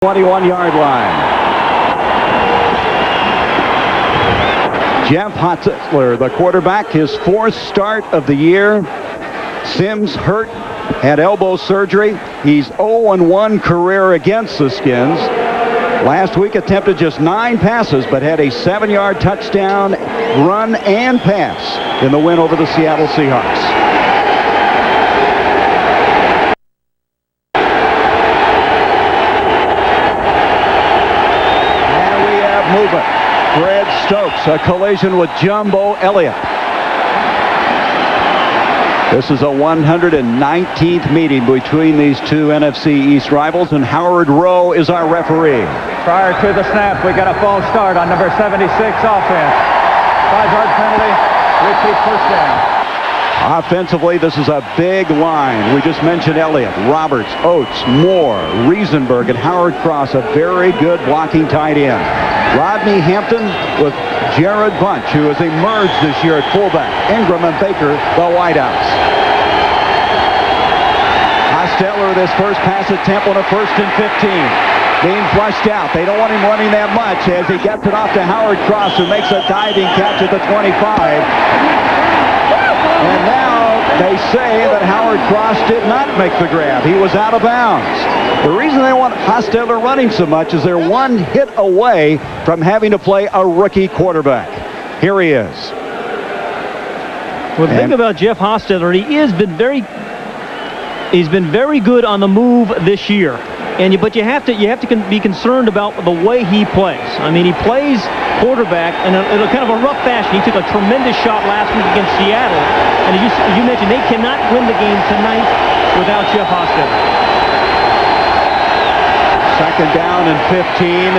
21-yard line. Jeff Hostetler, the quarterback, his fourth start of the year. Sims hurt, had elbow surgery. He's 0-1 career against the Skins. Last week attempted just 9 passes, but had a 7-yard touchdown run and pass in the win over the Seattle Seahawks. Movement. Fred Stokes, a collision with Jumbo Elliott. This is a 119th meeting between these two NFC East rivals, and Howard Rowe is our referee. Prior to the snap, we got a false start on number 76 offense. 5-yard penalty, repeat first down. Offensively, this is a big line. We just mentioned Elliott, Roberts, Oates, Moore, Riesenberg, and Howard Cross, a very good blocking tight end. Rodney Hampton with Jared Bunch, who has emerged this year at fullback. Ingram and Baker, the wideouts. Hostetler with his first pass attempt on a 1st and 15. Being flushed out. They don't want him running that much as he gets it off to Howard Cross, who makes a diving catch at the 25. And now they say that Howard Cross did not make the grab. He was out of bounds. The reason they want Hostetler running so much is they're one hit away from having to play a rookie quarterback. Here he is. Well, the thing about Jeff Hostetler, he's been very good on the move this year. But you have to be concerned about the way he plays. I mean, he plays quarterback in a kind of a rough fashion. He took a tremendous shot last week against Seattle, and as you mentioned, they cannot win the game tonight without Jeff Hostetler. 2nd down and 15.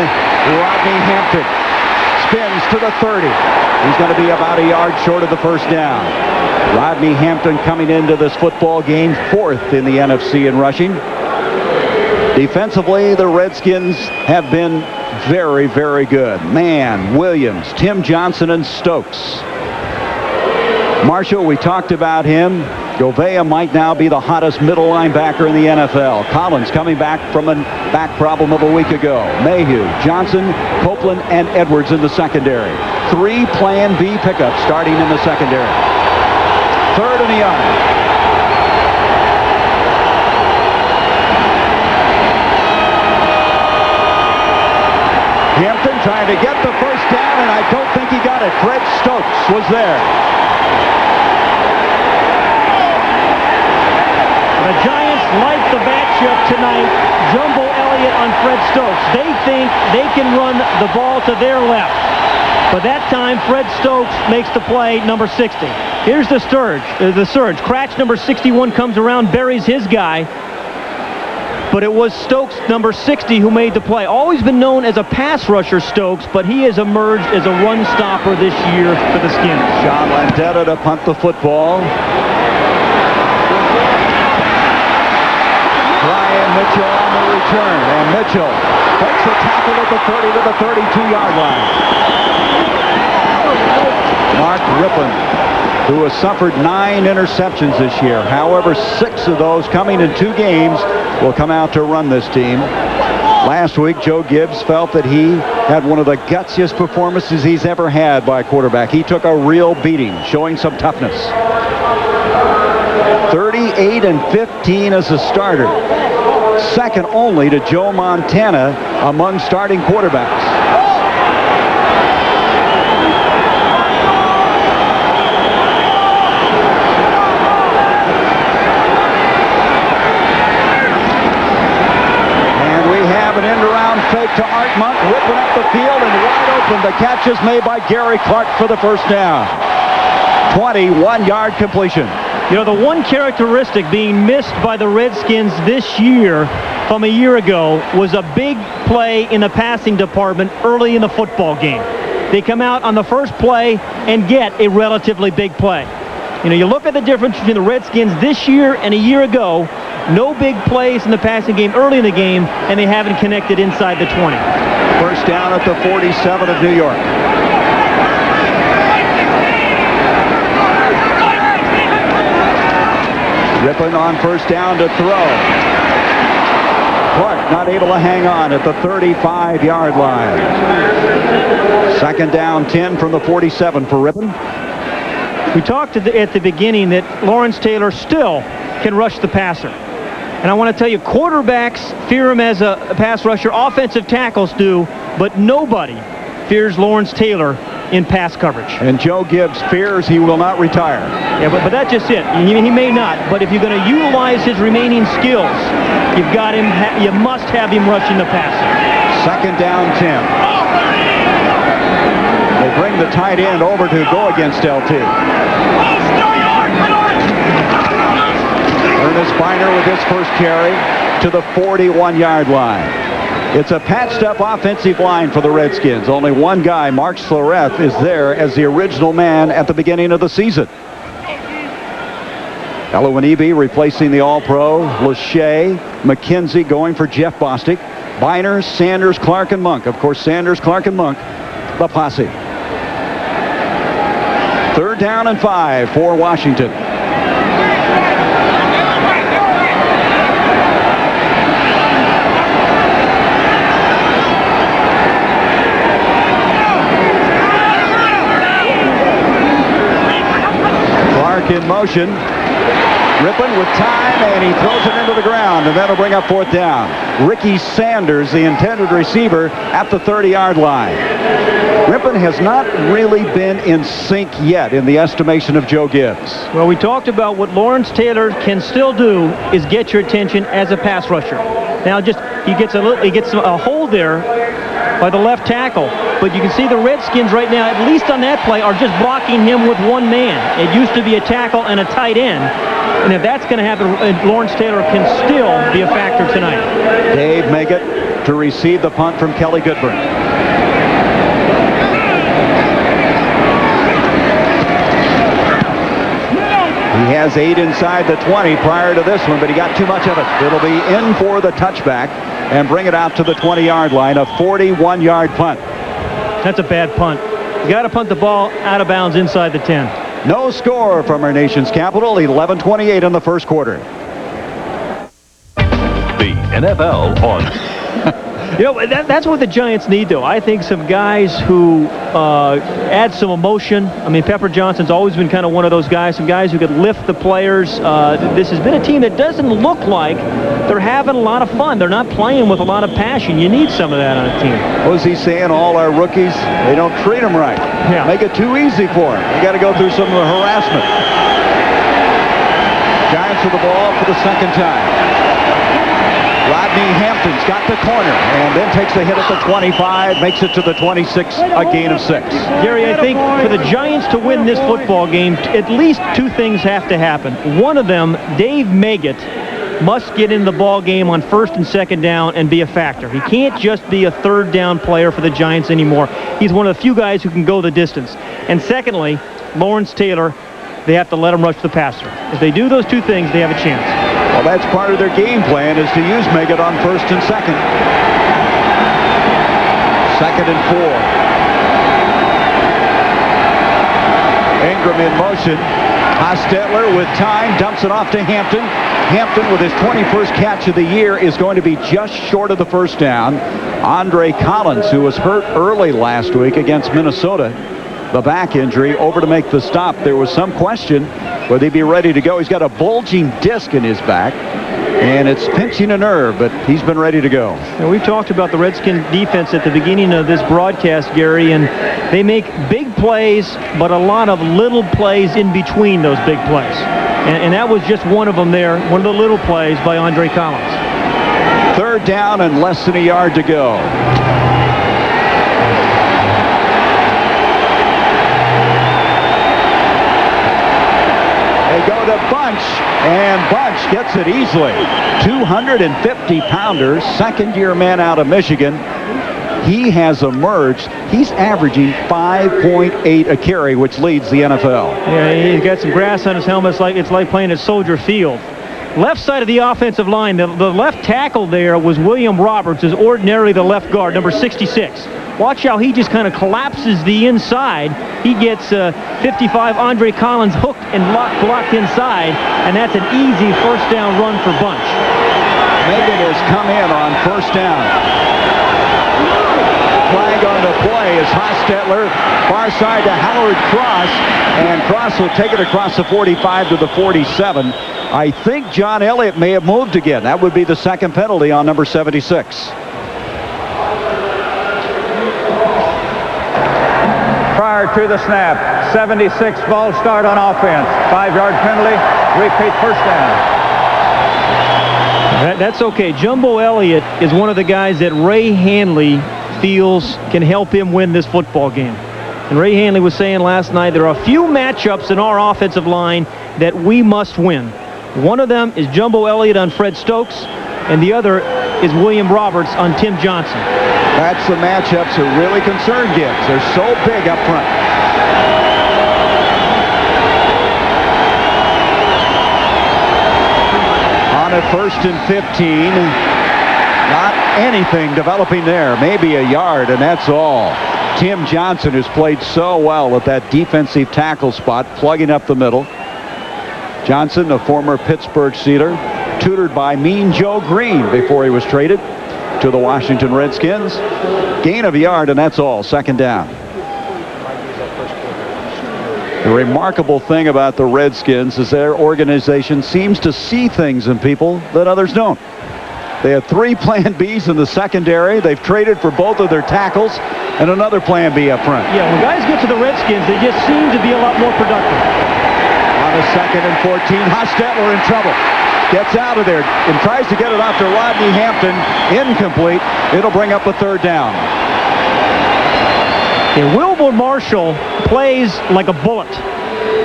Rodney Hampton spins to the 30. He's going to be about a yard short of the first down. Rodney Hampton coming into this football game 4th in the NFC in rushing. Defensively, the Redskins have been very, very good. Mann, Williams, Tim Johnson, and Stokes. Marshall, we talked about him. Govea might now be the hottest middle linebacker in the NFL. Collins coming back from a back problem of a week ago. Mayhew, Johnson, Copeland, and Edwards in the secondary. 3 Plan B pickups starting in the secondary. 3rd and a yard. Hampton trying to get the first down, and I don't think he got it. Fred Stokes was there. The Giants like the matchup tonight. Jumbo Elliott on Fred Stokes. They think they can run the ball to their left. But that time, Fred Stokes makes the play, number 60. Here's the surge. Cratch, number 61, comes around, buries his guy. But it was Stokes, number 60, who made the play. Always been known as a pass rusher, Stokes, but he has emerged as a run stopper this year for the Skins. John Landetta to punt the football. Brian Mitchell on the return, and Mitchell takes the tackle at the 30 to the 32-yard line. Mark Rippon, who has suffered 9 interceptions this year. However, 6 of those coming in 2 games will come out to run this team. Last week, Joe Gibbs felt that he had one of the gutsiest performances he's ever had by a quarterback. He took a real beating, showing some toughness. 38 and 15 as a starter. Second only to Joe Montana among starting quarterbacks. An end-around fake to Art Monk, ripping up the field and wide open. The catch is made by Gary Clark for the first down. 21-yard completion. You know, the one characteristic being missed by the Redskins this year from a year ago was a big play in the passing department early in the football game. They come out on the first play and get a relatively big play. You know, you look at the difference between the Redskins this year and a year ago. No big plays in the passing game early in the game, and they haven't connected inside the 20. First down at the 47 of New York. Rippon on first down to throw. Clark not able to hang on at the 35-yard line. Second down, 10 from the 47 for Ripon. We talked at the beginning that Lawrence Taylor still can rush the passer. And I want to tell you, quarterbacks fear him as a pass rusher. Offensive tackles do, but nobody fears Lawrence Taylor in pass coverage. And Joe Gibbs fears he will not retire. Yeah, but that's just it. He may not, but if you're going to utilize his remaining skills, you've got him. You must have him rushing the passer. Second down, 10. They bring the tight end over to go against LT. Ernest Biner with his first carry to the 41-yard line. It's a patched-up offensive line for the Redskins. Only one guy, Mark Slareth, is there as the original man at the beginning of the season. Elowienibi replacing the All-Pro. Lachey, McKenzie going for Jeff Bostic. Biner, Sanders, Clark, and Monk. Of course, Sanders, Clark, and Monk, the posse. Third down and 5 for Washington. In motion. Ripon with time, and he throws it into the ground, and that'll bring up fourth down. Ricky Sanders, the intended receiver, at the 30-yard line. Ripon has not really been in sync yet in the estimation of Joe Gibbs. Well, we talked about what Lawrence Taylor can still do is get your attention as a pass rusher. Now, he gets a hold there by the left tackle, but you can see the Redskins right now, at least on that play, are just blocking him with one man. It used to be a tackle and a tight end, and if that's going to happen, Lawrence Taylor can still be a factor tonight. Dave Maggott to receive the punt from Kelly Goodburn. He has 8 inside the 20 prior to this one, but he got too much of it. It'll be in for the touchback and bring it out to the 20-yard line, a 41-yard punt. That's a bad punt. You got to punt the ball out of bounds inside the 10. No score from our nation's capital, 11:28 in the first quarter. The NFL on... You know, that's what the Giants need, though. I think some guys who add some emotion. I mean, Pepper Johnson's always been kind of one of those guys, some guys who could lift the players. This has been a team that doesn't look like they're having a lot of fun. They're not playing with a lot of passion. You need some of that on a team. What was he saying? All our rookies, they don't treat them right. Yeah. Make it too easy for them. You got to go through some of the harassment. Giants with the ball for the second time. Rodney Hampton's got the corner and then takes the hit at the 25, makes it to the 26, a gain of 6. Gary, I think for the Giants to win this football game, at least two things have to happen. One of them, Dave Maggott must get in the ball game on first and second down and be a factor. He can't just be a third down player for the Giants anymore. He's one of the few guys who can go the distance. And secondly, Lawrence Taylor, they have to let him rush the passer. If they do those two things, they have a chance. Well, that's part of their game plan, is to use Maggott on first and second. Second and 4. Ingram in motion. Hostetler with time, dumps it off to Hampton. Hampton, with his 21st catch of the year, is going to be just short of the first down. Andre Collins, who was hurt early last week against Minnesota, the back injury, over to make the stop. There was some question whether he'd be ready to go. He's got a bulging disc in his back, and it's pinching a nerve, but he's been ready to go. And we've talked about the Redskins defense at the beginning of this broadcast, Gary, and they make big plays, but a lot of little plays in between those big plays. And that was just one of them there, one of the little plays by Andre Collins. Third down and less than a yard to go. They go to Bunch, and Bunch gets it easily. 250-pounder, second-year man out of Michigan. He has emerged. He's averaging 5.8 a carry, which leads the NFL. Yeah, he's got some grass on his helmet. It's like playing at Soldier Field. Left side of the offensive line, the left tackle there was William Roberts, is ordinarily the left guard, number 66. Watch how he just kind of collapses the inside. He gets 55 Andre Collins hooked and blocked inside, and that's an easy first down run for Bunch. Megan has come in on first down. Flag on the play is Hostetler. Far side to Howard Cross. And Cross will take it across the 45 to the 47. I think John Elliott may have moved again. That would be the second penalty on number 76. Prior to the snap, 76 false start on offense. 5-yard penalty. Repeat first down. That's okay. Jumbo Elliott is one of the guys that Ray Hanley feels can help him win this football game. And Ray Hanley was saying last night there are a few matchups in our offensive line that we must win. One of them is Jumbo Elliott on Fred Stokes, and the other is William Roberts on Tim Johnson. That's the matchups that really concern Gibbs. They're so big up front. On at 1st and 15. Not anything developing there. Maybe a yard, and that's all. Tim Johnson has played so well at that defensive tackle spot, plugging up the middle. Johnson, a former Pittsburgh Steeler, tutored by Mean Joe Green before he was traded to the Washington Redskins. Gain of a yard, and that's all. Second down. The remarkable thing about the Redskins is their organization seems to see things in people that others don't. They have 3 plan Bs in the secondary. They've traded for both of their tackles and another plan B up front. Yeah, when guys get to the Redskins, they just seem to be a lot more productive. On a 2nd and 14, Hostetler in trouble. Gets out of there and tries to get it off to Rodney Hampton. Incomplete. It'll bring up a 3rd down. And Wilbur Marshall plays like a bullet.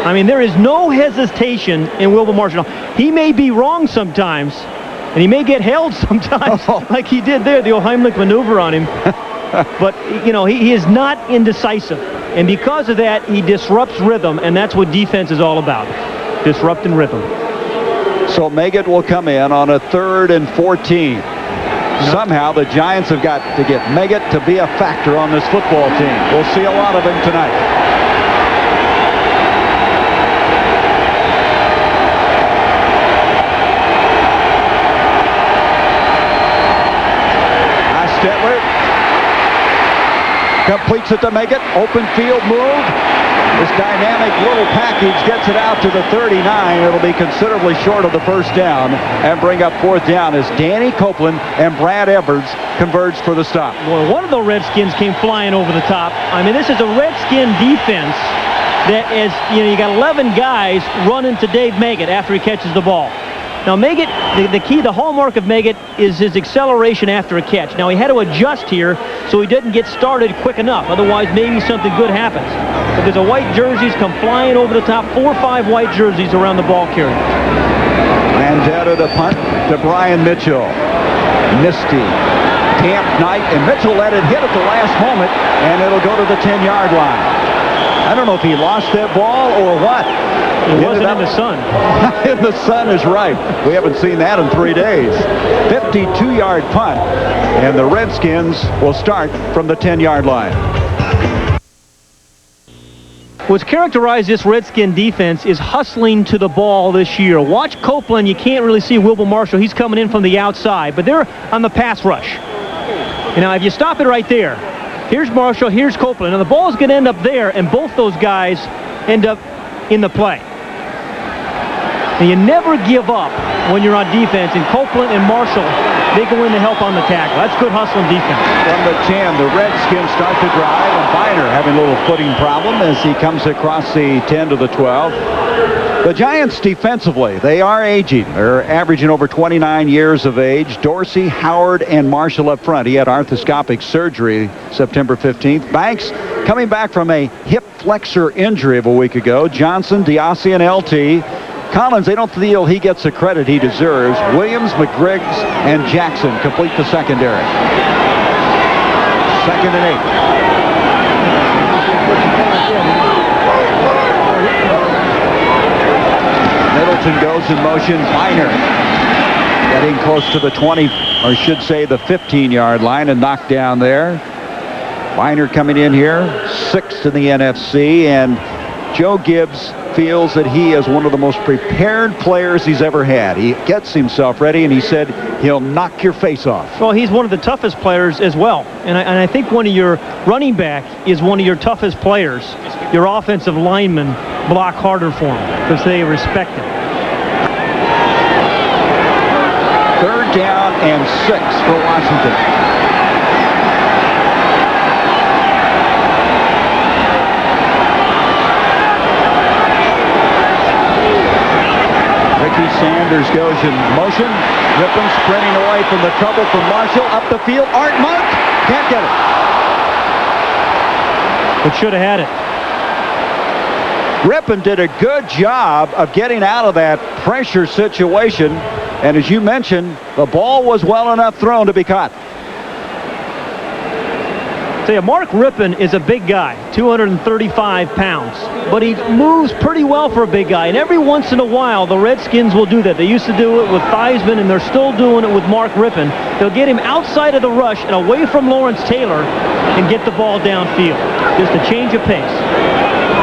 I mean, there is no hesitation in Wilbur Marshall. He may be wrong sometimes, and he may get held sometimes, like he did there, the old Heimlich maneuver on him. But, you know, he is not indecisive. And because of that, he disrupts rhythm, and that's what defense is all about, disrupting rhythm. So Meggett will come in on a 3rd and 14. Somehow the Giants have got to get Meggett to be a factor on this football team. We'll see a lot of him tonight. Hostetler completes it to Meggett. Open field move. This dynamic little package gets it out to the 39. It'll be considerably short of the first down and bring up 4th down as Danny Copeland and Brad Edwards converge for the stop. Well, one of the Redskins came flying over the top. I mean, this is a Redskin defense that is, you know, you got 11 guys running to Dave Meggett after he catches the ball. Now, Meggett, the hallmark of Meggett is his acceleration after a catch. Now, he had to adjust here so he didn't get started quick enough. Otherwise, maybe something good happens. But there's a white jerseys come flying over the top. 4 or 5 white jerseys around the ball carrier. Landetta to punt to Brian Mitchell. Misty, damp night, and Mitchell let it hit at the last moment, and it'll go to the 10-yard line. I don't know if he lost that ball or what. It wasn't in the sun. In the sun is right. We haven't seen that in 3 days. 52-yard punt, and the Redskins will start from the 10-yard line. What's characterized this Redskin defense is hustling to the ball this year. Watch Copeland. You can't really see Wilbur Marshall. He's coming in from the outside, but they're on the pass rush. And now, if you stop it right there, here's Marshall, here's Copeland. And the ball's going to end up there, and both those guys end up in the play. And you never give up when you're on defense, and Copeland and Marshall, they go in to help on the tackle. That's good hustling defense. From the 10, the Redskins start to drive, and Biner having a little footing problem as he comes across the 10 to the 12. The Giants defensively, they are aging. They're averaging over 29 years of age. Dorsey, Howard, and Marshall up front. He had arthroscopic surgery September 15th. Banks coming back from a hip flexor injury of a week ago. Johnson, Diassi, and LT. Collins, they don't feel he gets the credit he deserves. Williams, McGriggs, and Jackson complete the secondary. 2nd and 8. Middleton goes in motion. Biner getting close to the 20, or should say the 15-yard line, and knocked down there. Biner coming in here, 6th in the NFC, and Joe Gibbs feels that he is one of the most prepared players he's ever had. He gets himself ready, and he said he'll knock your face off. Well, he's one of the toughest players as well. And I think one of your running back is one of your toughest players. Your offensive linemen block harder for him because they respect him. 3rd down and 6 for Washington. Sanders goes in motion. Rippon sprinting away from the trouble from Marshall. Up the field. Art Monk can't get it. But should have had it. Rippon did a good job of getting out of that pressure situation. And as you mentioned, the ball was well enough thrown to be caught. Say, Mark Rippon is a big guy, 235 pounds, but he moves pretty well for a big guy, and every once in a while the Redskins will do that. They used to do it with Theismann, and they're still doing it with Mark Rippon. They'll get him outside of the rush and away from Lawrence Taylor and get the ball downfield. Just a change of pace.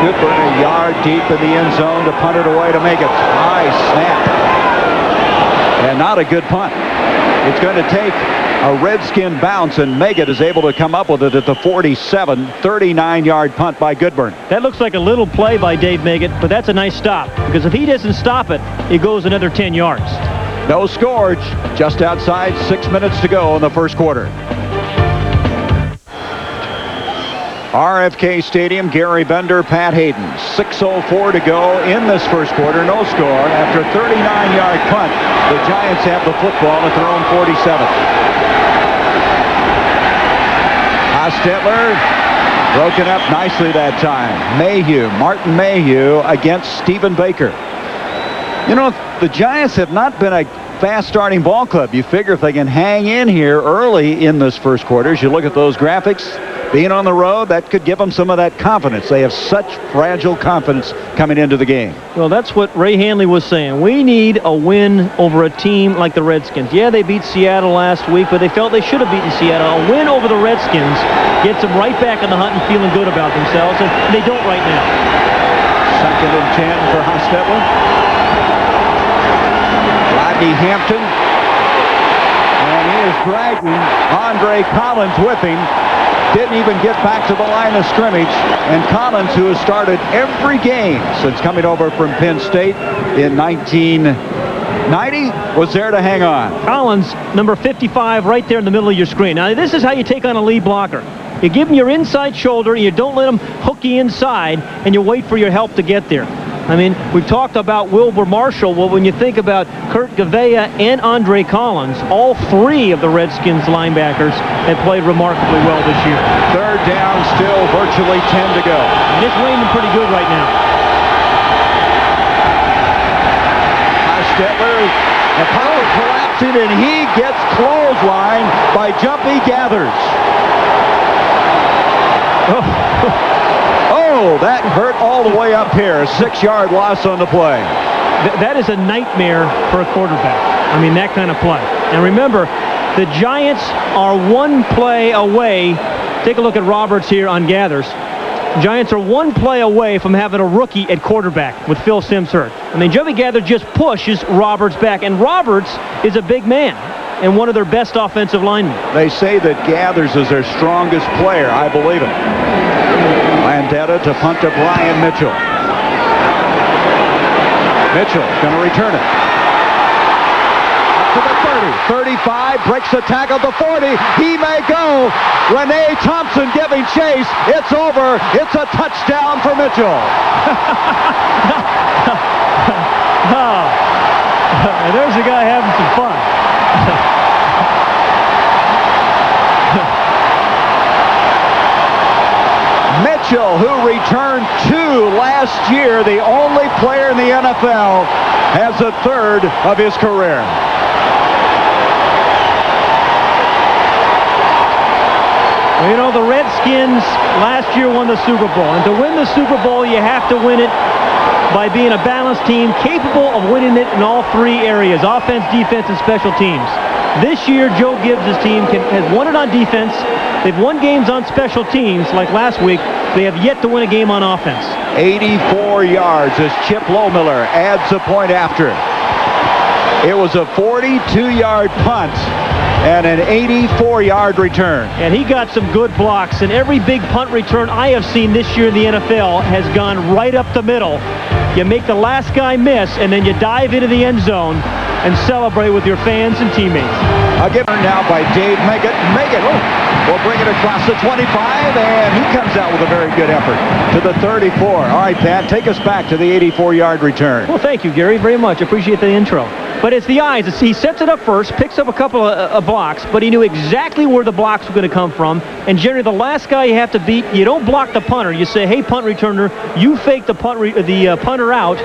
Cooper a yard deep in the end zone to punt it away to make it. High snap. And not a good punt. It's going to take a Redskin bounce, and Meggett is able to come up with it at the 47, 39-yard punt by Goodburn. That looks like a little play by Dave Meggett, but that's a nice stop, because if he doesn't stop it, it goes another 10 yards. No score, just outside 6 minutes to go in the first quarter. RFK Stadium, Gary Bender, Pat Hayden. 6:04 to go in this first quarter. No score. After a 39-yard punt, the Giants have the football at their own 47. Hostetler broken up nicely that time. Mayhew, Martin Mayhew against Stephen Baker. You know, the Giants have not been a fast-starting ball club. You figure if they can hang in here early in this first quarter, as you look at those graphics, being on the road, that could give them some of that confidence. They have such fragile confidence coming into the game. Well, that's what Ray Hanley was saying. We need a win over a team like the Redskins. Yeah, they beat Seattle last week, but they felt they should have beaten Seattle. A win over the Redskins gets them right back in the hunt and feeling good about themselves, and they don't right now. 2nd and 10 for Hostetler. Rodney Hampton. And he is dragging Andre Collins with him. Didn't even get back to the line of scrimmage. And Collins, who has started every game since coming over from Penn State in 1990, was there to hang on. Collins, number 55, right there in the middle of your screen. Now, this is how you take on a lead blocker. You give him your inside shoulder, and you don't let him hook you inside, and you wait for your help to get there. I mean, we've talked about Wilbur Marshall. Well, when you think about Kurt Gavea and Andre Collins, all three of the Redskins linebackers have played remarkably well this year. 3rd down, still virtually 10 to go. And it's raining pretty good right now. Hostetler, the power collapsing, and he gets clotheslined by Jumpy Gathers. Oh, that hurt all the way up here. A 6-yard loss on the play. That is a nightmare for a quarterback. I mean, that kind of play. And remember, the Giants are one play away. Take a look at Roberts here on Gathers. Giants are one play away from having a rookie at quarterback with Phil Simms hurt. I mean, Jumpy Gathers just pushes Roberts back. And Roberts is a big man and one of their best offensive linemen. They say that Gathers is their strongest player. I believe it. Landetta to punt to Brian Mitchell. Mitchell going to return it. Up to the 30, 35, breaks the tackle to 40. He may go. Renee Thompson giving chase. It's over. It's a touchdown for Mitchell. There's a guy having some fun. Mitchell, who returned 2 last year, the only player in the NFL, has a 3rd of his career. Well, you know, the Redskins last year won the Super Bowl. And to win the Super Bowl, you have to win it by being a balanced team capable of winning it in all 3 areas, offense, defense, and special teams. This year, Joe Gibbs' team has won it on defense. They've won games on special teams like last week. They have yet to win a game on offense. 84 yards as Chip Lohmiller adds a point after. It was a 42-yard punt and an 84-yard return. And he got some good blocks, and every big punt return I have seen this year in the NFL has gone right up the middle. You make the last guy miss, and then you dive into the end zone and celebrate with your fans and teammates. I'll give her now by Dave Meggett. Meggett will bring it across the 25, and he comes out with a very good effort to the 34. All right, Pat, take us back to the 84-yard return. Well, thank you, Gary, very much. Appreciate the intro. But it's the eyes. He sets it up first, picks up a couple of blocks, but he knew exactly where the blocks were going to come from. And generally, the last guy you have to beat, you don't block the punter. You say, hey, punt returner, you fake the punter out,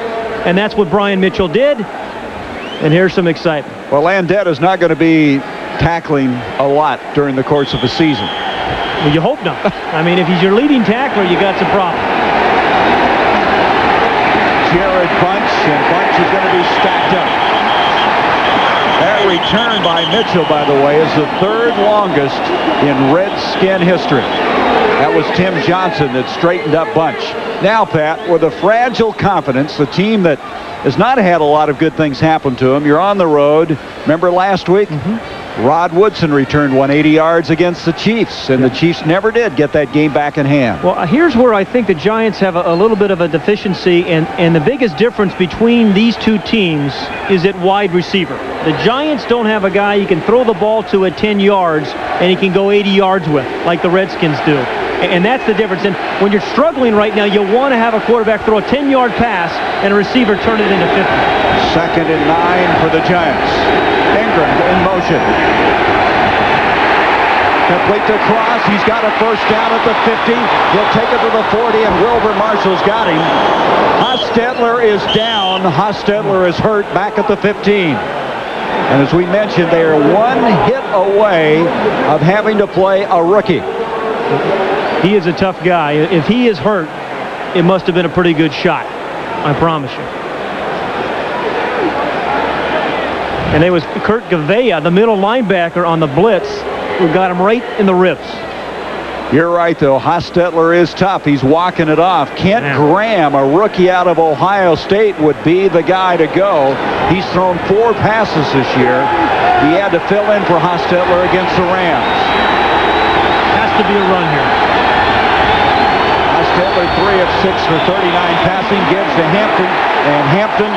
and that's what Brian Mitchell did. And here's some excitement. Well, Landette is not going to be tackling a lot during the course of a season. Well, you hope not. I mean, if he's your leading tackler, you got some problems. Jared Bunch, and Bunch is going to be stacked up. That return by Mitchell, by the way, is the third longest in Redskin history. That was Tim Johnson that straightened up Bunch. Now, Pat, with a fragile confidence, the team that has not had a lot of good things happen to him, you're on the road. Remember last week? Rod Woodson returned 180 yards against the Chiefs, and the Chiefs never did get that game back in hand. Well, here's where I think the Giants have a little bit of a deficiency, and the biggest difference between these two teams is at wide receiver. The Giants don't have a guy you can throw the ball to at 10 yards, and he can go 80 yards with, like the Redskins do. And that's the difference. And when you're struggling right now, you want to have a quarterback throw a 10-yard pass and a receiver turn it into 50. 2nd and 9 for the Giants. Ingram in motion. Complete to Cross. He's got a first down at the 50. He'll take it to the 40, and Wilbur Marshall's got him. Hostetler is down. Hostetler is hurt back at the 15. And as we mentioned, they are one hit away of having to play a rookie. He is a tough guy. If he is hurt, it must have been a pretty good shot. I promise you. And it was Kurt Gavea, the middle linebacker on the blitz, who got him right in the ribs. You're right, though. Hostetler is tough. He's walking it off. Kent Graham, a rookie out of Ohio State, would be the guy to go. He's thrown 4 passes this year. He had to fill in for Hostetler against the Rams. Has to be a run here. Hostetler 3 of 6 for 39 passing, gives to Hampton, and Hampton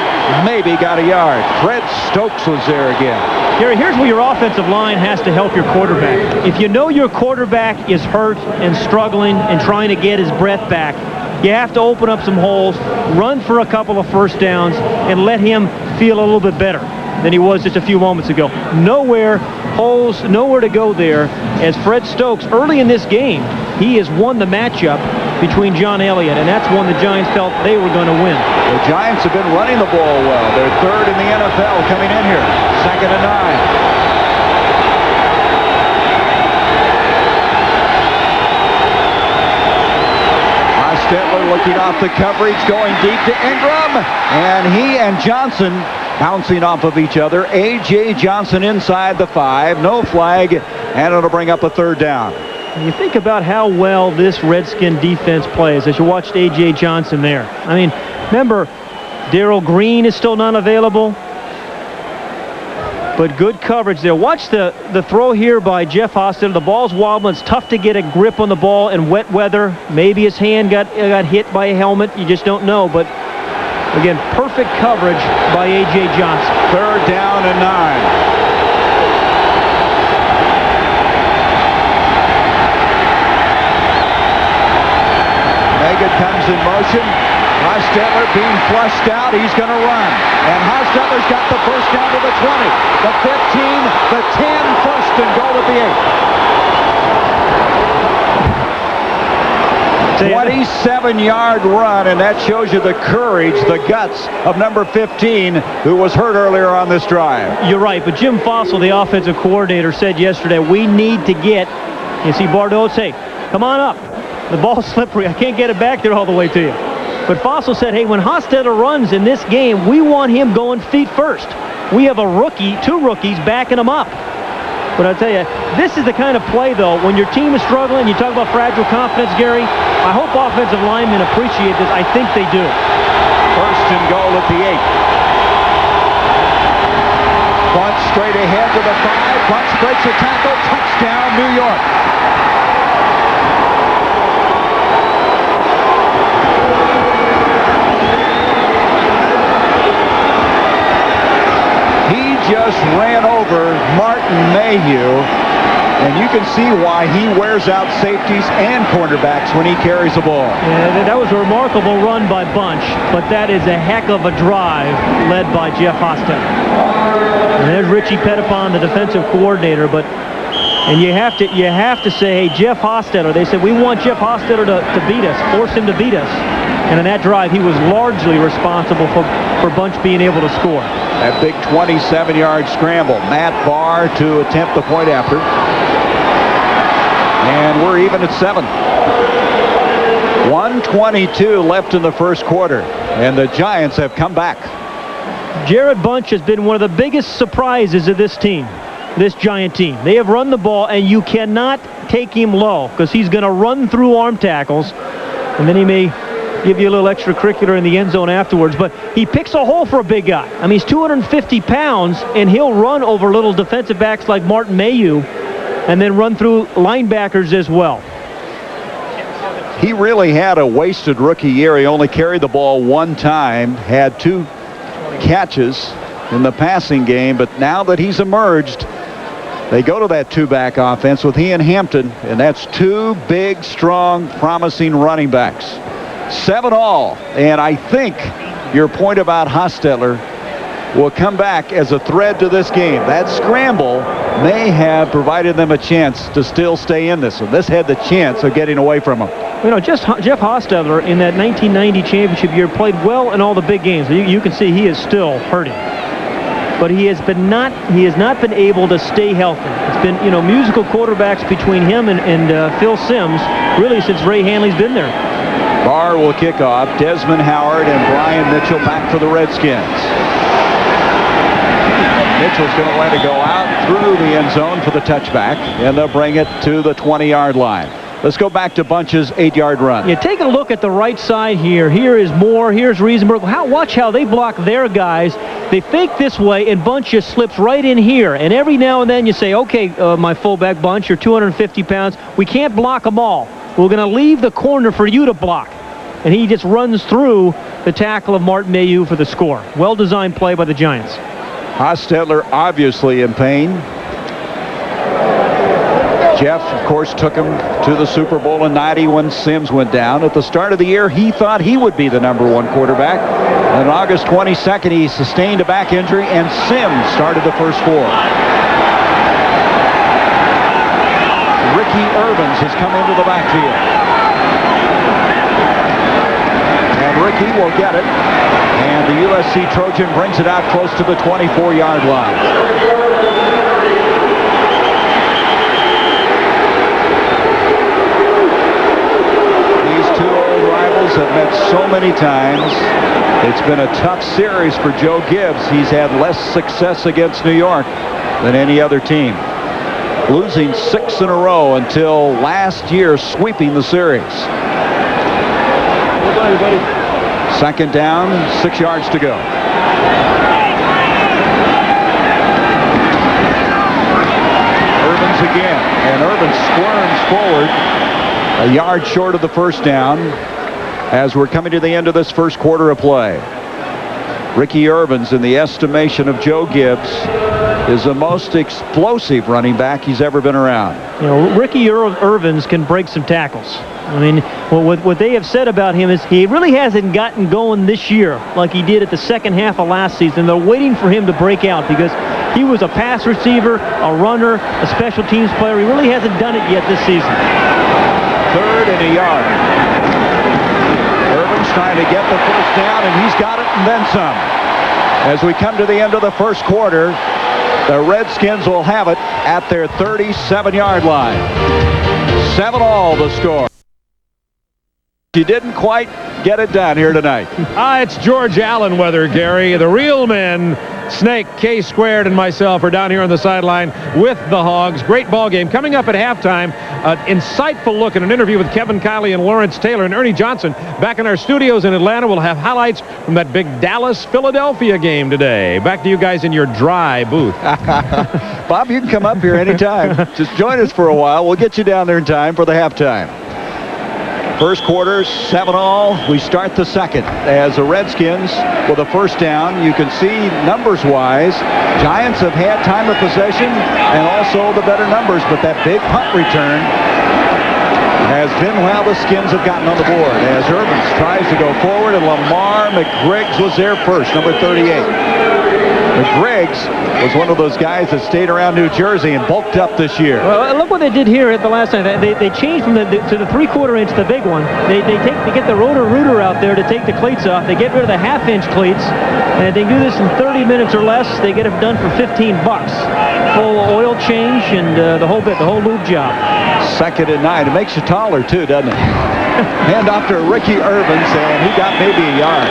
maybe got a yard. Fred Stokes was there again. Gary, here's where your offensive line has to help your quarterback. If you know your quarterback is hurt and struggling and trying to get his breath back, you have to open up some holes, run for a couple of first downs, and let him feel a little bit better than he was just a few moments ago. Nowhere, holes, nowhere to go there, as Fred Stokes, early in this game, he has won the matchup between John Elliott, and that's one the Giants felt they were going to win. The Giants have been running the ball well. They're 3rd in the NFL coming in here. 2nd and 9. Hostetler looking off the coverage, going deep to Ingram, and he and Johnson bouncing off of each other. A.J. Johnson inside the 5, no flag, and it'll bring up a 3rd down. You think about how well this Redskin defense plays as you watched A.J. Johnson there. I mean, remember, Darrell Green is still not available, but good coverage there. Watch the throw here by Jeff Hostetler. The ball's wobbling. It's tough to get a grip on the ball in wet weather. Maybe his hand got hit by a helmet. You just don't know, but again, perfect coverage by A.J. Johnson. 3rd down and 9. Meggett comes in motion. Hostetler being flushed out. He's going to run. And Hostetler's got the first down to the 20, the 15, the 10, first and goal at the 8. 27-yard run, and that shows you the courage, the guts of number 15, who was hurt earlier on this drive. You're right, but Jim Fossil, the offensive coordinator, said yesterday, we need to get, you see Bordeaux say, come on up. The ball's slippery. I can't get it back there all the way to you. But Fossil said, hey, when Hostetler runs in this game, we want him going feet first. We have a rookie, 2 rookies backing him up. But I'll tell you, this is the kind of play, though, when your team is struggling, you talk about fragile confidence, Gary, I hope offensive linemen appreciate this. I think they do. First and goal at the 8. Bunt straight ahead to the 5. Bunch breaks a tackle. Touchdown, New York. He just ran over Martin Mayhew, and you can see why he wears out safeties and cornerbacks when he carries the ball. Yeah, that was a remarkable run by Bunch, but that is a heck of a drive led by Jeff Hostetler. And there's Richie Pettipon, the defensive coordinator, and you have to say, hey, Jeff Hostetler, they said, we want Jeff Hostetler to beat us, force him to beat us. And in that drive, he was largely responsible for Bunch being able to score. That big 27-yard scramble. Matt Barr to attempt the point after. And we're even at 7. 1:22 left in the first quarter, and the Giants have come back. Jared Bunch has been one of the biggest surprises of this team, this Giant team. They have run the ball, and you cannot take him low because he's going to run through arm tackles, and then he may give you a little extracurricular in the end zone afterwards. But he picks a hole for a big guy. I mean, he's 250 pounds, and he'll run over little defensive backs like Martin Mayhew and then run through linebackers as well. He really had a wasted rookie year. He only carried the ball one time, had 2 catches in the passing game, but now that he's emerged, they go to that 2-back offense with he and Hampton, and that's 2 big, strong, promising running backs. 7 all, and I think your point about Hostetler will come back as a thread to this game. That scramble may have provided them a chance to still stay in this one. This had the chance of getting away from him. You know, just Jeff Hostetler in that 1990 championship year played well in all the big games. You can see he is still hurting. But he has not been able to stay healthy. It's been, you know, musical quarterbacks between him and Phil Simms really since Ray Hanley's been there. Barr will kick off. Desmond Howard and Brian Mitchell back for the Redskins. Mitchell's going to let it go out through the end zone for the touchback, and they'll bring it to the 20-yard line. Let's go back to Bunch's 8-yard run. Yeah, take a look at the right side here. Here is Moore. Here's Riesenberg. Watch how they block their guys. They fake this way, and Bunch just slips right in here. And every now and then you say, okay, my fullback Bunch, you're 250 pounds. We can't block them all. We're going to leave the corner for you to block. And he just runs through the tackle of Martin Mayhew for the score. Well-designed play by the Giants. Hostetler obviously in pain. Jeff, of course, took him to the Super Bowl in '90 when Simms went down. At the start of the year, he thought he would be the #1 quarterback. On August 22nd, he sustained a back injury, and Simms started the first 4. Ricky Irvins has come into the backfield. And Ricky will get it. And the USC Trojan brings it out close to the 24-yard line. These 2 old rivals have met so many times. It's been a tough series for Joe Gibbs. He's had less success against New York than any other team, losing 6 in a row until last year, sweeping the series. Second down, 6 yards to go. Irvins again, and Irvins squirms forward a yard short of the first down as we're coming to the end of this first quarter of play. Ricky Irvins, in the estimation of Joe Gibbs, is the most explosive running back he's ever been around. You know, Ricky Irvins can break some tackles. I mean, what they have said about him is he really hasn't gotten going this year like he did at the second half of last season. They're waiting for him to break out because he was a pass receiver, a runner, a special teams player. He really hasn't done it yet this season. 3rd and a yard. Irvins trying to get the first down, and he's got it and then some. As we come to the end of the first quarter, the Redskins will have it at their 37-yard line. 7 all the score. You didn't quite get it done here tonight. It's George Allen weather, Gary. The real men Snake, K Squared, and myself are down here on the sideline with the Hogs. Great ball game. Coming up at halftime, an insightful look at an interview with Kevin Kiley and Lawrence Taylor and Ernie Johnson. Back in our studios in Atlanta, we'll have highlights from that big Dallas-Philadelphia game today. Back to you guys in your dry booth. Bob, you can come up here anytime. Just join us for a while. We'll get you down there in time for the halftime. First quarter, 7-all. We start the second as the Redskins with a first down. You can see numbers-wise, Giants have had time of possession and also the better numbers, but that big punt return has been how the Skins have gotten on the board. As Urbans tries to go forward, and Lamar McGriggs was there first, number 38. McGriggs was one of those guys that stayed around New Jersey and bulked up this year. Well, look what they did here at the last time. They changed from to the 3/4 inch, the big one. They get the rotor out there to take the cleats off. They get rid of the half-inch cleats, and if they do this in 30 minutes or less, they get it done for $15. Full oil change and the whole lube job. 2nd and 9. It makes you taller too, doesn't it? Hand off to Ricky Urbans, and he got maybe a yard.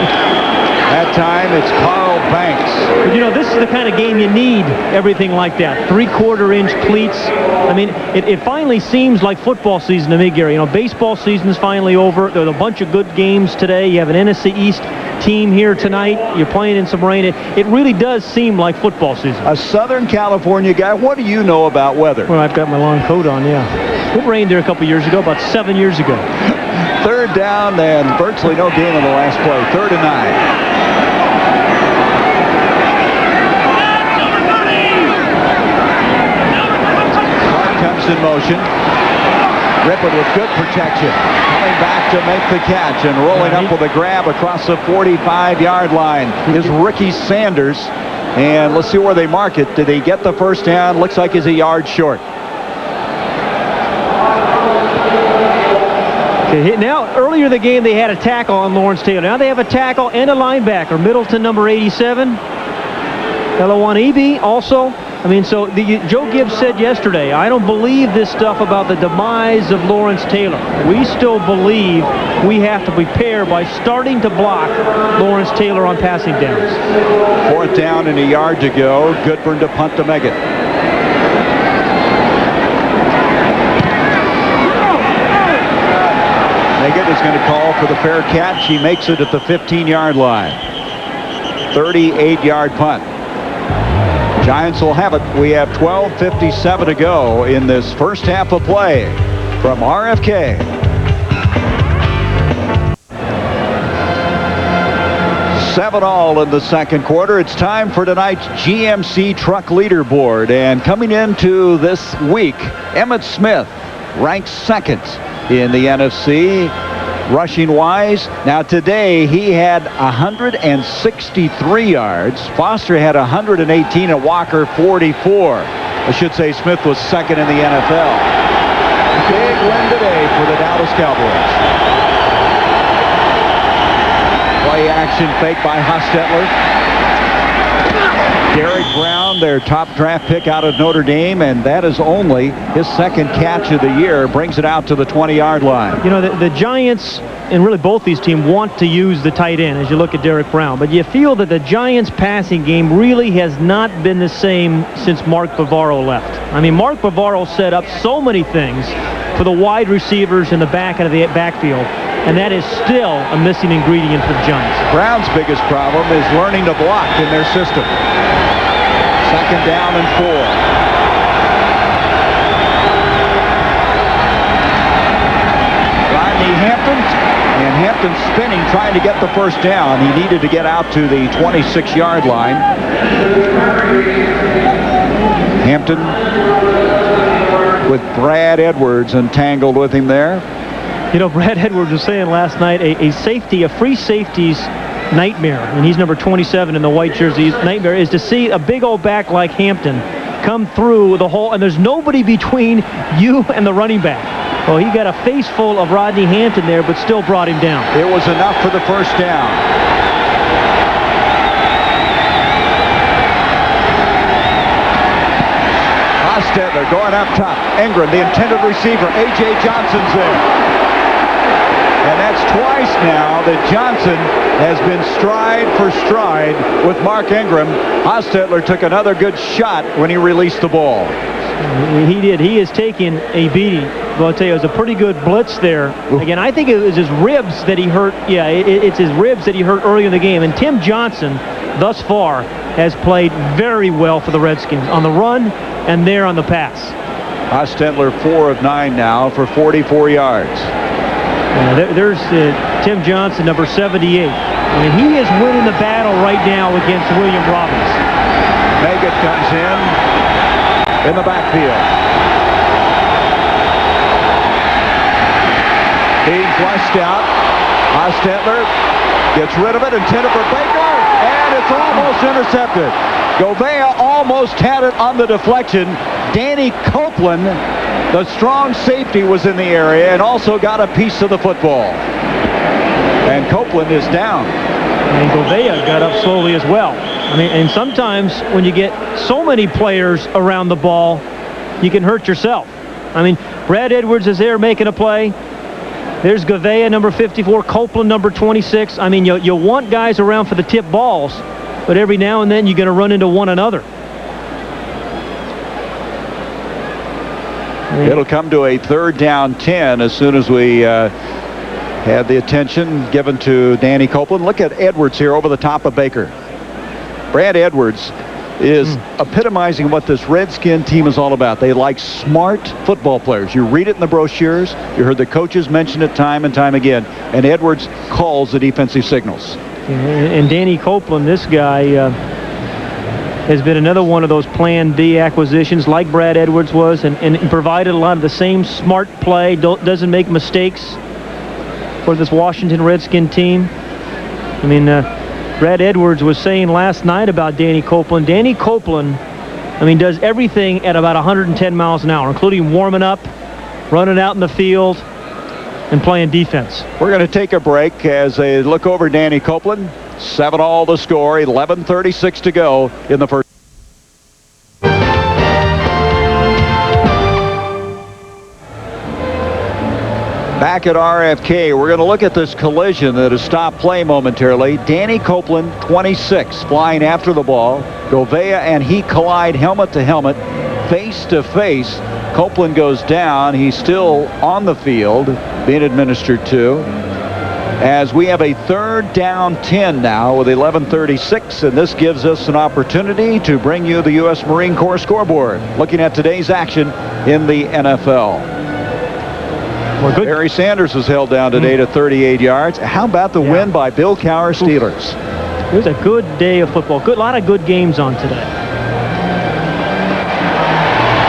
That time, it's Carl Banks. But you know, this is the kind of game you need everything like that. 3/4 inch cleats. I mean, it finally seems like football season to me, Gary. You know, baseball season's finally over. There's a bunch of good games today. You have an NFC East team here tonight. You're playing in some rain. It really does seem like football season. A Southern California guy, what do you know about weather? Well, I've got my long coat on, yeah. It rained there a couple years ago, about 7 years ago. 3rd down and virtually no gain on the last play. 3rd and 9. Comes in motion. Rippon with good protection. Coming back to make the catch and rolling up with a grab across the 45-yard line is Ricky Sanders. And let's see where they mark it. Did he get the first down? Looks like he's a yard short. Okay, now, earlier in the game, they had a tackle on Lawrence Taylor. Now they have a tackle and a linebacker. Middleton, number 87. Elawanibi also. I mean, so Joe Gibbs said yesterday, I don't believe this stuff about the demise of Lawrence Taylor. We still believe we have to prepare by starting to block Lawrence Taylor on passing downs. 4th down and a yard to go. Goodburn to punt to Meggett. Meggett is going to call for the fair catch. He makes it at the 15-yard line. 38-yard punt. Giants will have it. We have 12:57 to go in this first half of play from RFK. Seven all in the second quarter. It's time for tonight's GMC Truck Leaderboard. And coming into this week, Emmitt Smith ranked 2nd in the NFC. Rushing wise, now today he had 163 yards. Foster had 118 and Walker 44. I should say Smith was 2nd in the NFL. Big win today for the Dallas Cowboys. Play action fake by Hostetler. Derek Brown, their top draft pick out of Notre Dame, and that is only his 2nd catch of the year. Brings it out to the 20-yard line. You know, the Giants, and really both these teams, want to use the tight end as you look at Derek Brown. But you feel that the Giants' passing game really has not been the same since Mark Bavaro left. I mean, Mark Bavaro set up so many things for the wide receivers in the back end of the backfield. And that is still a missing ingredient for the Giants. Brown's biggest problem is learning to block in their system. 2nd down and 4. Rodney Hampton, and Hampton spinning, trying to get the first down. He needed to get out to the 26-yard line. Hampton with Brad Edwards entangled with him there. You know, Brad Edwards was saying last night, a free safety's nightmare, and he's number 27 in the white jersey. His nightmare is to see a big old back like Hampton come through the hole, and there's nobody between you and the running back. Well, he got a face full of Rodney Hampton there, but still brought him down. It was enough for the first down. Hostetler going up top. Ingram, the intended receiver. A.J. Johnson's there. And that's twice now that Johnson has been stride for stride with Mark Ingram. Hostetler took another good shot when he released the ball. He did. He is taking a beating. Well, I'll tell you, it was a pretty good blitz there. Again, I think it was his ribs that he hurt. Yeah, it's his ribs that he hurt early in the game. And Tim Johnson, thus far, has played very well for the Redskins on the run and there on the pass. Hostetler 4 of 9 now for 44 yards. There's Tim Johnson, number 78. I mean, he is winning the battle right now against William Robbins. Meggett comes in the backfield. Being flushed out. Hostetler gets rid of it, intended for Baker, and it's almost intercepted. Gouveia almost had it on the deflection. Danny Copeland, the strong safety, was in the area and also got a piece of the football. And Copeland is down. And Gouveia got up slowly as well. I mean, and sometimes when you get so many players around the ball, you can hurt yourself. I mean, Brad Edwards is there making a play. There's Gouveia, number 54, Copeland, number 26. I mean, you want guys around for the tip balls, but every now and then you're going to run into one another. It'll come to a 3rd down 10 as soon as we had the attention given to Danny Copeland. Look at Edwards here over the top of Baker. Brad Edwards is epitomizing what this Redskin team is all about. They like smart football players. You read it in the brochures. You heard the coaches mention it time and time again. And Edwards calls the defensive signals. And Danny Copeland, this guy, has been another one of those Plan B acquisitions like Brad Edwards was, and provided a lot of the same smart play, doesn't make mistakes for this Washington Redskin team. I mean, Brad Edwards was saying last night about Danny Copeland. Danny Copeland, I mean, does everything at about 110 miles an hour, including warming up, running out in the field, and playing defense. We're going to take a break as they look over Danny Copeland. 7-all the score, 11:36 to go in the first. Back at RFK, we're going to look at this collision that has stopped play momentarily. Danny Copeland, 26, flying after the ball. Gouveia and he collide helmet to helmet, face to face. Copeland goes down. He's still on the field, being administered to. As we have a 3rd down 10 now with 11:36, and this gives us an opportunity to bring you the U.S. Marine Corps scoreboard, looking at today's action in the NFL. Well, good. Barry Sanders was held down today to 38 yards. How about the win by Bill Cowher Steelers? It was a good day of football. A lot of good games on today.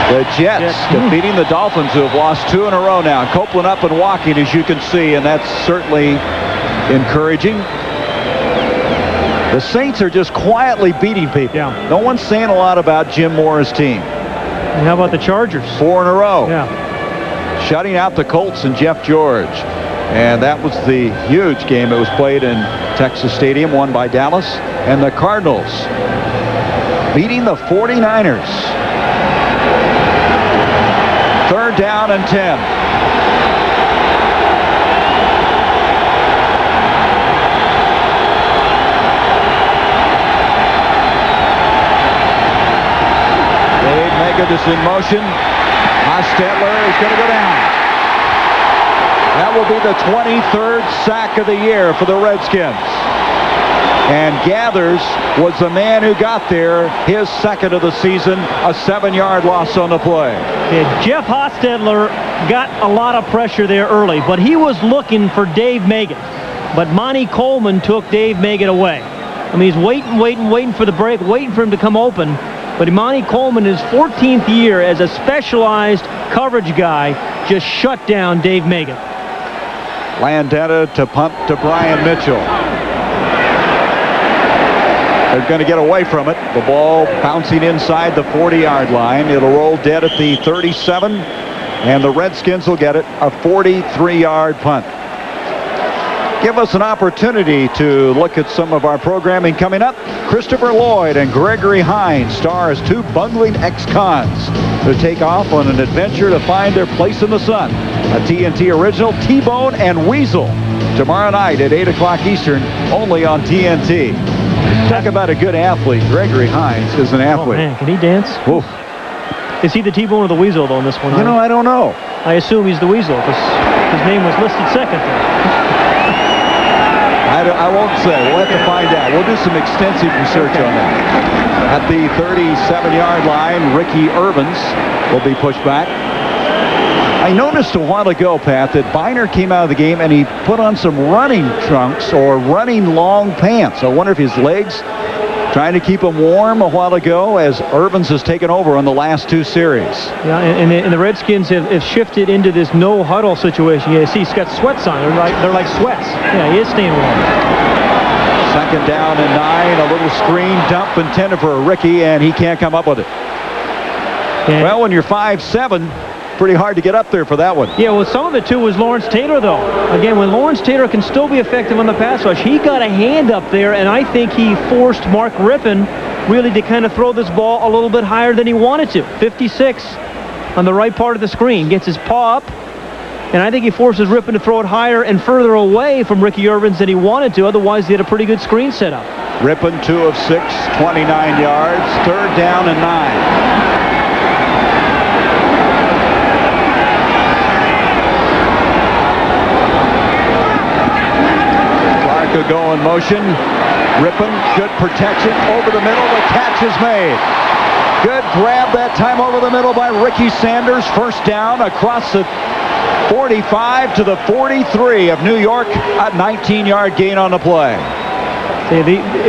The Jets defeating the Dolphins, who have lost 2 in a row now. Copeland up and walking, as you can see, and that's certainly encouraging. The Saints are just quietly beating people. Yeah. No one's saying a lot about Jim Moore's team. And how about the Chargers? 4 in a row. Yeah. Shutting out the Colts and Jeff George. And that was the huge game that was played in Texas Stadium, won by Dallas. And the Cardinals beating the 49ers. 3rd down and 10. Dave Meggett is in motion. Hostetler is going to go down. That will be the 23rd sack of the year for the Redskins. And Gathers was the man who got there, his 2nd of the season, a 7-yard loss on the play. Yeah, Jeff Hostetler got a lot of pressure there early, but he was looking for Dave Meggett. But Monty Coleman took Dave Meggett away. I mean, he's waiting for the break, waiting for him to come open. But Monty Coleman, in his 14th year as a specialized coverage guy, just shut down Dave Meggett. Landetta to punt to Brian Mitchell. They're going to get away from it. The ball bouncing inside the 40-yard line. It'll roll dead at the 37, and the Redskins will get it, a 43-yard punt. Give us an opportunity to look at some of our programming coming up. Christopher Lloyd and Gregory Hines star as 2 bungling ex-cons who take off on an adventure to find their place in the sun. A TNT original, T-Bone and Weasel tomorrow night at 8 o'clock Eastern, only on TNT. Talk about a good athlete. Gregory Hines is an athlete. Oh, man, can he dance? Oof. Is he the T-Bone or the Weasel, though, in this one? You know, I don't know. I assume he's the Weasel, because his name was listed second there. I won't say. We'll have to find out. We'll do some extensive research on that. At the 37-yard line, Ricky Irvins will be pushed back. I noticed a while ago, Pat, that Biner came out of the game and he put on some running trunks or running long pants. I wonder if his legs trying to keep him warm a while ago as Irvins has taken over on the last two series. Yeah, and the Redskins have shifted into this no huddle situation. Yeah, see, he's got sweats on. They're like sweats. Yeah, he is staying warm. Second down and 9, a little screen dump intended for Ricky, and he can't come up with it. And well, when you're 5'7", pretty hard to get up there for that one. yeah, well, some of it, too, was Lawrence Taylor, though. Again, when Lawrence Taylor can still be effective on the pass rush, he got a hand up there, and I think he forced Mark Rippon really to kind of throw this ball a little bit higher than he wanted to. 56 on the right part of the screen. Gets his paw up, and I think he forces Rippon to throw it higher and further away from Ricky Irvins than he wanted to. Otherwise, he had a pretty good screen set up. Rippon 2 of 6, 29 yards, third down and 9. Could go in motion. Rippon, good protection over the middle. The catch is made. Good grab that time over the middle by Ricky Sanders. First down across the 45 to the 43 of New York. A 19-yard gain on the play.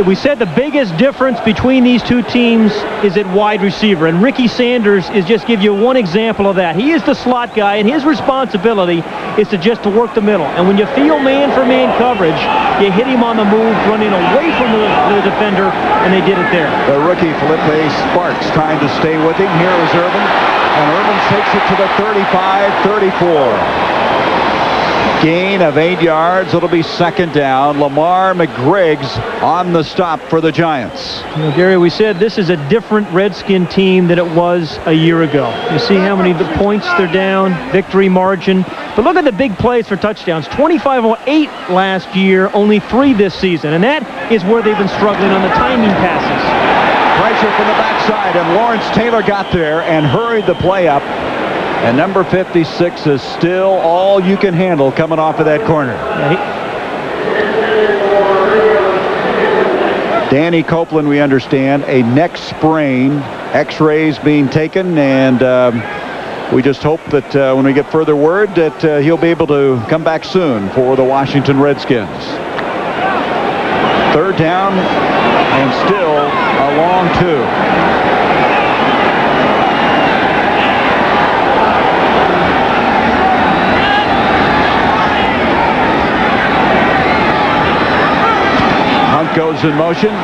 We said the biggest difference between these two teams is at wide receiver, and Ricky Sanders is just give you one example of that. He is the slot guy, and his responsibility is to work the middle. And when you feel man-for-man coverage, you hit him on the move, running away from the defender, and they did it there. The rookie Felipe Sparks trying to stay with him. Here is Irvin, and Irvin takes it to the 35-34. Gain of 8 yards. It'll be second down. Lamar McGriggs on the stop for the Giants. You know, Gary, we said this is a different Redskin team than it was a year ago. You see how many points they're down, victory margin. But look at the big plays for touchdowns. 25-8 last year, only 3 this season. And that is where they've been struggling on the timing passes. Pressure from the backside, and Lawrence Taylor got there and hurried the play up. And number 56 is still all you can handle coming off of that corner. Yeah, Danny Copeland, we understand, a neck sprain. X-rays being taken, and we just hope that when we get further word that he'll be able to come back soon for the Washington Redskins. Third down, and still a long 2. Goes in motion.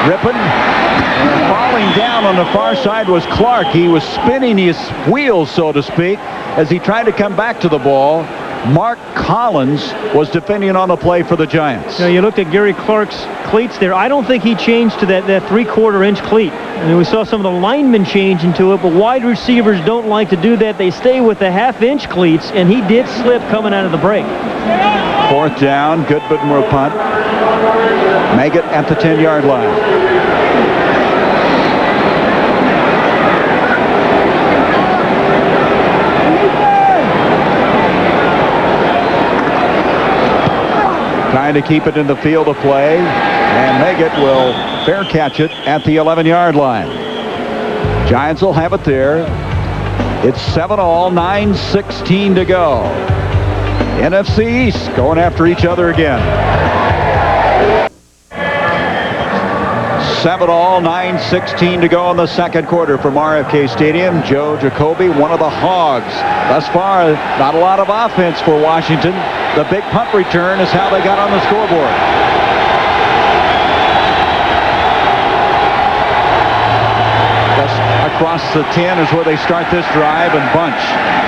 Rippon. And falling down on the far side was Clark. He was spinning his wheels, so to speak, as he tried to come back to the ball. Mark Collins was defending on the play for the Giants. You know, you looked at Gary Clark's cleats there. I don't think he changed to that 3/4-inch cleat. I mean, we saw some of the linemen change into it, but wide receivers don't like to do that. They stay with the 1/2-inch cleats, and he did slip coming out of the break. Fourth down, good but more punt. Maggott at the 10-yard line. Trying to keep it in the field of play, and Maggott will fair catch it at the 11-yard line. Giants will have it there. It's 7-all, 9:16 to go. NFC East going after each other again. 7-all, 9:16 to go in the second quarter from RFK Stadium. Joe Jacoby, one of the hogs. Thus far, not a lot of offense for Washington. The big punt return is how they got on the scoreboard. Just across the 10 is where they start this drive, and Bunch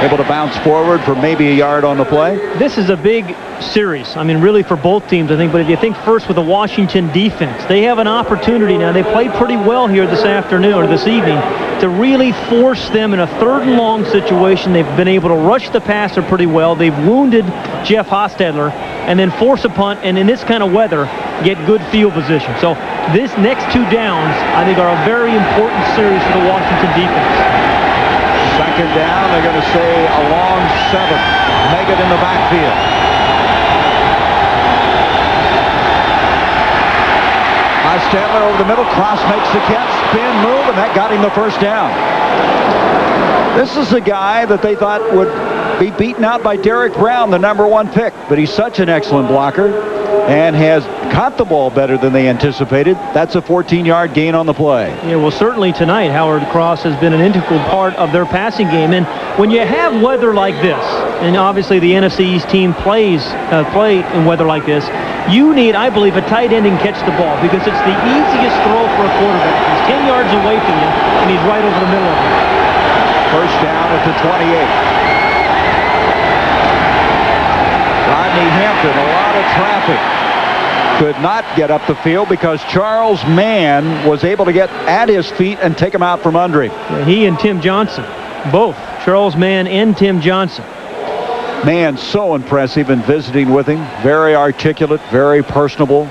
able to bounce forward for maybe a yard on the play. This is a big series. I mean, really for both teams, I think. But if you think first with the Washington defense, they have an opportunity now. They played pretty well here this afternoon or this evening to really force them in a 3rd and long situation. They've been able to rush the passer pretty well. They've wounded Jeff Hostetler, and then force a punt, and in this kind of weather, get good field position. So this next 2 downs, I think, are a very important series for the Washington defense. Second down, they're going to say a long 7. Meggett in the backfield. Hostetler over the middle. Cross makes the catch. Spin move, and that got him the first down. This is a guy that they thought would be beaten out by Derek Brown, the #1 pick. But he's such an excellent blocker and has caught the ball better than they anticipated. That's a 14-yard gain on the play. Yeah, well, certainly tonight, Howard Cross has been an integral part of their passing game. And when you have weather like this, and obviously the NFC East team play in weather like this, you need, I believe, a tight end and catch the ball, because it's the easiest throw for a quarterback. He's 10 yards away from you, and he's right over the middle of you. First down at the 28. Rodney Hampton, a lot of traffic. Could not get up the field because Charles Mann was able to get at his feet and take him out from under him. Yeah, he and Tim Johnson, both Charles Mann and Tim Johnson. Mann so impressive in visiting with him. Very articulate, very personable.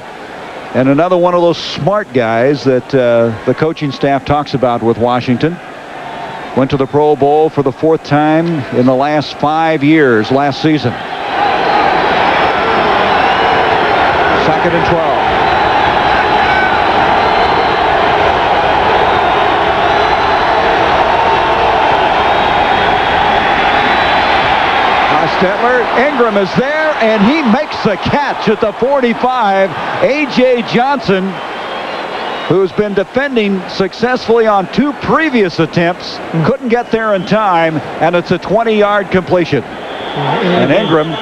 And another one of those smart guys that the coaching staff talks about with Washington. Went to the Pro Bowl for the 4th time in the last 5 years last season. Second and 12. Hostetler, Ingram is there, and he makes the catch at the 45. A.J. Johnson, who's been defending successfully on 2 previous attempts, couldn't get there in time, and it's a 20-yard completion. And Ingram,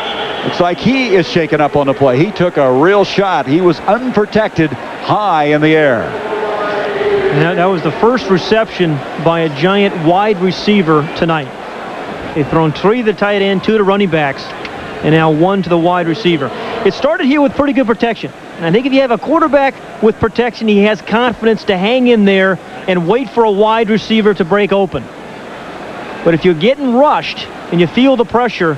it's like he is shaken up on the play. He took a real shot. He was unprotected high in the air. And that was the first reception by a giant wide receiver tonight. They've thrown 3 to the tight end, 2 to running backs, and now 1 to the wide receiver. It started here with pretty good protection. And I think if you have a quarterback with protection, he has confidence to hang in there and wait for a wide receiver to break open. But if you're getting rushed and you feel the pressure,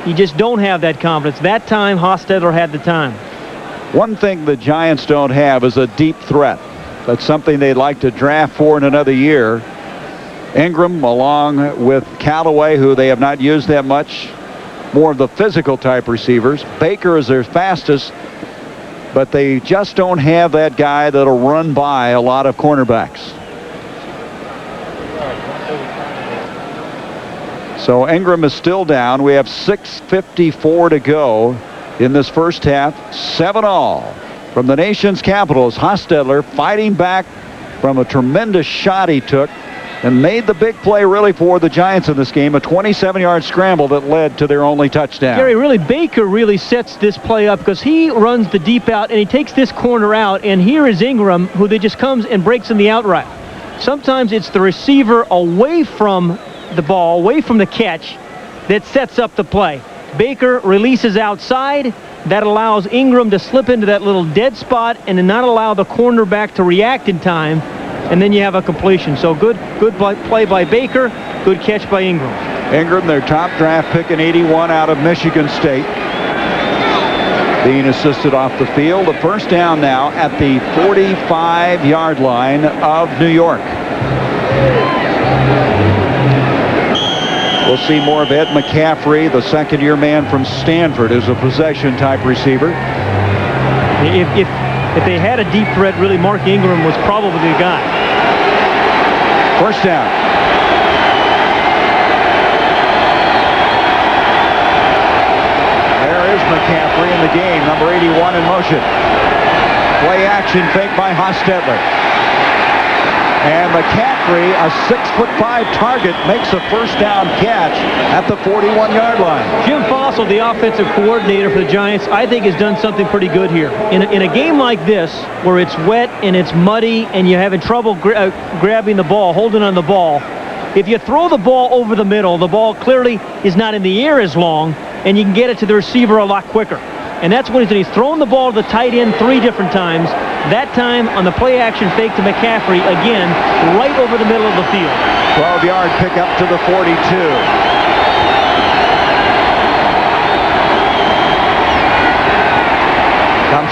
you just don't have that confidence. That time, Hostetler had the time. One thing the Giants don't have is a deep threat. That's something they'd like to draft for in another year. Ingram, along with Callaway, who they have not used that much, more of the physical type receivers. Baker is their fastest, but they just don't have that guy that'll run by a lot of cornerbacks. So Ingram is still down. We have 6:54 to go in this first half. 7-all from the nation's capital is Hostetler fighting back from a tremendous shot he took and made the big play really for the Giants in this game, a 27-yard scramble that led to their only touchdown. Gary, really, Baker really sets this play up because he runs the deep out and he takes this corner out, and here is Ingram, who then just comes and breaks in the out route. Sometimes it's the receiver away from the ball, away from the catch, that sets up the play. Baker releases outside. That allows Ingram to slip into that little dead spot and then not allow the cornerback to react in time, and then you have a completion. So good play by Baker, good catch by Ingram. Ingram, their top draft pick in '81 out of Michigan State, being assisted off the field. The first down now at the 45-yard line of New York. We'll see more of Ed McCaffrey, the second-year man from Stanford, as a possession-type receiver. If they had a deep threat, really, Mark Ingram was probably the guy. First down. There is McCaffrey in the game, number 81 in motion. Play action fake by Hostetler. And McCaffrey, a 6'5" target, makes a first down catch at the 41-yard line. Jim Fossil, the offensive coordinator for the Giants, I think has done something pretty good here. In a game like this, where it's wet and it's muddy and you're having trouble grabbing the ball, holding on the ball, if you throw the ball over the middle, the ball clearly is not in the air as long, and you can get it to the receiver a lot quicker. And that's what he's doing. He's thrown the ball to the tight end 3 different times. That time on the play action fake to McCaffrey, again, right over the middle of the field. 12-yard pickup to the 42.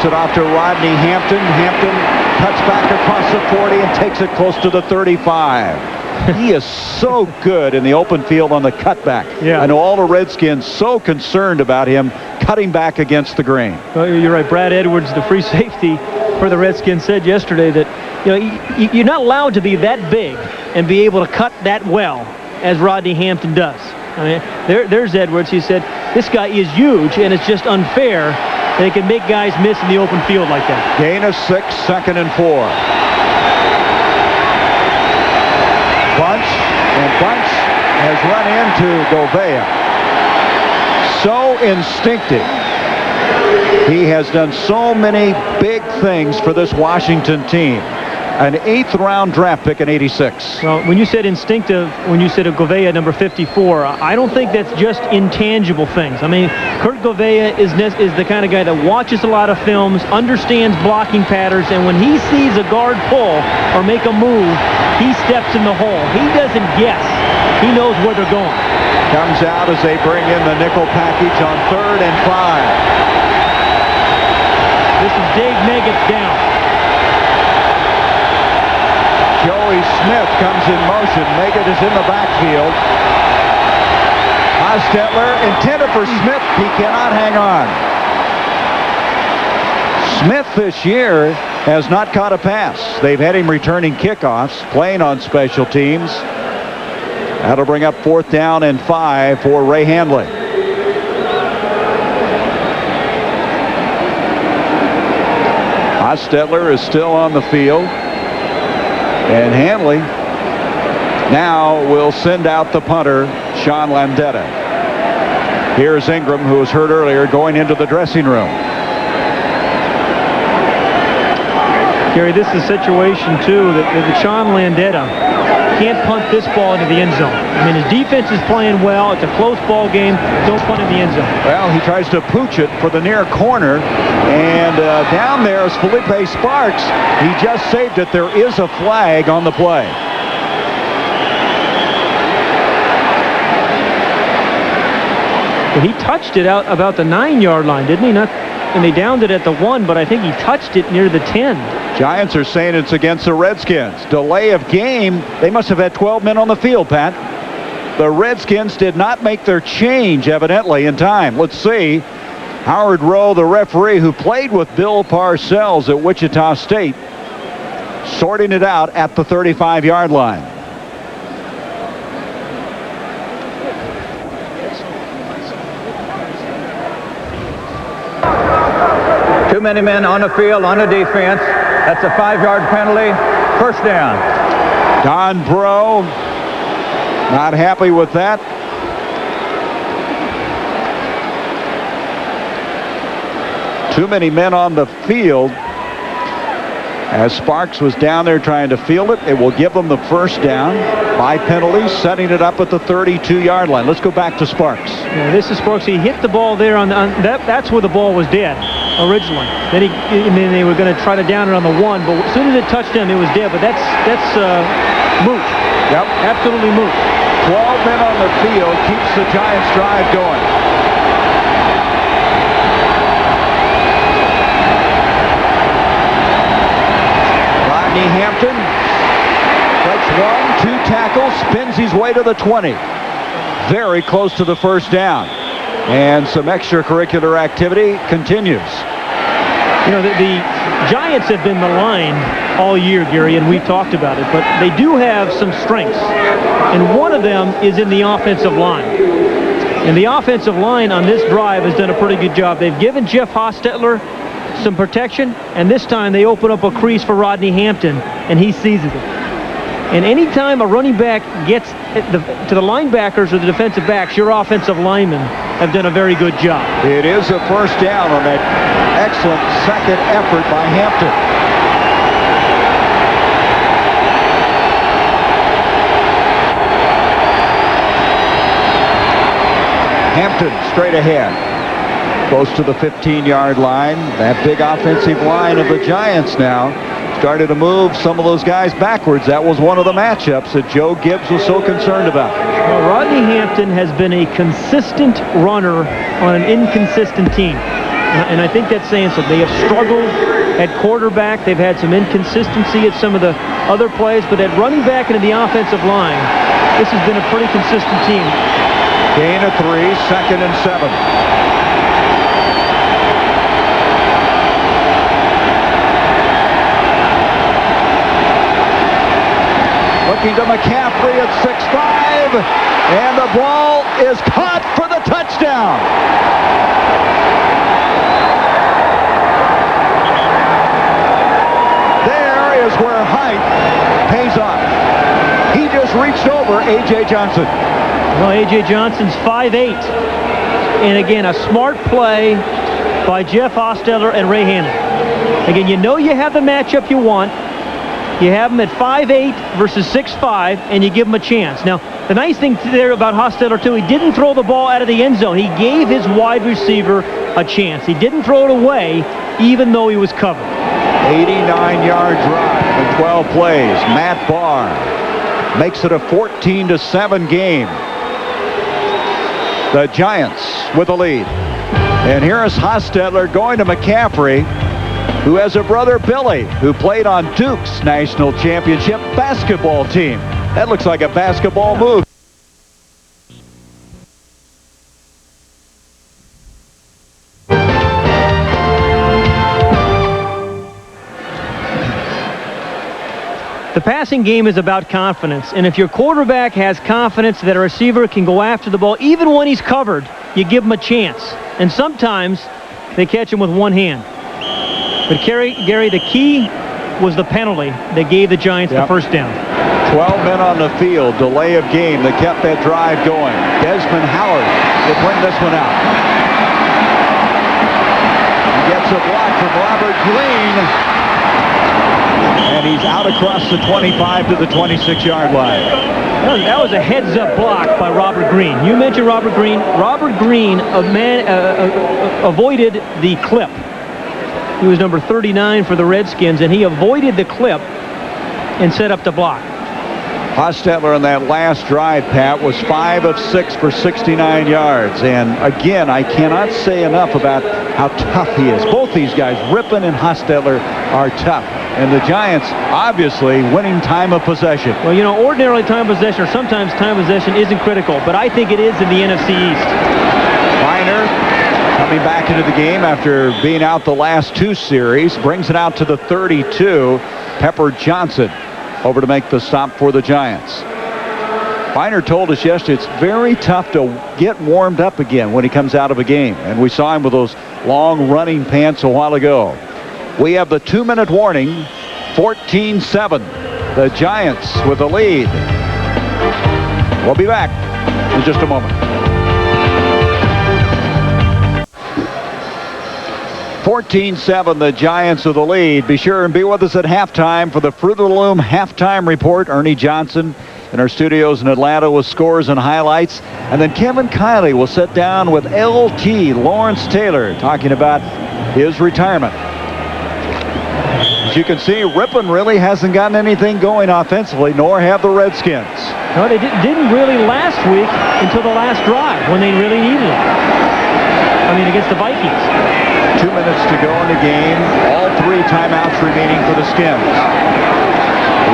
Hands it off to Rodney Hampton. Hampton cuts back across the 40 and takes it close to the 35. He is so good in the open field on the cutback. Yeah. I know all the Redskins so concerned about him cutting back against the grain. Well, you're right. Brad Edwards, the free safety for the Redskins, said yesterday that you're not allowed to be that big and be able to cut that well as Rodney Hampton does. I mean, there's Edwards. He said this guy is huge, and it's just unfair that they can make guys miss in the open field like that. Gain of 6, 2nd and 4. Bunch, and Bunch has run into Govea. So instinctive. He has done so many big things for this Washington team. An 8th-round draft pick in '86. Well, when you said instinctive, when you said Govea, number 54, I don't think that's just intangible things. I mean, Kurt Govea is the kind of guy that watches a lot of films, understands blocking patterns, and when he sees a guard pull or make a move, he steps in the hole. He doesn't guess. He knows where they're going. Comes out as they bring in the nickel package on 3rd and 5. This is Dave Meggett's down. Joey Smith comes in motion. Meggett is in the backfield. Hostetler intended for Smith. He cannot hang on. Smith this year has not caught a pass. They've had him returning kickoffs, playing on special teams. That'll bring up 4th down and 5 for Ray Handley. Hostetler is still on the field. And Handley now will send out the punter, Sean Landeta. Here's Ingram, who was hurt earlier, going into the dressing room. Gary, this is a situation, too, that Sean Landeta can't punt this ball into the end zone. I mean, his defense is playing well. It's a close ball game. Don't punt in the end zone. Well, he tries to pooch it for the near corner. And down there is Felipe Sparks. He just saved it. There is a flag on the play. Well, he touched it out about the 9-yard line, didn't he? And they downed it at the 1, but I think he touched it near the 10. Giants are saying it's against the Redskins. Delay of game. They must have had 12 men on the field, Pat. The Redskins did not make their change, evidently, in time. Let's see. Howard Rowe, the referee who played with Bill Parcells at Wichita State, sorting it out at the 35-yard line. Too many men on the field, on the defense. That's a 5-yard penalty. 1st down. Don Breaux not happy with that. Too many men on the field. As Sparks was down there trying to field it, it will give them the 1st down by penalties, setting it up at the 32-yard line. Let's go back to Sparks. Yeah, this is Sparks. He hit the ball there on that's where the ball was dead originally. Then they were going to try to down it on the 1, but as soon as it touched him, it was dead. But that's moot. Yep, absolutely moot. 12 men on the field keeps the Giants' drive going. Rodney Hampton breaks 1, 2 tackles, spins his way to the 20. Very close to the 1st down. And some extracurricular activity continues. You know, the Giants have been maligned all year, Gary, and we've talked about it, but they do have some strengths. And one of them is in the offensive line. And the offensive line on this drive has done a pretty good job. They've given Jeff Hostetler some protection, and this time they open up a crease for Rodney Hampton, and he seizes it. And anytime a running back gets to the linebackers or the defensive backs, your offensive linemen have done a very good job. It is a 1st down on that excellent 2nd effort by Hampton. Hampton straight ahead. Close to the 15-yard line. That big offensive line of the Giants now started to move some of those guys backwards. That was one of the matchups that Joe Gibbs was so concerned about. Well, Rodney Hampton has been a consistent runner on an inconsistent team. And I think that's saying something. They have struggled at quarterback. They've had some inconsistency at some of the other plays, but at running back into the offensive line, this has been a pretty consistent team. Gain of 3, 2nd and 7. Looking to McCaffrey at 6'5", and the ball is caught for the touchdown. There is where height pays off. He just reached over A.J. Johnson. Well, A.J. Johnson's 5'8". And again, a smart play by Jeff Hostetler and Ray Hanley. Again, you know you have the matchup you want. You have him at 5'8" versus 6'5", and you give him a chance. Now, the nice thing there about Hostetler, too, he didn't throw the ball out of the end zone. He gave his wide receiver a chance. He didn't throw it away, even though he was covered. 89-yard drive in 12 plays. Matt Barr makes it a 14-7 game. The Giants with the lead. And here is Hostetler going to McCaffrey, who has a brother, Billy, who played on Duke's national championship basketball team. That looks like a basketball move. The passing game is about confidence, and if your quarterback has confidence that a receiver can go after the ball, even when he's covered, you give him a chance. And sometimes they catch him with one hand. But Gary, the key was the penalty that gave the Giants the first down. 12 men on the field, delay of game that kept that drive going. Desmond Howard will bring this one out. He gets a block from Robert Green, and he's out across the 25 to the 26-yard line. That was a heads-up block by Robert Green. You mentioned Robert Green. Robert Green avoided the clip. He was number 39 for the Redskins, and he avoided the clip and set up the block. Hostetler on that last drive, Pat, was 5 of 6 for 69 yards. And again, I cannot say enough about how tough he is. Both these guys, Rippon and Hostetler, are tough. And the Giants, obviously, winning time of possession. Well, you know, ordinarily time of possession, or sometimes time of possession isn't critical, but I think it is in the NFC East. Reiner coming back into the game after being out the last 2 series, brings it out to the 32. Pepper Johnson over to make the stop for the Giants. Reiner told us yesterday it's very tough to get warmed up again when he comes out of a game. And we saw him with those long running pants a while ago. We have the 2-minute warning, 14-7. The Giants with the lead. We'll be back in just a moment. 14-7, the Giants with the lead. Be sure and be with us at halftime for the Fruit of the Loom halftime report. Ernie Johnson in our studios in Atlanta with scores and highlights. And then Kevin Kiley will sit down with LT Lawrence Taylor talking about his retirement. As you can see, Rippon really hasn't gotten anything going offensively, nor have the Redskins. No, they didn't really last week until the last drive when they really needed it. I mean, against the Vikings. 2 minutes to go in the game. All 3 timeouts remaining for the Skins.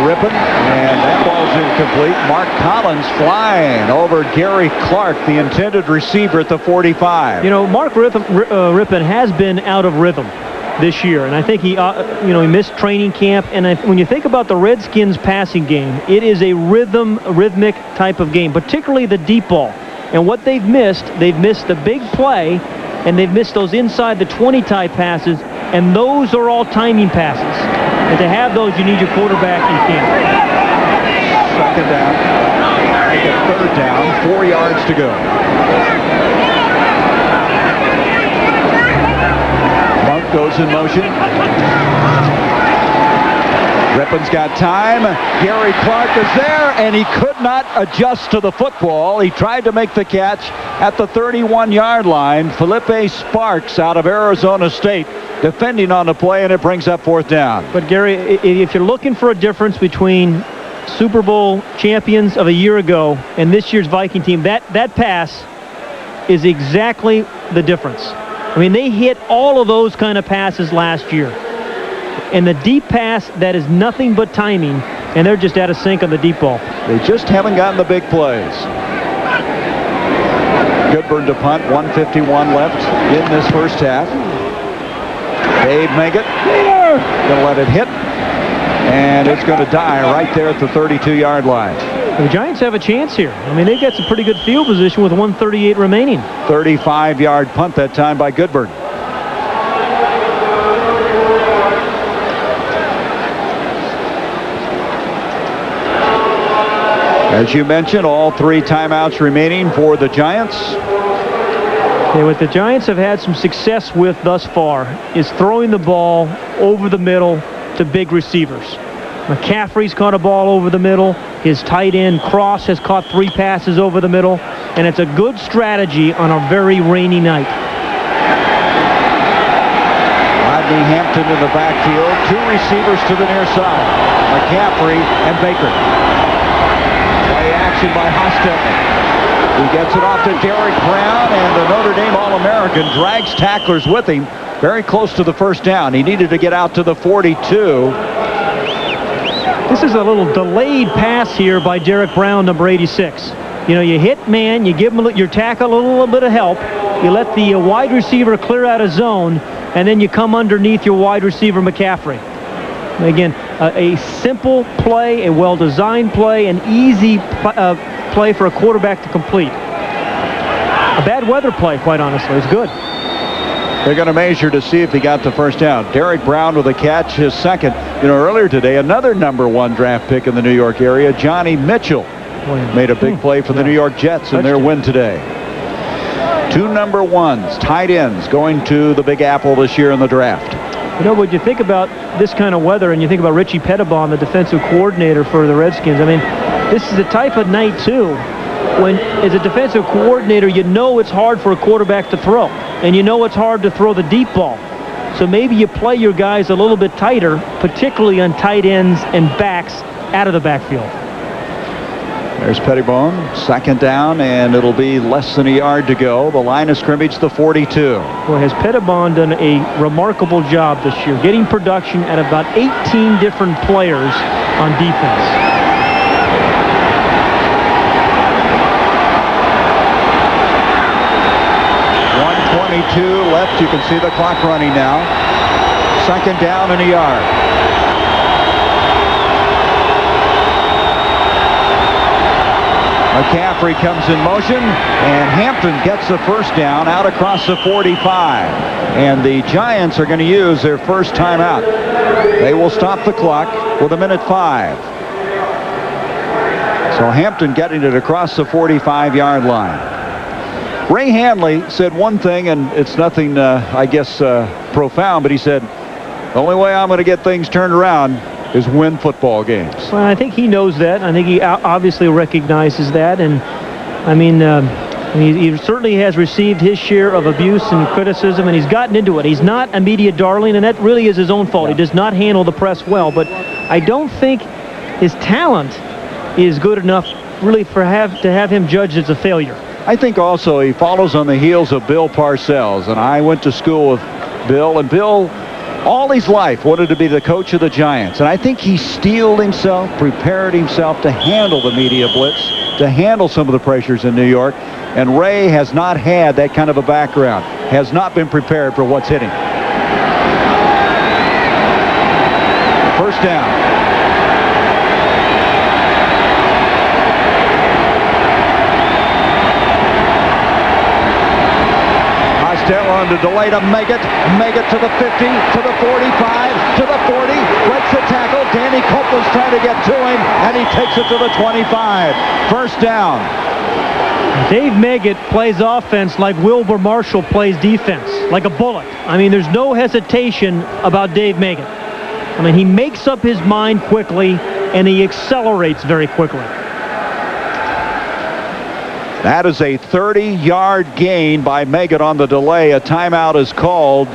Rippon, and that ball's incomplete. Mark Collins flying over Gary Clark, the intended receiver at the 45. You know, Mark Rippon has been out of rhythm this year, and I think he missed training camp. And when you think about the Redskins passing game, it is a rhythmic type of game, particularly the deep ball. And what they've missed the big play, and they've missed those inside the 20 type passes, and those are all timing passes. And to have those, you need your quarterback in camp. 2nd down. Make it 3rd down. 4 yards to go. Monk goes in motion. Rippon's got time. Gary Clark is there, and he could not adjust to the football. He tried to make the catch at the 31-yard line. Felipe Sparks out of Arizona State defending on the play, and it brings up 4th down. But Gary, if you're looking for a difference between Super Bowl champions of a year ago and this year's Viking team, that pass is exactly the difference. I mean, they hit all of those kind of passes last year. And the deep pass, that is nothing but timing, and they're just out of sync on the deep ball. They just haven't gotten the big plays. Goodburn to punt, 1:51 left in this first half. Dave Meggett going to let it hit, and it's going to die right there at the 32-yard line. The Giants have a chance here. I mean, they've got some pretty good field position with 1:38 remaining. 35-yard punt that time by Goodburn. As you mentioned, all 3 timeouts remaining for the Giants. Okay, what the Giants have had some success with thus far is throwing the ball over the middle to big receivers. McCaffrey's caught a ball over the middle. His tight end, Cross, has caught 3 passes over the middle. And it's a good strategy on a very rainy night. Rodney Hampton in the backfield. 2 receivers to the near side. McCaffrey and Baker. Play action by Hostetler. He gets it off to Derek Brown, and the Notre Dame All-American drags tacklers with him very close to the first down. He needed to get out to the 42. This is a little delayed pass here by Derek Brown, number 86. You know, you hit man, you give him your tackle a little bit of help, you let the wide receiver clear out a zone, and then you come underneath your wide receiver, McCaffrey. Again, a simple play, a well-designed play, an easy play for a quarterback to complete. A bad weather play, quite honestly. It's good. They're going to measure to see if he got the first down. Derek Brown with a catch, his second. You know, earlier today, another #1 draft pick in the New York area, Johnny Mitchell, made a big play for the New York Jets in their win today. 2 #1s, tight ends, going to the Big Apple this year in the draft. You know, when you think about this kind of weather and you think about Richie Pettibon, the defensive coordinator for the Redskins, I mean, this is the type of night, too, when, as a defensive coordinator, you know it's hard for a quarterback to throw. And you know it's hard to throw the deep ball. So maybe you play your guys a little bit tighter, particularly on tight ends and backs out of the backfield. There's Pettibon, second down, and it'll be less than a yard to go. The line of scrimmage, the 42. Boy, has Pettibon done a remarkable job this year, getting production at about 18 different players on defense. .122 left. You can see the clock running now. Second down and a yard. McCaffrey comes in motion, and Hampton gets the first down out across the 45. And the Giants are going to use their first timeout. They will stop the clock with 1:05. So Hampton getting it across the 45-yard line. Ray Handley said one thing, and it's nothing, I guess, profound, but he said, the only way I'm going to get things turned around is win football games. Well, I think he knows that. I think he obviously recognizes that. And, I mean, he certainly has received his share of abuse and criticism, and he's gotten into it. He's not a media darling, and that really is his own fault. Yeah. He does not handle the press well. But I don't think his talent is good enough really to have him judged as a failure. I think also he follows on the heels of Bill Parcells, and I went to school with Bill, and Bill all his life wanted to be the coach of the Giants, and I think he steeled himself, prepared himself to handle the media blitz, to handle some of the pressures in New York, and Ray has not had that kind of a background, has not been prepared for what's hitting. First down. On the delay to Meggett to the 50, to the 45, to the 40, breaks the tackle. Danny Copeland's trying to get to him, and he takes it to the 25. First down. Dave Meggett plays offense like Wilbur Marshall plays defense, like a bullet. I mean, there's no hesitation about Dave Meggett. I mean, he makes up his mind quickly, and he accelerates very quickly. That is a 30-yard gain by Meggett on the delay. A timeout is called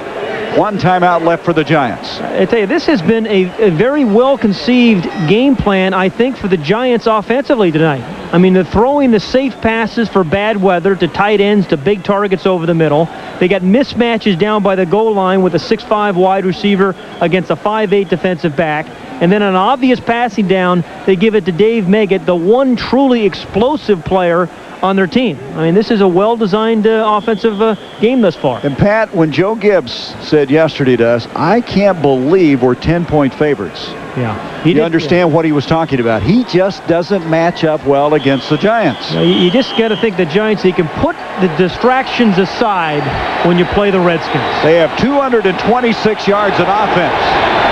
One timeout left for the Giants. I tell you, this has been a very well-conceived game plan, I think, for the Giants offensively tonight. I mean, they're throwing the safe passes for bad weather to tight ends, to big targets over the middle. They got mismatches down by the goal line with a 6'5" wide receiver against a 5'8" defensive back. And then an obvious passing down, they give it to Dave Meggett, the one truly explosive player on their team. I mean, this is a well-designed offensive game thus far. And Pat, when Joe Gibbs said yesterday to us, I can't believe we're 10-point favorites. Yeah. You understand what he was talking about. He just doesn't match up well against the Giants. You just got to think the Giants, you can put the distractions aside when you play the Redskins. They have 226 yards in offense.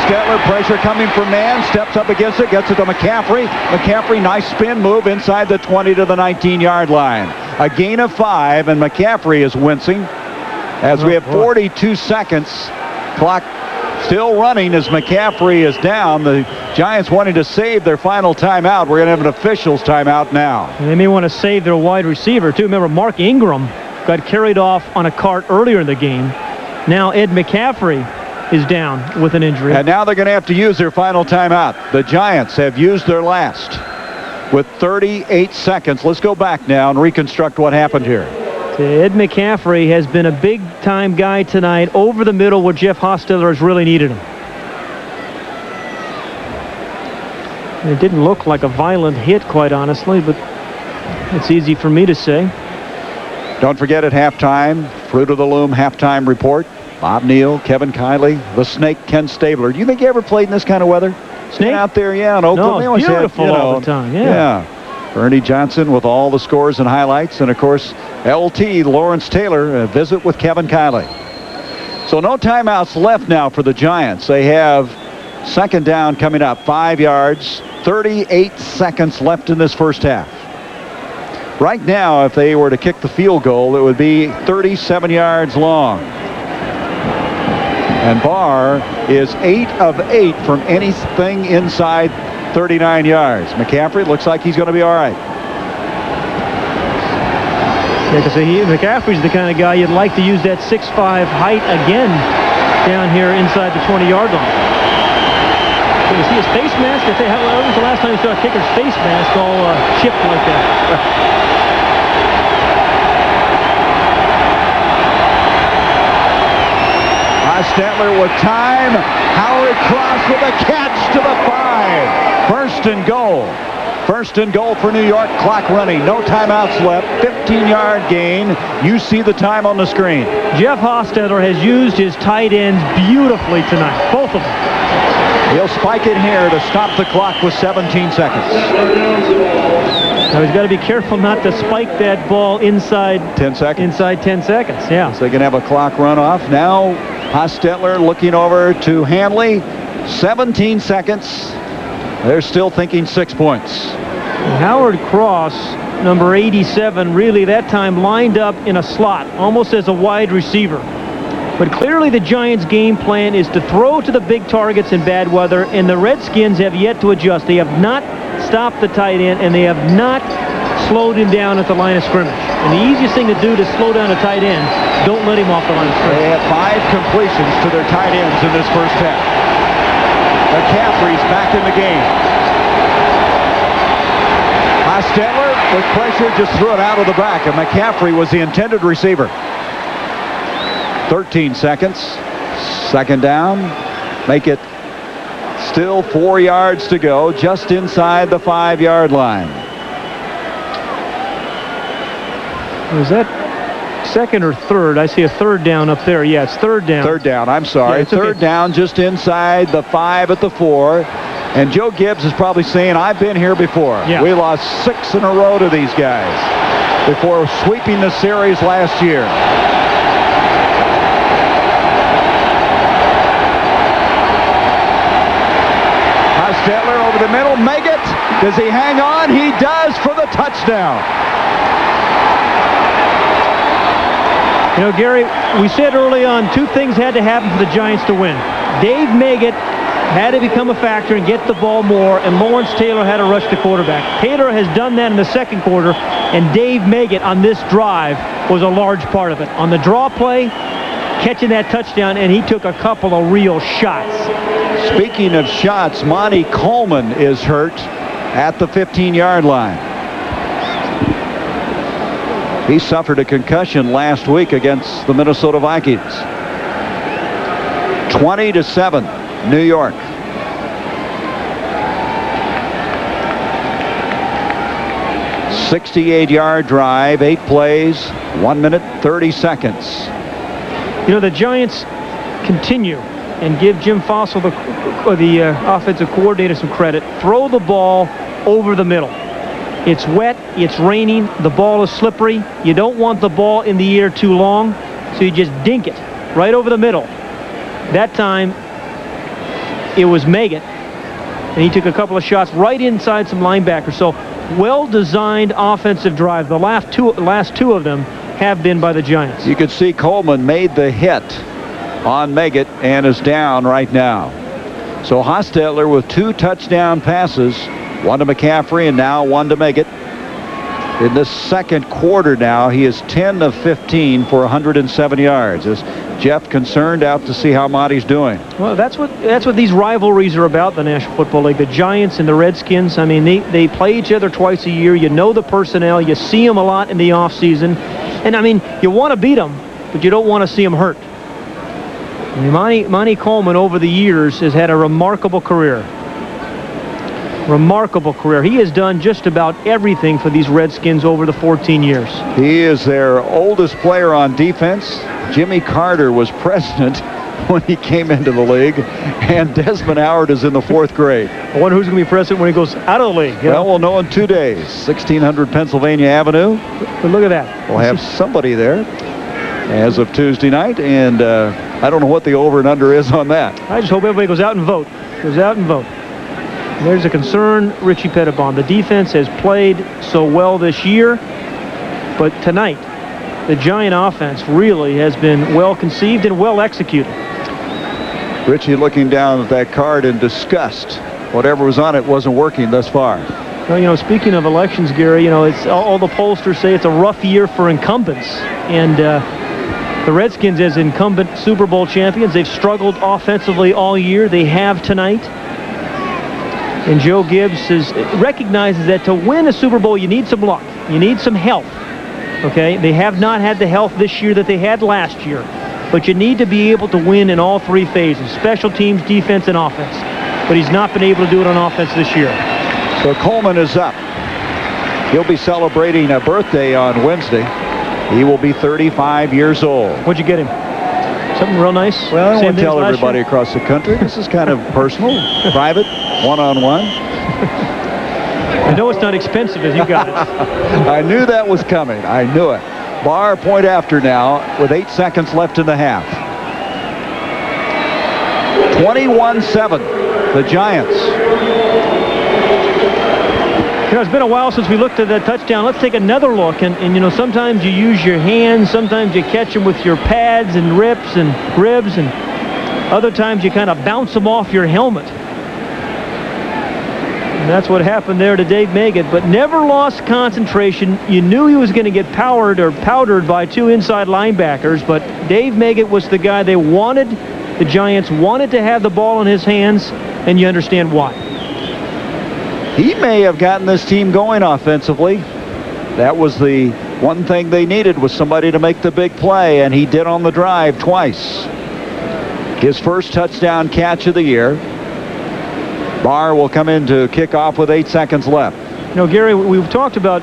Stetler, pressure coming from man, steps up against it, gets it to McCaffrey. McCaffrey, nice spin move inside the 20 to the 19-yard line. A gain of 5, and McCaffrey is wincing as we have 42 seconds. Clock still running as McCaffrey is down. The Giants wanting to save their final timeout. We're going to have an officials timeout now. And they may want to save their wide receiver, too. Remember, Mark Ingram got carried off on a cart earlier in the game. Now Ed McCaffrey is down with an injury. And now they're going to have to use their final timeout. The Giants have used their last with 38 seconds. Let's go back now and reconstruct what happened here. Ed McCaffrey has been a big-time guy tonight over the middle where Jeff Hostetler has really needed him. And it didn't look like a violent hit, quite honestly, but it's easy for me to say. Don't forget at halftime, Fruit of the Loom halftime report. Bob Neal, Kevin Kiley, the Snake, Ken Stabler. Do you think you ever played in this kind of weather? Snake? Out there, yeah, in Oakland. No, it's beautiful all the time, yeah. Ernie Johnson with all the scores and highlights. And, of course, LT, Lawrence Taylor, a visit with Kevin Kiley. So no timeouts left now for the Giants. They have second down coming up, 5 yards, 38 seconds left in this first half. Right now, if they were to kick the field goal, it would be 37 yards long. And Barr is 8 of 8 from anything inside 39 yards. McCaffrey looks like he's going to be all right. Yeah, because McCaffrey's the kind of guy you'd like to use that 6'5" height again down here inside the 20-yard line. Can you see his face mask? I tell you, when was the last time you saw a kicker's face mask all chipped like that? Stetler with time. Howard Cross with a catch to the 5. First and goal. First and goal for New York. Clock running. No timeouts left. 15-yard gain. You see the time on the screen. Jeff Hostetler has used his tight ends beautifully tonight. Both of them. He'll spike it here to stop the clock with 17 seconds. Now he's got to be careful not to spike that ball inside 10 seconds. Inside 10 seconds, yeah. So they can have a clock run off. Now Hostetler looking over to Hanley. 17 seconds. They're still thinking 6 points. Howard Cross, number 87, really that time lined up in a slot, almost as a wide receiver. But clearly the Giants' game plan is to throw to the big targets in bad weather, and the Redskins have yet to adjust. They have not stopped the tight end, and they have not slowed him down at the line of scrimmage. And the easiest thing to do to slow down a tight end, don't let him off the line of scrimmage. They have 5 completions to their tight ends in this first half. McCaffrey's back in the game. Hostetler with pressure just threw it out of the back, and McCaffrey was the intended receiver. 13 seconds. Second down. Make it still 4 yards to go, just inside the 5-yard line. Was that second or third? I see a third down up there. Yeah, it's third down. Third down, I'm sorry. Yeah, third down just inside the 5 at the 4. And Joe Gibbs is probably saying, I've been here before. Yeah. We lost 6 in a row to these guys before sweeping the series last year. Hostetler over the middle. Meggett, does he hang on? He does for the touchdown. You know, Gary, we said early on 2 things had to happen for the Giants to win. Dave Meggett had to become a factor and get the ball more, and Lawrence Taylor had to rush the quarterback. Taylor has done that in the second quarter, and Dave Meggett on this drive was a large part of it. On the draw play, catching that touchdown, and he took a couple of real shots. Speaking of shots, Monty Coleman is hurt at the 15-yard line. He suffered a concussion last week against the Minnesota Vikings. 20-7, New York. "68-yard drive, 8 plays, 1 minute, 30 seconds. You know, the Giants continue and give Jim Fossil, the offensive coordinator, some credit. Throw the ball over the middle. It's wet, it's raining, the ball is slippery. You don't want the ball in the air too long, so you just dink it right over the middle. That time, it was Meggett, and he took a couple of shots right inside some linebackers. So, well-designed offensive drive. The last two of them have been by the Giants. You could see Coleman made the hit on Meggett and is down right now. So Hostetler with 2 touchdown passes, one to McCaffrey and now one to Meggett. In this second quarter now, he is 10 of 15 for 107 yards. Is Jeff concerned out to see how Monty's doing? Well, that's what these rivalries are about, the National Football League. The Giants and the Redskins, I mean, they play each other twice a year. You know the personnel. You see them a lot in the offseason. And, I mean, you want to beat them, but you don't want to see them hurt. I mean, Monty Coleman over the years has had a remarkable career. Remarkable career. He has done just about everything for these Redskins over the 14 years. He is their oldest player on defense. Jimmy Carter was president when he came into the league, and Desmond Howard is in the 4th grade. I wonder who's going to be president when he goes out of the league. Well, we'll know in 2 days. 1600 Pennsylvania Avenue. But look at that. We'll have somebody there as of Tuesday night, and I don't know what the over and under is on that. I just hope everybody goes out and vote. Goes out and vote. And there's a concern, Richie Pettibon. The defense has played so well this year, but tonight, the Giant offense really has been well conceived and well executed. Richie looking down at that card in disgust. Whatever was on it wasn't working thus far. Well, you know, speaking of elections, Gary, you know, it's all the pollsters say it's a rough year for incumbents. And the Redskins, as incumbent Super Bowl champions, they've struggled offensively all year. They have tonight. And Joe Gibbs recognizes that to win a Super Bowl, you need some luck. You need some health. Okay? They have not had the health this year that they had last year. But you need to be able to win in all 3 phases, special teams, defense, and offense. But he's not been able to do it on offense this year. So Coleman is up. He'll be celebrating a birthday on Wednesday. He will be 35 years old. What'd you get him? Something real nice? Well, I don't want to tell everybody across the country. This is kind of personal, private, one-on-one. I know it's not expensive as you got it. I knew that was coming. I knew it. Barr point after now with 8 seconds left in the half. 21-7, the Giants. You know, it's been a while since we looked at that touchdown. Let's take another look. And you know, sometimes you use your hands. Sometimes you catch them with your pads and rips and ribs. And other times you kind of bounce them off your helmet. And that's what happened there to Dave Meggett. But never lost concentration. You knew he was going to get powdered by 2 inside linebackers. But Dave Meggett was the guy they wanted. The Giants wanted to have the ball in his hands. And you understand why. He may have gotten this team going offensively. That was the one thing they needed, was somebody to make the big play, and he did on the drive twice. His first touchdown catch of the year. Barr will come in to kick off with 8 seconds left. You know, Gary, we've talked about,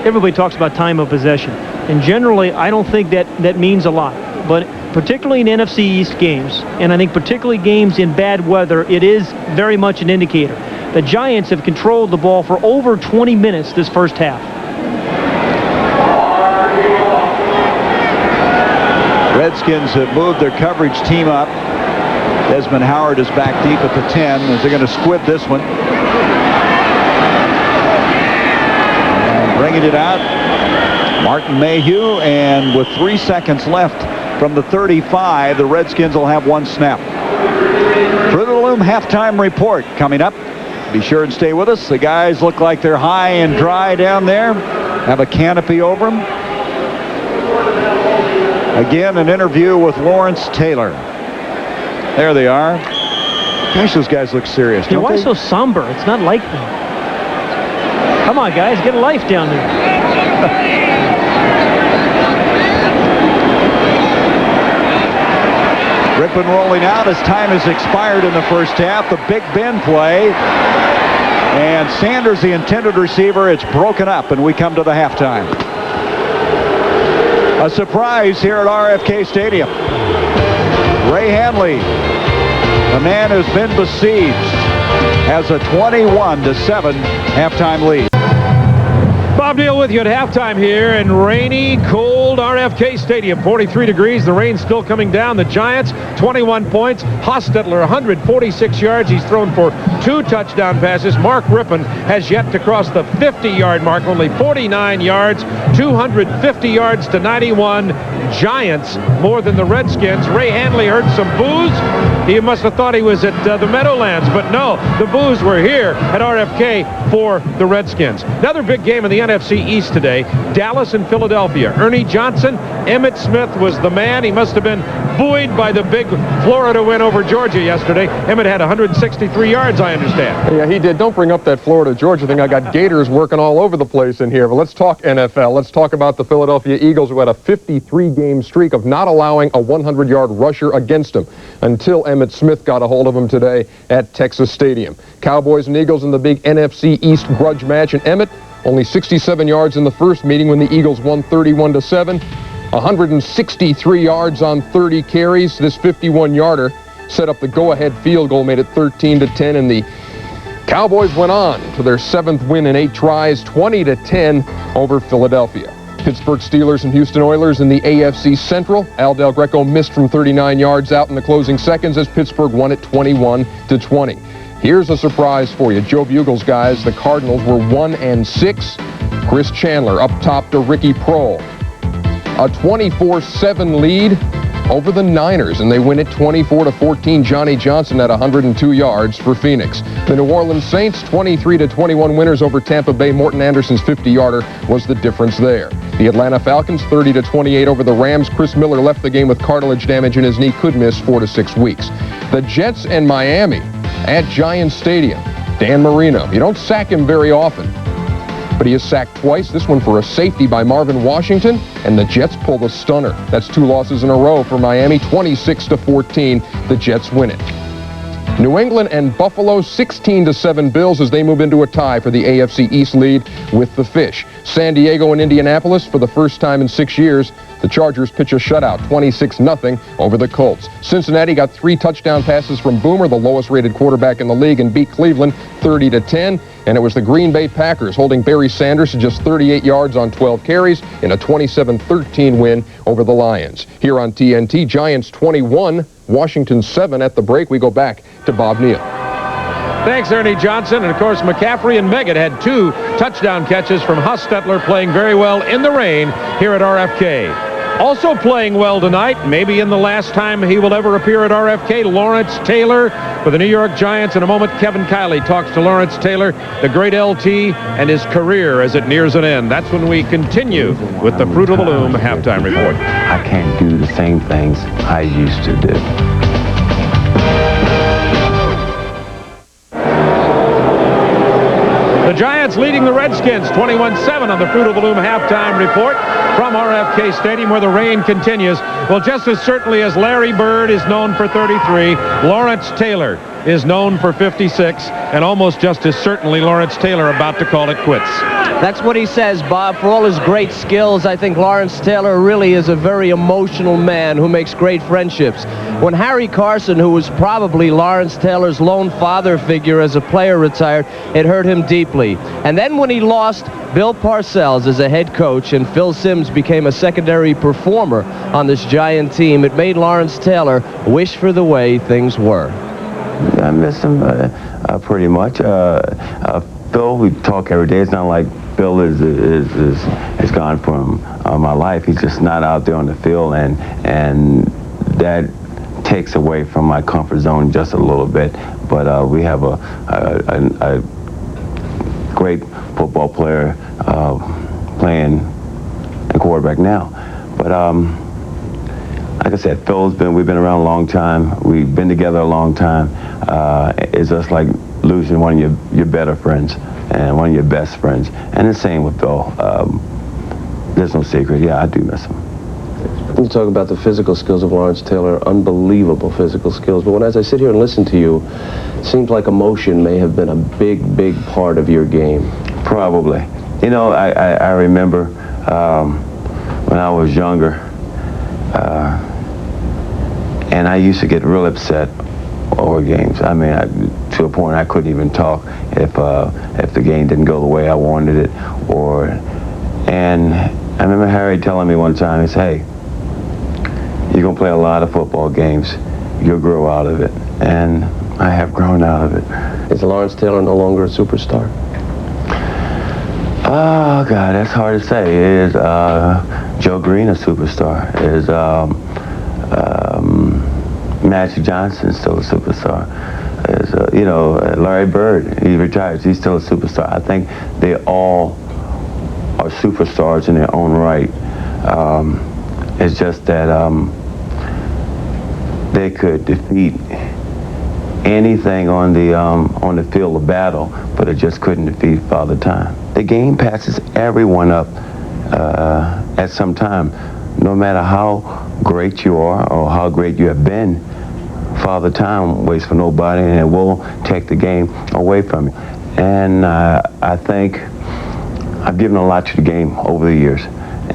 everybody talks about time of possession. And generally, I don't think that means a lot. But particularly in NFC East games, and I think particularly games in bad weather, it is very much an indicator. The Giants have controlled the ball for over 20 minutes this first half. Redskins have moved their coverage team up. Desmond Howard is back deep at the 10 as they're going to squib this one. And bringing it out, Martin Mayhew, and with 3 seconds left from the 35, the Redskins will have 1 snap. Fruit of the Loom halftime report coming up. Be sure and stay with us. The guys look like they're high and dry down there. Have a canopy over them. Again, an interview with Lawrence Taylor. There they are. Gosh, those guys look serious, don't why they? so somber? It's not like that. Come on, guys, get a life down there. Rippon rolling out as time has expired in the first half. The Big Ben play. And Sanders, the intended receiver, it's broken up, and we come to the halftime. A surprise here at RFK Stadium. Ray Handley, the man who's been besieged, has a 21-7 halftime lead. Bob Neal with you at halftime here in rainy, cold RFK Stadium. 43 degrees. The rain's still coming down. The Giants, 21 points. Hostetler, 146 yards. He's thrown for 2 touchdown passes. Mark Rippon has yet to cross the 50-yard mark. Only 49 yards. 250 yards to 91. Giants more than the Redskins. Ray Handley heard some boos. He must have thought he was at the Meadowlands, but no, the boos were here at RFK for the Redskins. Another big game in the NFC East today, Dallas and Philadelphia. Ernie Johnson, Emmitt Smith was the man. He must have been buoyed by the big Florida win over Georgia yesterday. Emmitt had 163 yards, I understand. Yeah, he did. Don't bring up that Florida-Georgia thing. I got Gators working all over the place in here. But let's talk NFL. Let's talk about the Philadelphia Eagles, who had a 53-game streak of not allowing a 100-yard rusher against them until Emmitt Smith got a hold of him today at Texas Stadium. Cowboys and Eagles in the big NFC East grudge match, and Emmitt only 67 yards in the first meeting when the Eagles won 31-7. 163 yards on 30 carries. This 51-yarder set up the go-ahead field goal, made it 13-10, and the Cowboys went on to their 7th win in 8 tries, 20-10 over Philadelphia. Pittsburgh Steelers and Houston Oilers in the AFC Central. Al Del Greco missed from 39 yards out in the closing seconds as Pittsburgh won it 21-20. Here's a surprise for you. Joe Bugle's guys, the Cardinals, were 1-6. Chris Chandler up top to Ricky Prohl. A 24-7 lead over the Niners, and they win it 24-14. Johnny Johnson had 102 yards for Phoenix. The New Orleans Saints, 23-21 winners over Tampa Bay. Morton Anderson's 50-yarder was the difference there. The Atlanta Falcons, 30-28 over the Rams. Chris Miller left the game with cartilage damage in his knee, could miss 4 to 6 weeks. The Jets and Miami at Giants Stadium. Dan Marino, you don't sack him very often, but he is sacked twice, this one for a safety by Marvin Washington, and the Jets pull the stunner. That's 2 losses in a row for Miami, 26-14. The Jets win it. New England and Buffalo, 16-7 Bills as they move into a tie for the AFC East lead with the Fish. San Diego and Indianapolis, for the first time in 6 years, the Chargers pitch a shutout, 26-0 over the Colts. Cincinnati got 3 touchdown passes from Boomer, the lowest-rated quarterback in the league, and beat Cleveland 30-10. And it was the Green Bay Packers holding Barry Sanders to just 38 yards on 12 carries in a 27-13 win over the Lions. Here on TNT, Giants 21, Washington 7 at the break. We go back to Bob Neal. Thanks, Ernie Johnson. And, of course, McCaffrey and Meggett had 2 touchdown catches from Hostetler, playing very well in the rain here at RFK. Also playing well tonight, maybe in the last time he will ever appear at RFK, Lawrence Taylor for the New York Giants. In a moment, Kevin Kiley talks to Lawrence Taylor, the great LT, and his career as it nears an end. That's when we continue with the Fruit of the Loom halftime report. I can't do the same things I used to do. The Giants leading the Redskins 21-7 on the Fruit of the Loom halftime report from RFK Stadium, where the rain continues. Well, just as certainly as Larry Bird is known for 33, Lawrence Taylor is known for 56, and almost just as certainly Lawrence Taylor about to call it quits. That's what he says, Bob. For all his great skills, I think Lawrence Taylor really is a very emotional man who makes great friendships. When Harry Carson, who was probably Lawrence Taylor's lone father figure as a player, retired, it hurt him deeply. And then when he lost Bill Parcells as a head coach and Phil Simms became a secondary performer on this Giant team, it made Lawrence Taylor wish for the way things were. I miss him pretty much. Bill, we talk every day. It's not like Bill is gone from my life. He's just not out there on the field, and that takes away from my comfort zone just a little bit. But we have a great football player playing a quarterback now. But like I said, we've been around a long time. We've been together a long time. It's just like losing one of your better friends and one of your best friends. And the same with Bill. There's no secret. Yeah, I do miss him. You talk about the physical skills of Lawrence Taylor, unbelievable physical skills. But as I sit here and listen to you, it seems like emotion may have been a big, big part of your game. Probably. You know, I remember when I was younger, and I used to get real upset over games. I mean, to a point I couldn't even talk if the game didn't go the way I wanted it. And I remember Harry telling me one time, he said, "Hey, you're going to play a lot of football games. You'll grow out of it." And I have grown out of it. Is Lawrence Taylor no longer a superstar? Oh, God, that's hard to say. Is Joe Green a superstar? Is Magic Johnson still a superstar? Is, Larry Bird, he retires, he's still a superstar. I think they all are superstars in their own right. It's just that they could defeat anything on the field of battle, but it just couldn't defeat Father Time. The game passes everyone up at some time. No matter how great you are or how great you have been, Father Time waits for nobody, and it will take the game away from you. And I think I've given a lot to the game over the years,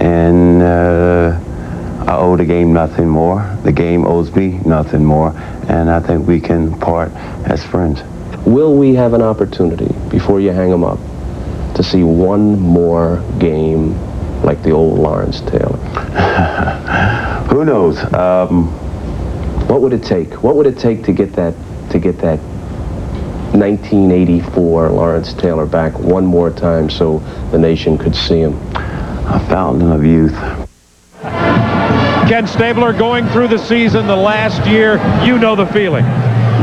and I owe the game nothing more. The game owes me nothing more, and I think we can part as friends. Will we have an opportunity, before you hang them up, to see one more game like the old Lawrence Taylor? Who knows? What would it take? What would it take to get that 1984 Lawrence Taylor back one more time so the nation could see him? A fountain of youth. Ken Stabler going through the season, the last year, you know the feeling.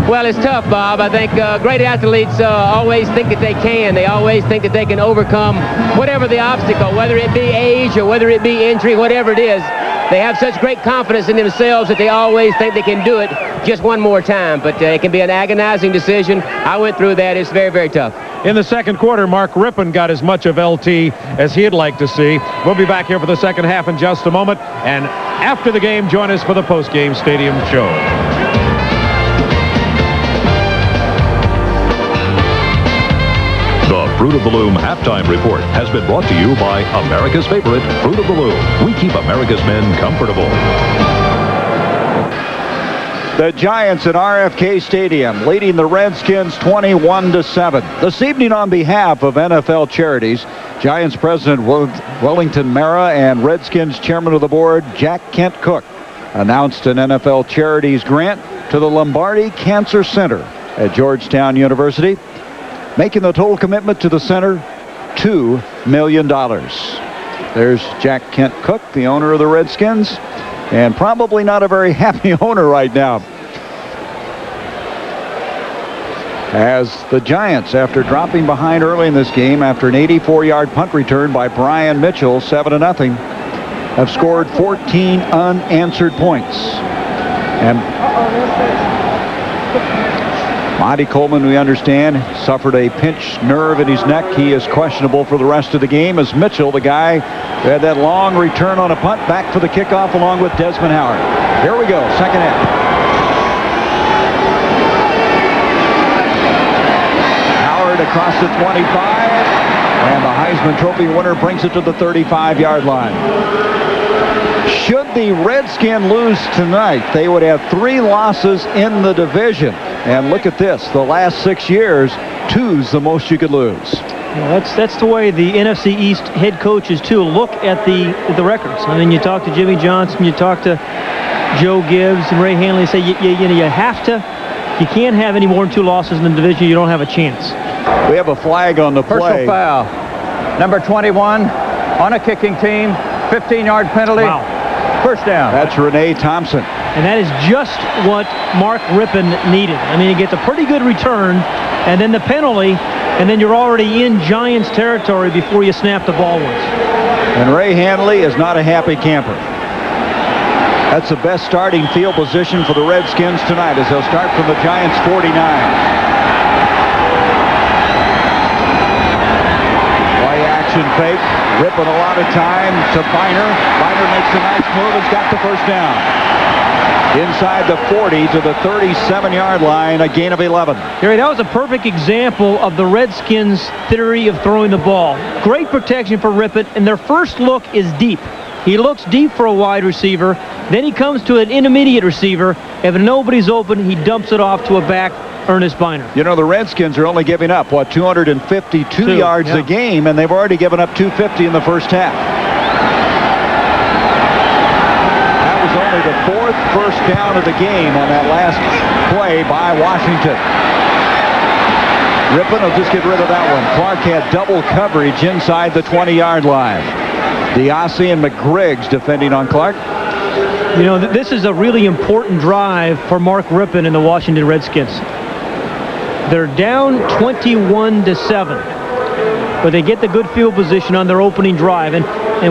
Well, it's tough, Bob. I think great athletes always think that they can. They always think that they can overcome whatever the obstacle, whether it be age or whether it be injury, whatever it is. They have such great confidence in themselves that they always think they can do it just one more time. But it can be an agonizing decision. I went through that. It's very, very tough. In the second quarter, Mark Rippon got as much of LT as he'd like to see. We'll be back here for the second half in just a moment. And after the game, join us for the post-game stadium show. The Fruit of the Loom halftime report has been brought to you by America's favorite Fruit of the Loom. We keep America's men comfortable. The Giants at RFK Stadium leading the Redskins 21-7. This evening, on behalf of NFL Charities, Giants President Wellington Mara and Redskins Chairman of the Board Jack Kent Cook announced an NFL Charities grant to the Lombardi Cancer Center at Georgetown University, making the total commitment to the center $2 million. There's Jack Kent Cook, the owner of the Redskins, and probably not a very happy owner right now. As the Giants, after dropping behind early in this game after an 84-yard punt return by Brian Mitchell, 7-0, have scored 14 unanswered points. And Monty Coleman, we understand, suffered a pinched nerve in his neck. He is questionable for the rest of the game, as Mitchell, the guy who had that long return on a punt, back for the kickoff along with Desmond Howard. Here we go, second half. Howard across the 25, and the Heisman Trophy winner brings it to the 35-yard line. Should the Redskins lose tonight, they would have 3 losses in the division. And look at this, the last 6 years, 2's the most you could lose. Yeah, that's the way the NFC East head coaches, too, look at the records. I mean, you talk to Jimmy Johnson, you talk to Joe Gibbs and Ray Hanley, and say, you can't have any more than 2 losses in the division. You don't have a chance. We have a flag on the play. Personal foul. Number 21 on a kicking team. 15-yard penalty. Wow. First down. That's Renee Thompson. And that is just what Mark Rippon needed. I mean, he gets a pretty good return, and then the penalty, and then you're already in Giants territory before you snap the ball once. And Ray Handley is not a happy camper. That's the best starting field position for the Redskins tonight as they'll start from the Giants' 49. Play action fake. Ripping a lot of time to Biner. Biner makes a nice move and has got the first down. Inside the 40 to the 37-yard line, a gain of 11. Gary, that was a perfect example of the Redskins' theory of throwing the ball. Great protection for Rippon, and their first look is deep. He looks deep for a wide receiver. Then he comes to an intermediate receiver. If nobody's open, he dumps it off to a back, Ernest Biner. You know, the Redskins are only giving up, 252 yards a game, and they've already given up 250 in the first half. That was only the 4th first down of the game on that last play by Washington. Rippon will just get rid of that one. Clark had double coverage inside the 20-yard line. Diassi and McGriggs defending on Clark. You know, this is a really important drive for Mark Rippon and the Washington Redskins. They're down 21-7, but they get the good field position on their opening drive. And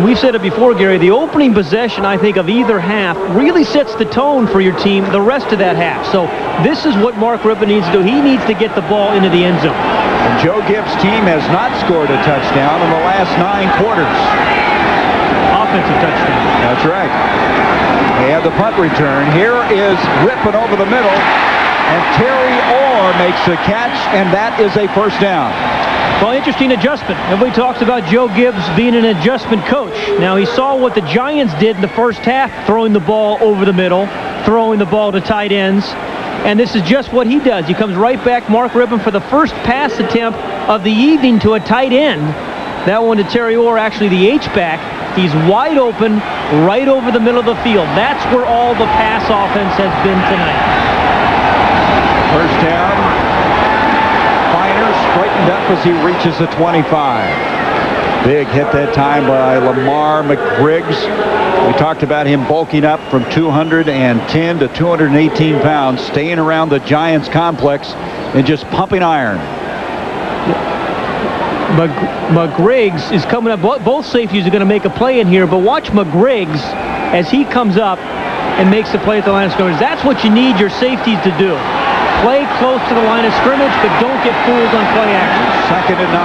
we've said it before, Gary, the opening possession, I think, of either half really sets the tone for your team the rest of that half. So this is what Mark Rippon needs to do. He needs to get the ball into the end zone. And Joe Gibbs' team has not scored a touchdown in the last 9 quarters. Offensive touchdown. That's right. They have the punt return. Here is Rippon over the middle, and Terry Orr makes the catch, and that is a first down. Well, interesting adjustment. Everybody talks about Joe Gibbs being an adjustment coach. Now, he saw what the Giants did in the first half, throwing the ball over the middle, throwing the ball to tight ends, and this is just what he does. He comes right back, Mark Rippon, for the first pass attempt of the evening to a tight end. That one to Terry Orr, actually the H-back. He's wide open, right over the middle of the field. That's where all the pass offense has been tonight. First down. Biner straightened up as he reaches the 25. Big hit that time by Lamar McGriggs. We talked about him bulking up from 210 to 218 pounds, staying around the Giants complex and just pumping iron. McGriggs is coming up. Both safeties are going to make a play in here, but watch McGriggs as he comes up and makes the play at the line of scrimmage. That's what you need your safeties to do. Play close to the line of scrimmage, but don't get fooled on play action. 2nd and 9.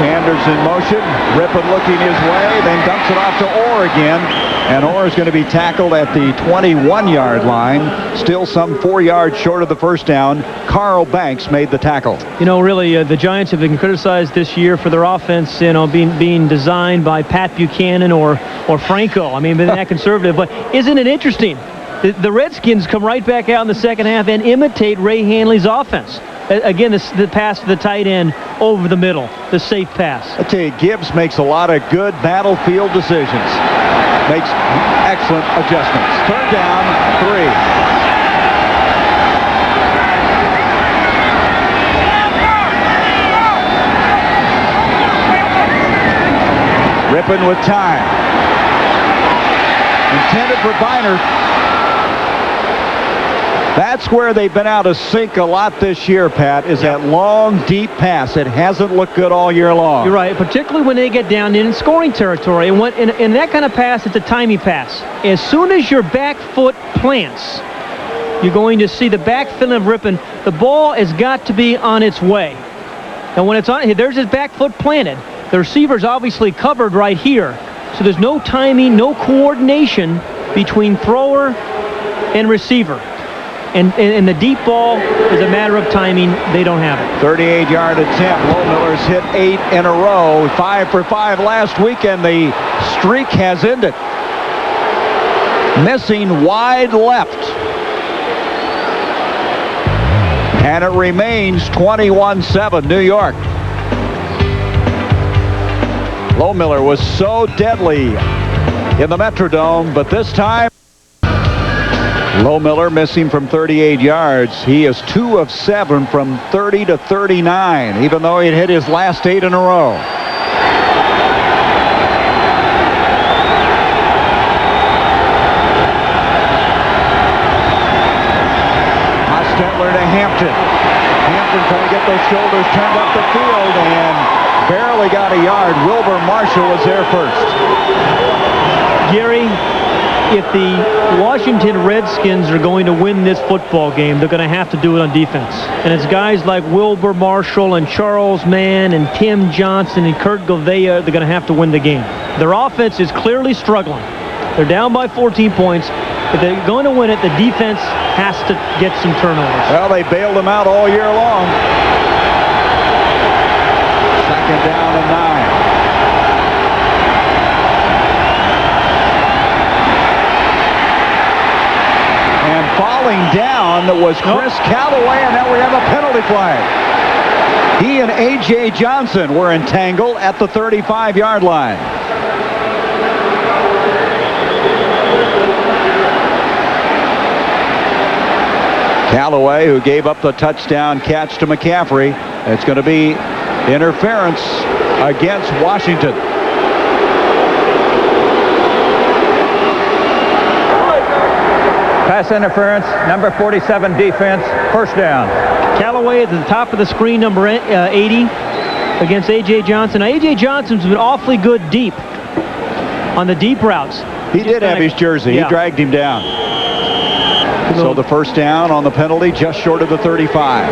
Sanders in motion. Rippon looking his way, then dumps it off to Orr again. And Orr is going to be tackled at the 21-yard line. Still some 4 yards short of the first down. Carl Banks made the tackle. You know, really, the Giants have been criticized this year for their offense, you know, being designed by Pat Buchanan or Franco. I mean, been that conservative. But isn't it interesting? The Redskins come right back out in the second half and imitate Ray Handley's offense. Again, the pass to the tight end over the middle, the safe pass. I tell you, Gibbs makes a lot of good battlefield decisions. Makes excellent adjustments. 3rd down, 3. Rippon with time. Intended for Biner. That's where they've been out of sync a lot this year, Pat, is that long, deep pass. It hasn't looked good all year long. You're right, particularly when they get down in scoring territory. And in that kind of pass, it's a timey pass. As soon as your back foot plants, you're going to see the back foot of Rippon. The ball has got to be on its way. And when it's on, there's his back foot planted. The receiver's obviously covered right here. So there's no timing, no coordination between thrower and receiver. And the deep ball is a matter of timing. They don't have it. 38-yard attempt. Lohmiller's hit 8 in a row. 5 for 5 last weekend. The streak has ended. Missing wide left. And it remains 21-7 New York. Lohmiller was so deadly in the Metrodome, but this time Lohmiller missing from 38 yards. He is 2 of 7 from 30 to 39, even though he hit his last 8 in a row. Stetler to Hampton. Hampton trying to get those shoulders turned up the field and barely got a yard. Wilbur Marshall was there first. Gary, if the Washington Redskins are going to win this football game, they're going to have to do it on defense. And it's guys like Wilbur Marshall and Charles Mann and Tim Johnson and Kurt Gouveia, they're going to have to win the game. Their offense is clearly struggling. They're down by 14 points. If they're going to win it, the defense has to get some turnovers. Well, they bailed them out all year long. Second down and 9. And falling down was Chris Callaway, and now we have a penalty flag. He and A.J. Johnson were entangled at the 35-yard line. Callaway, who gave up the touchdown catch to McCaffrey. It's going to be interference against Washington. Pass interference, number 47 defense, first down. Callaway at the top of the screen, number 80, against A.J. Johnson. Now, A.J. Johnson's been awfully good deep on the deep routes. He did have his jersey. Yeah. He dragged him down. So the first down on the penalty, just short of the 35.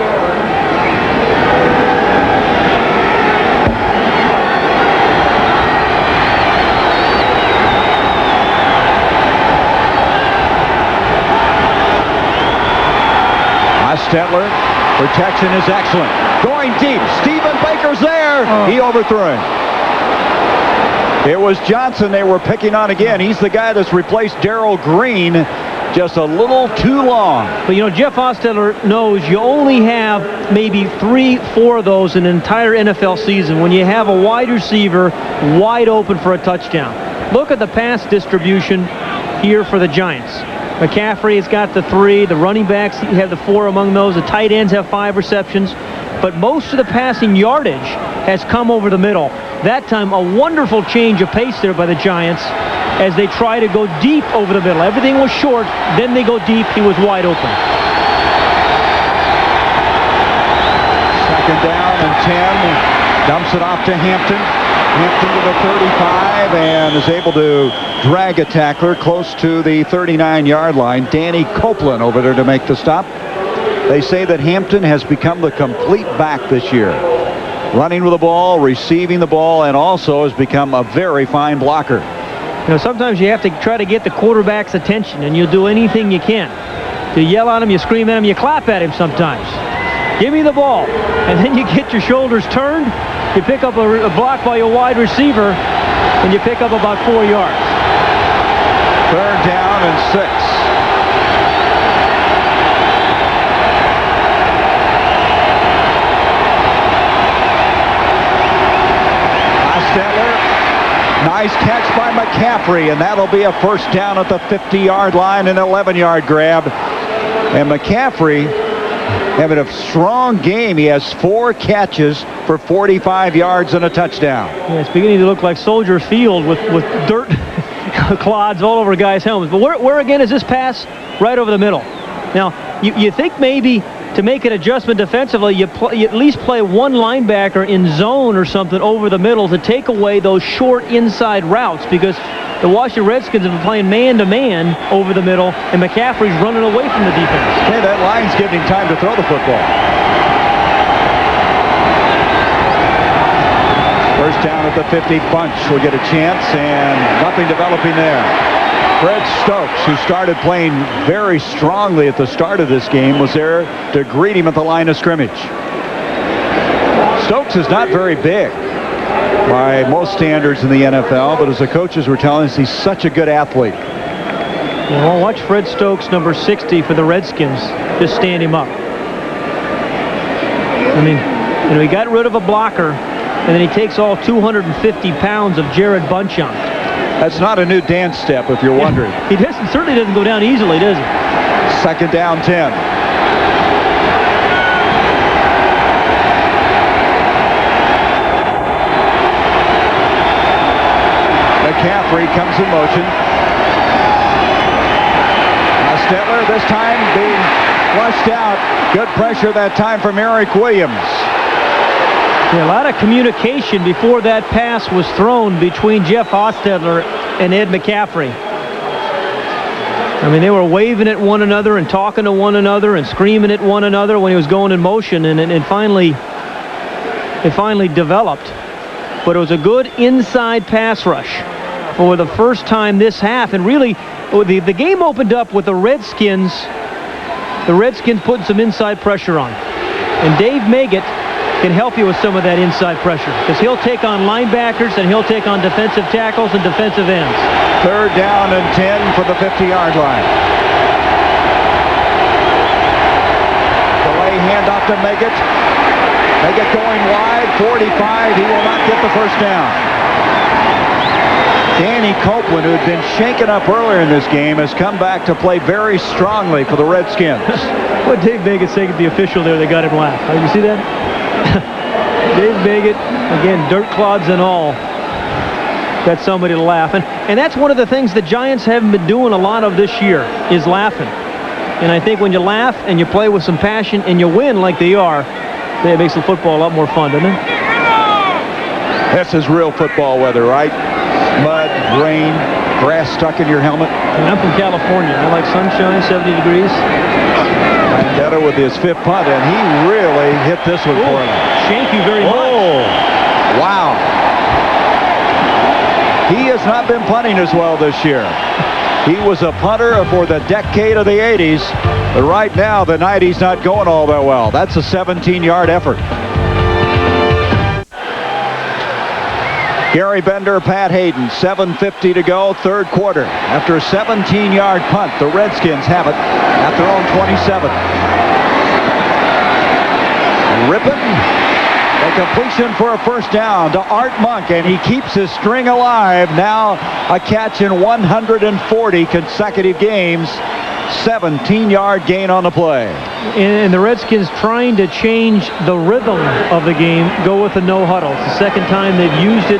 Stetler, protection is excellent. Going deep, Stephen Baker's there. He overthrew him. It was Johnson they were picking on again. He's the guy that's replaced Darrell Green just a little too long. But you know, Jeff Hostetler knows you only have maybe 3-4 of those in an entire NFL season when you have a wide receiver wide open for a touchdown. Look at the pass distribution here for the Giants. McCaffrey has got the 3. The running backs have the 4 among those. The tight ends have 5 receptions. But most of the passing yardage has come over the middle. That time, a wonderful change of pace there by the Giants as they try to go deep over the middle. Everything was short. Then they go deep. He was wide open. Second down and 10. Dumps it off to Hampton. Hampton to the 35 and is able to drag a tackler close to the 39-yard line. Danny Copeland over there to make the stop. They say that Hampton has become the complete back this year. Running with the ball, receiving the ball, and also has become a very fine blocker. You know, sometimes you have to try to get the quarterback's attention, and you'll do anything you can. You yell at him, you scream at him, you clap at him sometimes. Give me the ball. And then you get your shoulders turned, you pick up a block by your wide receiver, and you pick up about 4 yards. Third down and 6. Nice catch by McCaffrey, and that'll be a first down at the 50-yard line, an 11-yard grab. And McCaffrey having a strong game. He has 4 catches for 45 yards and a touchdown. Yeah, it's beginning to look like Soldier Field with dirt clods all over guys' helmets. But where again is this pass? Right over the middle. Now, you think maybe to make an adjustment defensively, you at least play one linebacker in zone or something over the middle to take away those short inside routes, because the Washington Redskins have been playing man-to-man over the middle, and McCaffrey's running away from the defense. Hey, that line's giving him time to throw the football. First down at the 50. Bunch will get a chance, and nothing developing there. Fred Stokes, who started playing very strongly at the start of this game, was there to greet him at the line of scrimmage. Stokes is not very big by most standards in the NFL, but as the coaches were telling us, he's such a good athlete. Well, watch Fred Stokes, number 60 for the Redskins, just stand him up. I mean, you know, he got rid of a blocker, and then he takes all 250 pounds of Jared Bunchon. That's not a new dance step, if you're wondering. He certainly doesn't go down easily, does he? Second down, 10. McCaffrey comes in motion. Now Stetler, this time being flushed out, Good pressure that time from Eric Williams. Yeah, a lot of communication before that pass was thrown between Jeff Hostetler and Ed McCaffrey. I mean, they were waving at one another and talking to one another and screaming at one another when he was going in motion, and it finally developed. But it was a good inside pass rush for the first time this half, and really the game opened up with the Redskins putting some inside pressure on. And Dave Maggott can help you with some of that inside pressure because he'll take on linebackers and he'll take on defensive tackles and defensive ends. 3rd down and 10 for the 50-yard line. Delay handoff to Maggott. Maggott going wide, 45. He will not get the first down. Danny Copeland, who had been shaken up earlier in this game, has come back to play very strongly for the Redskins. What Dave Maggott saying to the official there, they got him laugh. Oh, you see that? Dave Maggott, again, dirt clods and all, got somebody to laugh. And that's one of the things the Giants haven't been doing a lot of this year, is laughing. And I think when you laugh and you play with some passion and you win like they are, it makes the football a lot more fun, doesn't it? This is real football weather, right? Mud, rain, grass stuck in your helmet. And I'm from California. I like sunshine, 70 degrees. Vendetta with his 5th punt, and he really hit this one for him. Thank you very much. Oh, wow. He has not been punting as well this year. He was a punter for the decade of the 80s, but right now the 90s not going all that well. That's a 17-yard effort. Gary Bender, Pat Hayden, 7:50 to go, 3rd quarter. After a 17-yard punt, the Redskins have it at their own 27. Rippon, a completion for a first down to Art Monk, and he keeps his string alive. Now a catch in 140 consecutive games. 17-yard gain on the play. And the Redskins trying to change the rhythm of the game, go with the no huddle. It's the second time they've used it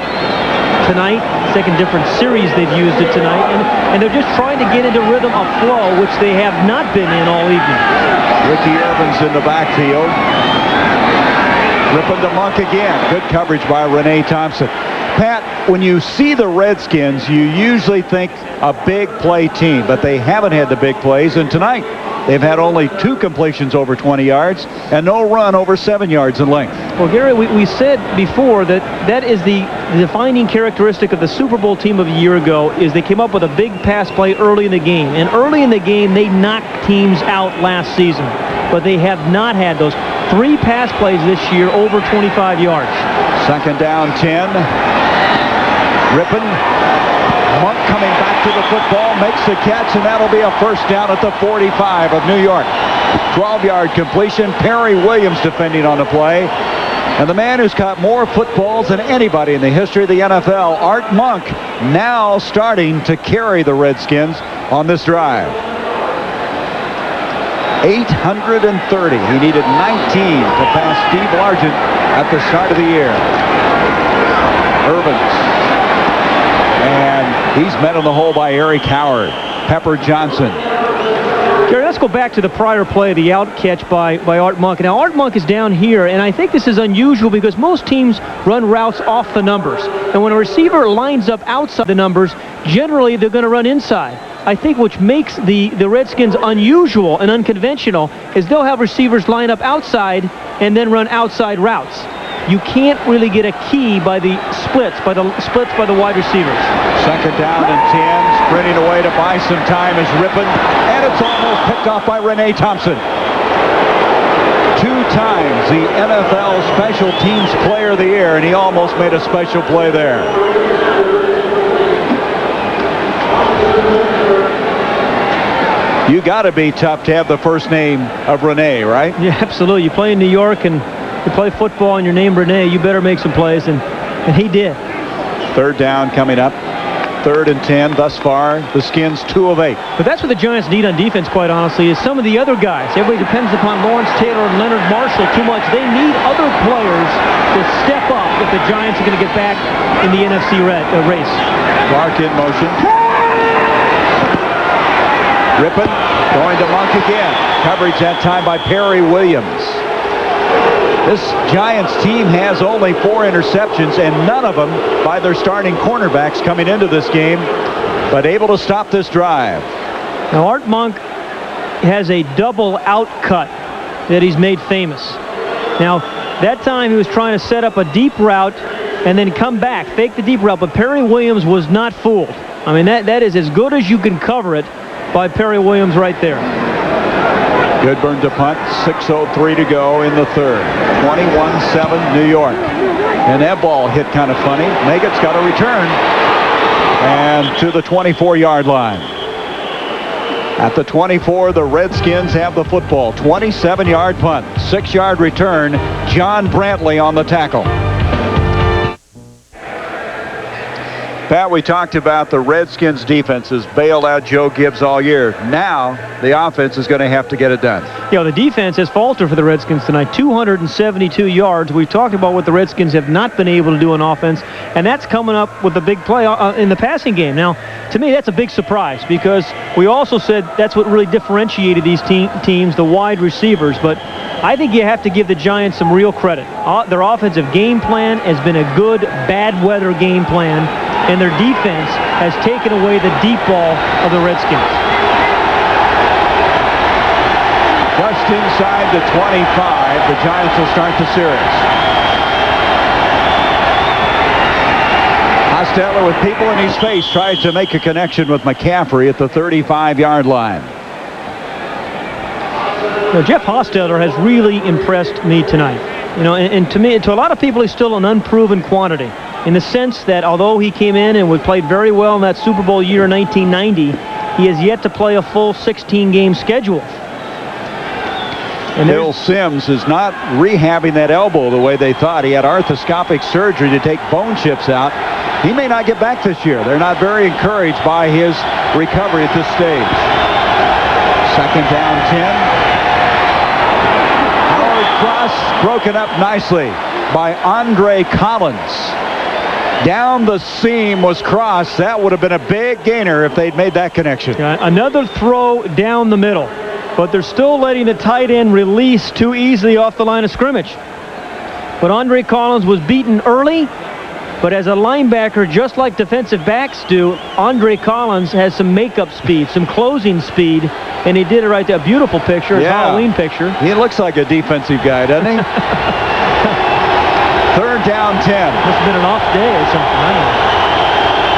tonight, second different series they've used it tonight, and they're just trying to get into rhythm of flow, which they have not been in all evening. Ricky Evans in the backfield. Ripping to Monk again. Good coverage by Renee Thompson. Pat, when you see the Redskins, you usually think a big play team, but they haven't had the big plays, and tonight they've had only 2 completions over 20 yards and no run over 7 yards in length. Well, Gary, we said before that is the defining characteristic of the Super Bowl team of a year ago, is they came up with a big pass play early in the game. And early in the game, they knocked teams out last season. But they have not had those 3 pass plays this year over 25 yards. 2nd down, 10. Rippon. Monk coming back to the football, makes the catch, and that'll be a first down at the 45 of New York. 12-yard completion. Perry Williams defending on the play. And the man who's caught more footballs than anybody in the history of the NFL, Art Monk, now starting to carry the Redskins on this drive. 830. He needed 19 to pass Steve Largent at the start of the year. Irvins. And he's met in the hole by Eric Howard. Pepper Johnson. Gary, let's go back to the prior play, the out catch by Art Monk. Now, Art Monk is down here, and I think this is unusual because most teams run routes off the numbers. And when a receiver lines up outside the numbers, generally they're going to run inside. I think which makes the Redskins unusual and unconventional is they'll have receivers line up outside and then run outside routes. You can't really get a key by the splits by the wide receivers. 2nd down and 10. Sprinting away to buy some time is Rippon, and it's almost picked off by Renee Thompson. 2 times the NFL Special Teams Player of the Year, and he almost made a special play there. You got to be tough to have the first name of Renee, right? Yeah, absolutely. You play in New York and you play football and your name Renee, you better make some plays, and he did. 3rd down coming up. 3rd and 10 thus far. The Skins 2 of 8. But that's what the Giants need on defense, quite honestly, is some of the other guys. Everybody depends upon Lawrence Taylor and Leonard Marshall too much. They need other players to step up if the Giants are going to get back in the NFC race. Clark in motion. Rippon going to Monk again. Coverage that time by Perry Williams. This Giants team has only 4 interceptions, and none of them by their starting cornerbacks coming into this game, but able to stop this drive. Now, Art Monk has a double out cut that he's made famous. Now, that time he was trying to set up a deep route and then come back, fake the deep route, but Perry Williams was not fooled. I mean, that is as good as you can cover it by Perry Williams right there. Goodburn to punt, 6:03 to go in the third. 21-7 New York. And that ball hit kind of funny. Maggott's got a return. And to the 24-yard line. At the 24, the Redskins have the football. 27-yard punt, 6-yard return. John Brantley on the tackle. Pat, we talked about the Redskins defenses bailed out Joe Gibbs all year. Now the offense is going to have to get it done. You know, the defense has faltered for the Redskins tonight. 272 yards. We've talked about what the Redskins have not been able to do on offense, and that's coming up with a big play in the passing game. Now, to me, that's a big surprise because we also said that's what really differentiated these teams, the wide receivers. But I think you have to give the Giants some real credit. Their offensive game plan has been a good bad weather game plan, and their defense has taken away the deep ball of the Redskins. Just inside the 25, the Giants will start the series. Hostetler with people in his face tries to make a connection with McCaffrey at the 35-yard line. Now, Jeff Hostetler has really impressed me tonight. You know, and to me, to a lot of people, he's still an unproven quantity in the sense that although he came in and played very well in that Super Bowl year in 1990, he has yet to play a full 16-game schedule. And Bill Sims is not rehabbing that elbow the way they thought. He had arthroscopic surgery to take bone chips out. He may not get back this year. They're not very encouraged by his recovery at this stage. Second down 10. Cross broken up nicely by Andre Collins. Down the seam was crossed. That would have been a big gainer if they'd made that connection. Another throw down the middle, but they're still letting the tight end release too easily off the line of scrimmage. But Andre Collins was beaten early, but as a linebacker, just like defensive backs do, Andre Collins has some makeup speed, some closing speed, and he did it right there. Beautiful picture, yeah. Halloween picture. He looks like a defensive guy, doesn't he? Third down 10. Must have been an off day or something. I don't know.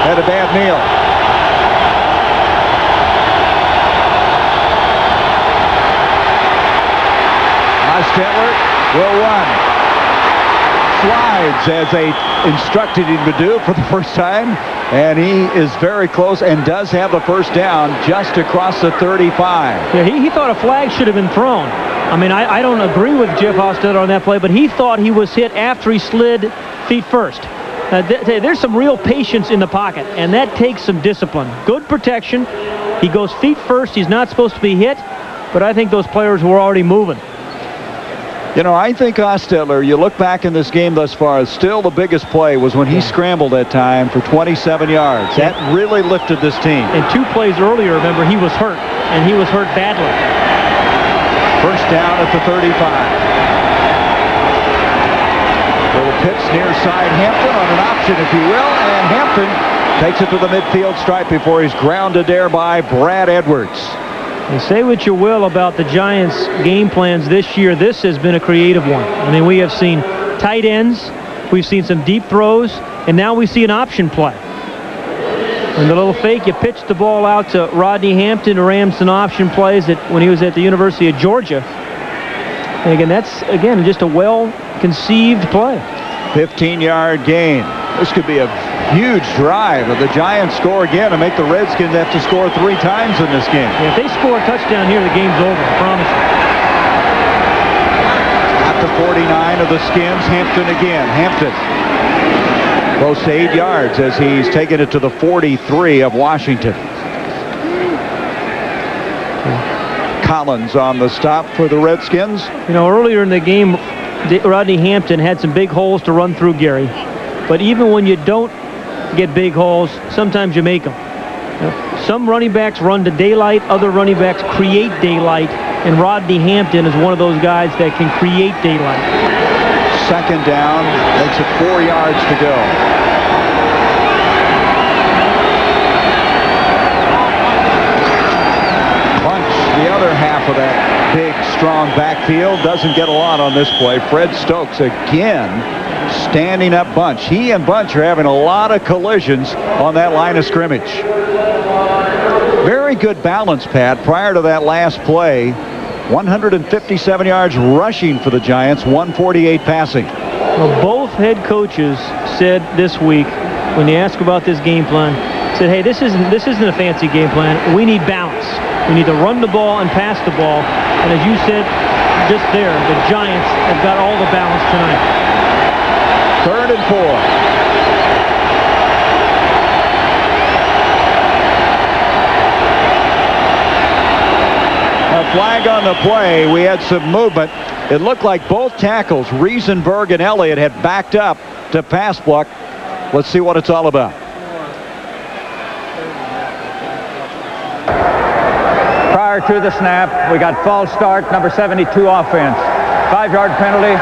Had a bad meal. Hostetler will run. Slides as they instructed him to do for the first time, and he is very close and does have the first down just across the 35. Yeah, he thought a flag should have been thrown. I mean, I don't agree with Jeff Hostetler on that play, but he thought he was hit after he slid feet first. There's some real patience in the pocket, and that takes some discipline. Good protection. He goes feet first. He's not supposed to be hit, but I think those players were already moving. You know, I think Hostetler, you look back in this game thus far, still the biggest play was when he scrambled that time for 27 yards. That really lifted this team. And 2 plays earlier, remember, he was hurt, and he was hurt badly. First down at the 35. Little pitch near side Hampton on an option, if you will, and Hampton takes it to the midfield stripe before he's grounded there by Brad Edwards. And say what you will about the Giants' game plans this year, this has been a creative one. I mean, we have seen tight ends, we've seen some deep throws, and now we see an option play. And the little fake, you pitch the ball out to Rodney Hampton, who ran some option plays when he was at the University of Georgia. And again, that's, just a well-conceived play. 15-yard gain. This could be a huge drive. If the Giants score again and make the Redskins have to score 3 times in this game. Yeah, if they score a touchdown here, the game's over, I promise you. At the 49 of the Skins, Hampton again. Hampton close to 8 yards as he's taken it to the 43 of Washington. Collins on the stop for the Redskins. You know, earlier in the game, Rodney Hampton had some big holes to run through, Gary. But even when you don't get big holes, sometimes you make them. Some running backs run to daylight, other running backs create daylight, and Rodney Hampton is one of those guys that can create daylight. Second down, makes it 4 yards to go. Bunch, the other half of that big, strong backfield, doesn't get a lot on this play. Fred Stokes again standing up Bunch. He and Bunch are having a lot of collisions on that line of scrimmage. Very good balance, Pat, prior to that last play. 157 yards rushing for the Giants, 148 passing. Well, both head coaches said this week, when they asked about this game plan, said, hey, this isn't a fancy game plan. We need balance. We need to run the ball and pass the ball. And as you said just there, the Giants have got all the balance tonight. 3rd and 4. A flag on the play. We had some movement. It looked like both tackles, Riesenberg and Elliott, had backed up to pass block. Let's see what it's all about. Prior to the snap, we got false start, number 72 offense. 5-yard penalty,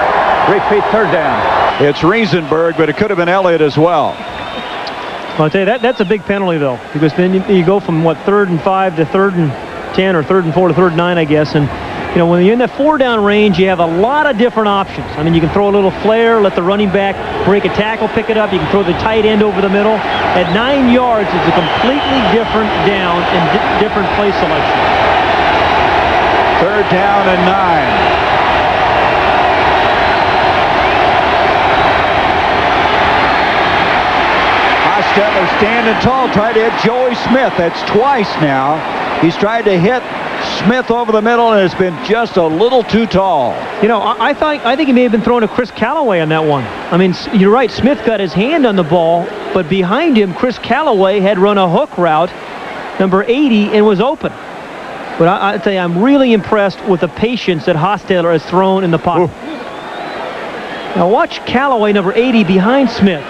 repeat 3rd down. It's Riesenberg, but it could have been Elliott as well. Well, I'll tell you, that's a big penalty, though, because then you go from, 3rd and 5 to 3rd and 10 or 3rd and 4 to 3rd and 9, I guess. And, you know, when you're in that 4-down range, you have a lot of different options. I mean, you can throw a little flare, let the running back break a tackle, pick it up. You can throw the tight end over the middle. At 9 yards, it's a completely different down and different play selection. 3rd down and 9. Hostetler standing tall, tried to hit Joey Smith. That's twice now. He's tried to hit Smith over the middle, and it's been just a little too tall. You know, I think he may have been throwing to Chris Callaway on that one. I mean, you're right. Smith got his hand on the ball, but behind him, Chris Callaway had run a hook route, number 80, and was open. But I tell you, I'm really impressed with the patience that Hostetler has thrown in the pocket. Ooh. Now watch Callaway, number 80, behind Smith.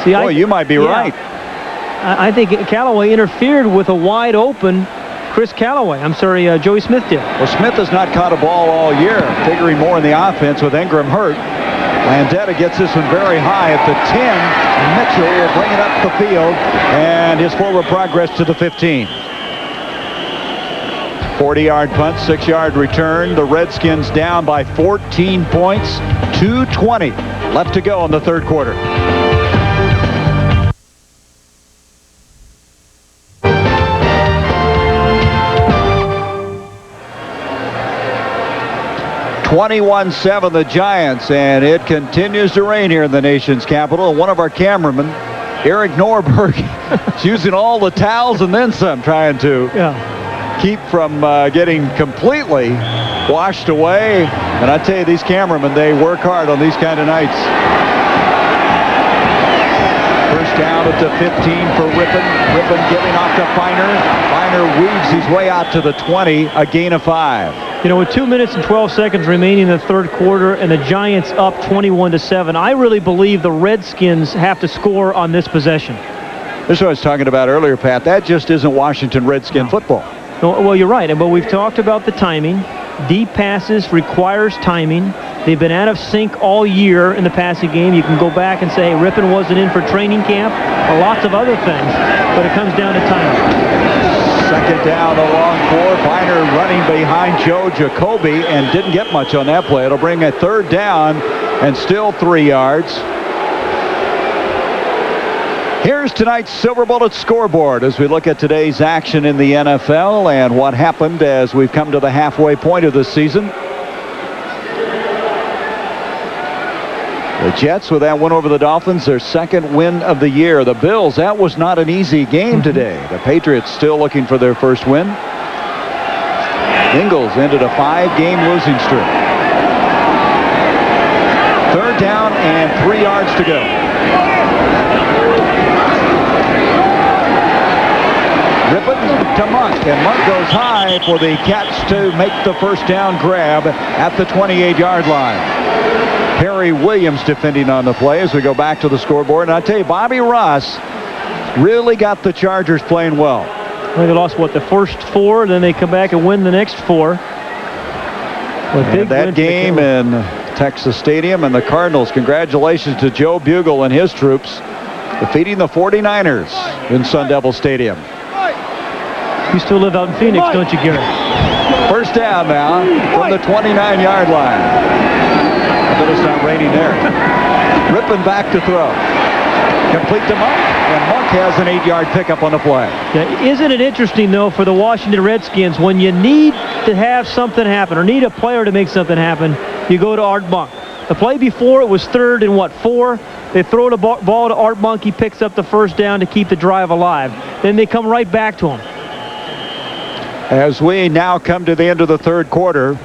See, boy, you might be right. I think Callaway interfered with a wide open Chris Callaway. I'm sorry, Joey Smith did. Well, Smith has not caught a ball all year, figuring more in the offense with Ingram hurt. Landetta gets this one very high at the 10. Mitchell will bring it up the field, and his forward progress to the 15. 40-yard punt, 6-yard return. The Redskins down by 14 points, 2:20 left to go in the 3rd quarter. (21-7) the Giants, and it continues to rain here in the nation's capital. One of our cameramen, Eric Norberg, is using all the towels and then some, trying to keep from getting completely washed away. And I tell you, these cameramen, they work hard on these kind of nights. First down at the 15 for Rippon. Rippon giving off to Feiner. Feiner weaves his way out to the 20, a gain of 5. You know, with 2 minutes and 12 seconds remaining in the 3rd quarter and the Giants up 21-7, I really believe the Redskins have to score on this possession. This is what I was talking about earlier, Pat. That just isn't Washington Redskin football. No, well, you're right, but we've talked about the timing. Deep passes requires timing. They've been out of sync all year in the passing game. You can go back and say, hey, Rippon wasn't in for training camp, or lots of other things, but it comes down to timing. 2nd down, a long 4. Feiner running behind Joe Jacoby and didn't get much on that play. It'll bring a 3rd down and still 3 yards. Here's tonight's Silver Bullet scoreboard as we look at today's action in the NFL and what happened as we've come to the halfway point of the season. The Jets, with that win over the Dolphins, their 2nd win of the year. The Bills, that was not an easy game today. The Patriots still looking for their 1st win. Ingles ended a 5-game losing streak. 3rd down and 3 yards to go. Rippon to Monk, and Monk goes high for the catch to make the 1st down grab at the 28-yard line. Harry Williams defending on the play as we go back to the scoreboard. And I tell you, Bobby Ross really got the Chargers playing well. They lost, what, the first 4, then they come back and win the next 4. And that game in Texas Stadium, and the Cardinals, congratulations to Joe Bugle and his troops, defeating the 49ers in Sun Devil Stadium. You still live out in Phoenix, don't you, Gary? First down now from the 29-yard line. I bet it's not raining there. Ripping back to throw. Complete to Monk, and Monk has an 8-yard pickup on the play. Yeah, isn't it interesting, though, for the Washington Redskins, when you need to have something happen or need a player to make something happen, you go to Art Monk. The play before, it was 3rd and 4. They throw the ball to Art Monk. He picks up the first down to keep the drive alive. Then they come right back to him. As we now come to the end of the third quarter,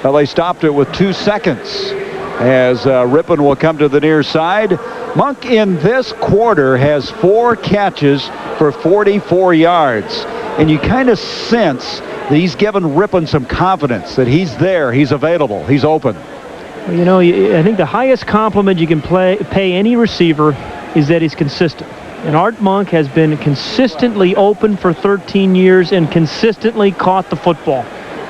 well, they stopped it with 2 seconds. As Rippon will come to the near side. Monk in this quarter has 4 catches for 44 yards. And you kind of sense that he's given Rippon some confidence that he's there, he's available, he's open. Well, you know, I think the highest compliment you can pay any receiver is that he's consistent. And Art Monk has been consistently open for 13 years and consistently caught the football.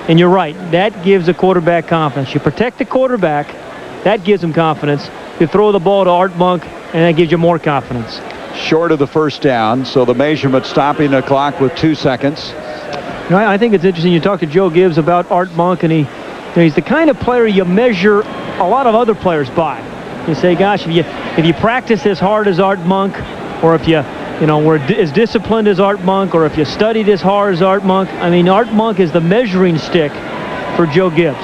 And you're right, that gives a quarterback confidence. You protect the quarterback, that gives him confidence. You throw the ball to Art Monk, and that gives you more confidence. Short of the first down, so the measurement stopping the clock with 2 seconds. You know, I think it's interesting. You talk to Joe Gibbs about Art Monk, and he's the kind of player you measure a lot of other players by. You say, gosh, if you practice as hard as Art Monk, or if you were as disciplined as Art Monk, or if you studied as hard as Art Monk, I mean, Art Monk is the measuring stick for Joe Gibbs.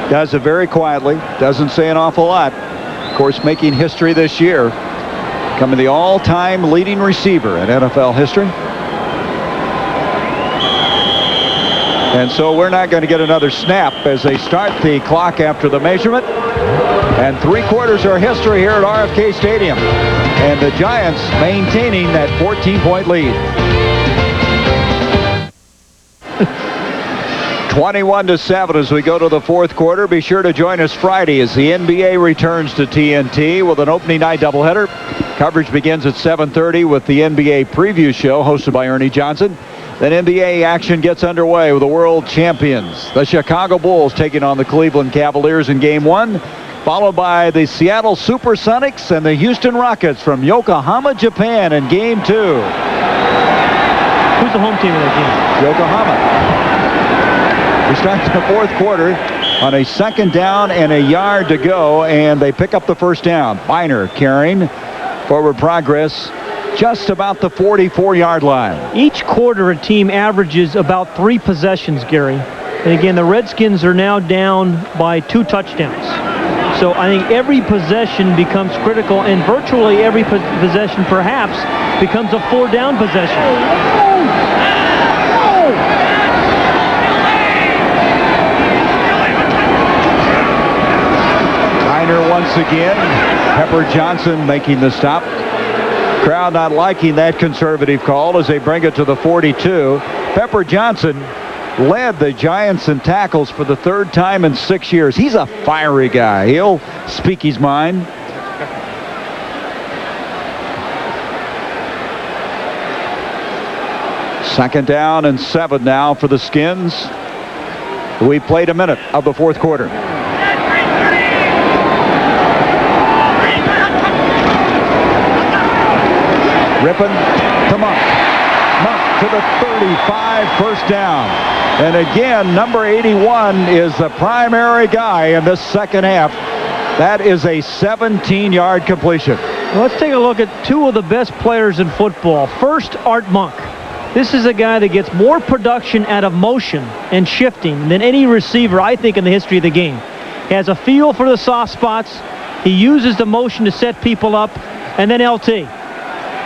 Does it very quietly, doesn't say an awful lot. Of course, making history this year, becoming the all-time leading receiver in NFL history. And so we're not going to get another snap as they start the clock after the measurement. And 3 quarters are history here at RFK Stadium. And the Giants maintaining that 14-point lead. 21-7 as we go to the fourth quarter. Be sure to join us Friday as the NBA returns to TNT with an opening night doubleheader. Coverage begins at 7:30 with the NBA preview show hosted by Ernie Johnson. Then NBA action gets underway with the world champions, the Chicago Bulls, taking on the Cleveland Cavaliers in Game 1, followed by the Seattle Supersonics and the Houston Rockets from Yokohama, Japan in Game 2. Who's the home team in that game? Yokohama. We start the fourth quarter on a 2nd down and a yard to go, and they pick up the first down. Biner carrying forward progress just about the 44-yard line. Each quarter, a team averages about 3 possessions, Gary. And again, the Redskins are now down by 2 touchdowns. So I think every possession becomes critical, and virtually every possession perhaps becomes a 4-down possession. Once again, Pepper Johnson making the stop. Crowd not liking that conservative call as they bring it to the 42. Pepper Johnson led the Giants in tackles for the 3rd time in 6 years. He's a fiery guy. He'll speak his mind. Second down and 7 now for the Skins. We played a minute of the fourth quarter. Rippon to Monk. Monk to the 35, first down. And again, number 81 is the primary guy in this second half. That is a 17-yard completion. Well, let's take a look at 2 of the best players in football. First, Art Monk. This is a guy that gets more production out of motion and shifting than any receiver, I think, in the history of the game. He has a feel for the soft spots. He uses the motion to set people up. And then LT.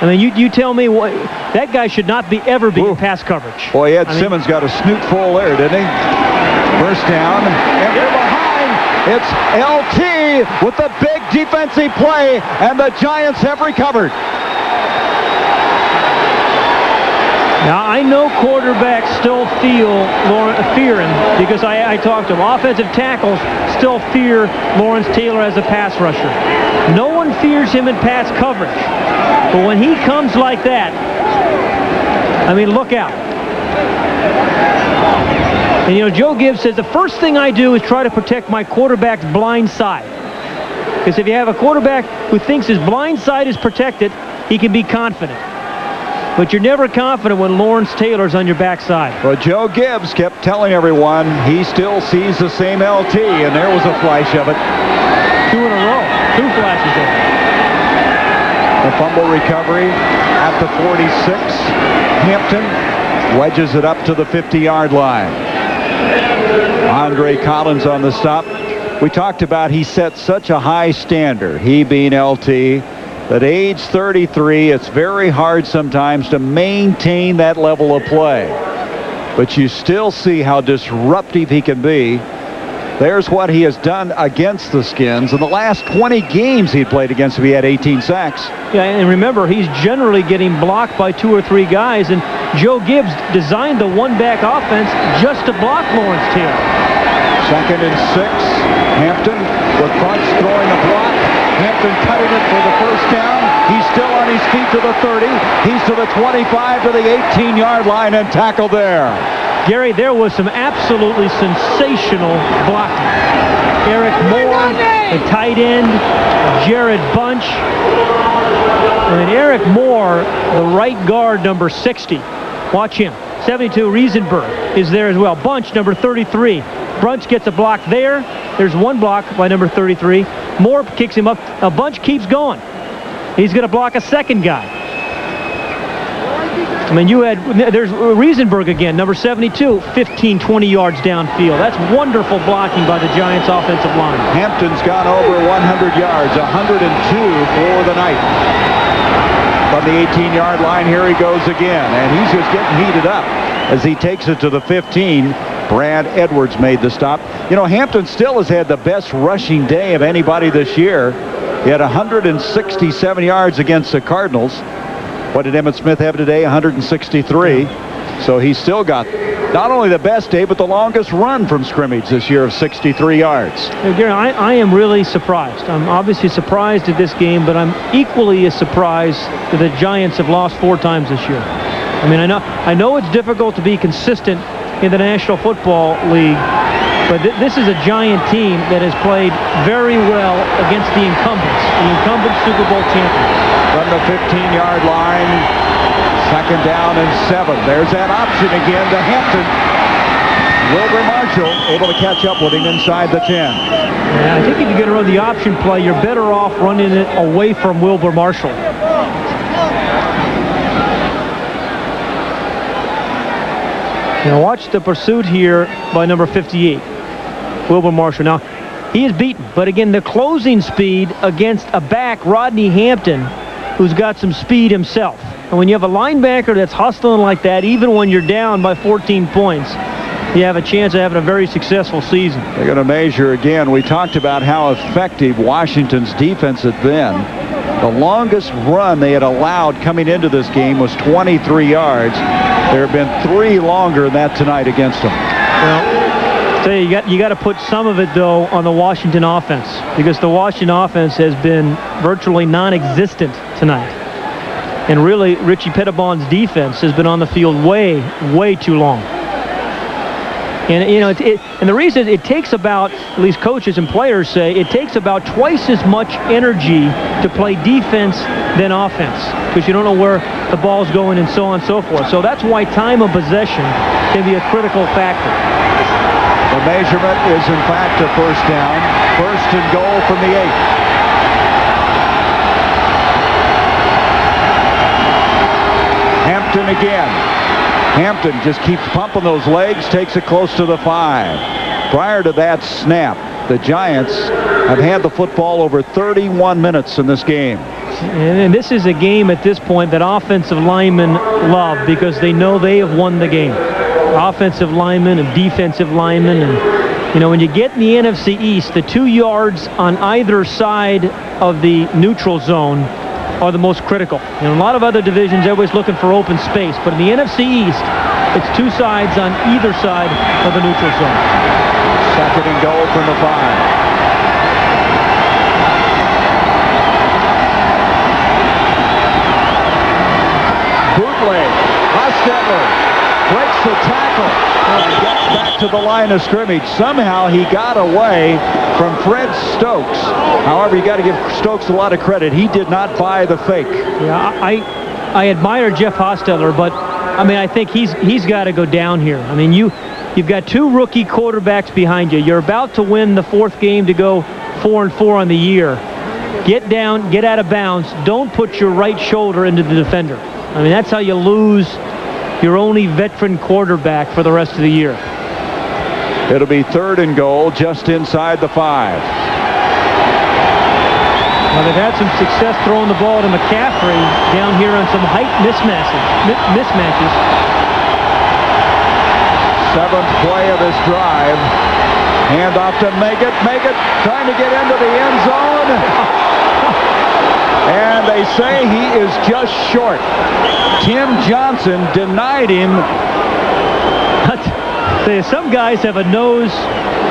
I mean, you tell me what that guy should not ever be in pass coverage. Boy, Ed Simmons got a snoot full there, didn't he? First down, and from behind, it's LT with the big defensive play, and the Giants have recovered. Now, I know quarterbacks still fear him because I talked to him. Offensive tackles still fear Lawrence Taylor as a pass rusher. No one fears him in pass coverage. But when he comes like that, I mean, look out. And, you know, Joe Gibbs says the first thing I do is try to protect my quarterback's blind side. Because if you have a quarterback who thinks his blind side is protected, he can be confident. But you're never confident when Lawrence Taylor's on your backside. Well, Joe Gibbs kept telling everyone he still sees the same LT, and there was a flash of it. 2 in a row. 2 flashes of it. The fumble recovery at the 46. Hampton wedges it up to the 50-yard line. Andre Collins on the stop. We talked about he set such a high standard, he being LT, at age 33, it's very hard sometimes to maintain that level of play. But you still see how disruptive he can be. There's what he has done against the Skins. In the last 20 games he played against them, he had 18 sacks. Yeah, and remember, he's generally getting blocked by 2 or 3 guys, and Joe Gibbs designed the one-back offense just to block Lawrence Taylor. 2nd and 6. Hampton with Bunch throwing a block. Hampton cutting it for the first down. He's still on his feet to the 30. He's to the 25, to the 18-yard line, and tackled there. Gary, there was some absolutely sensational blocking. Eric Moore, the tight end, Jared Bunch. I mean, Eric Moore, the right guard, number 60. Watch him. 72, Riesenberg is there as well. Bunch, number 33. Bunch gets a block there. There's one block by number 33. Moore kicks him up. A Bunch keeps going. He's going to block a second guy. I mean, there's Riesenberg again, number 72, 15, 20 yards downfield. That's wonderful blocking by the Giants' offensive line. Hampton's gone over 100 yards, 102 for the night. From the 18-yard line, here he goes again, and he's just getting heated up as he takes it to the 15. Brad Edwards made the stop. You know, Hampton still has had the best rushing day of anybody this year. He had 167 yards against the Cardinals. What did Emmitt Smith have today? 163. So he's still got not only the best day, but the longest run from scrimmage this year of 63 yards. Gary, I am really surprised. I'm obviously surprised at this game, but I'm equally as surprised that the Giants have lost 4 times this year. I mean, I know it's difficult to be consistent in the National Football League, but this is a Giant team that has played very well against the incumbent Super Bowl champions. From the 15-yard line, 2nd down and 7. There's that option again to Hampton. Wilbur Marshall able to catch up with him inside the 10. Yeah, I think if you're going to run the option play, you're better off running it away from Wilbur Marshall. Now watch the pursuit here by number 58, Wilbur Marshall. Now, he is beaten, but again, the closing speed against a back, Rodney Hampton, who's got some speed himself. And when you have a linebacker that's hustling like that, even when you're down by 14 points, you have a chance of having a very successful season. They're going to measure again. We talked about how effective Washington's defense had been. The longest run they had allowed coming into this game was 23 yards. There have been 3 longer than that tonight against them. Well, so you got to put some of it, though, on the Washington offense, because the Washington offense has been virtually non-existent tonight. And really, Richie Pettibon's defense has been on the field way, way too long. And, you know, and the reason it takes about, at least coaches and players say, it takes about twice as much energy to play defense than offense, because you don't know where the ball's going and so on and so forth. So that's why time of possession can be a critical factor. The measurement is, in fact, a 1st down. 1st and goal from the 8. Hampton again. Hampton just keeps pumping those legs, takes it close to the 5. Prior to that snap, the Giants have had the football over 31 minutes in this game. And this is a game at this point that offensive linemen love, because they know they have won the game. Offensive linemen and defensive linemen. And, you know, when you get in the NFC East, the 2 yards on either side of the neutral zone are the most critical. In a lot of other divisions, everybody's looking for open space, but in the NFC East, it's two sides on either side of the neutral zone. 2nd and goal from the 5. Bootleg. Hostetler breaks the tackle and gets back to the line of scrimmage. Somehow he got away from Fred Stokes. However, you got to give Stokes a lot of credit. He did not buy the fake. Yeah, I admire Jeff Hostetler, but I mean, I think he's got to go down here. I mean, you've got two rookie quarterbacks behind you. You're about to win the 4th game to go 4-4 on the year. Get down, get out of bounds. Don't put your right shoulder into the defender. I mean, that's how you lose your only veteran quarterback for the rest of the year. It'll be 3rd and goal just inside the 5. Well, they've had some success throwing the ball to McCaffrey down here on some height mismatches. 7th play of this drive. Hand off to Meggett. Meggett trying to get into the end zone. And they say he is just short. Tim Johnson denied him. Some guys have a nose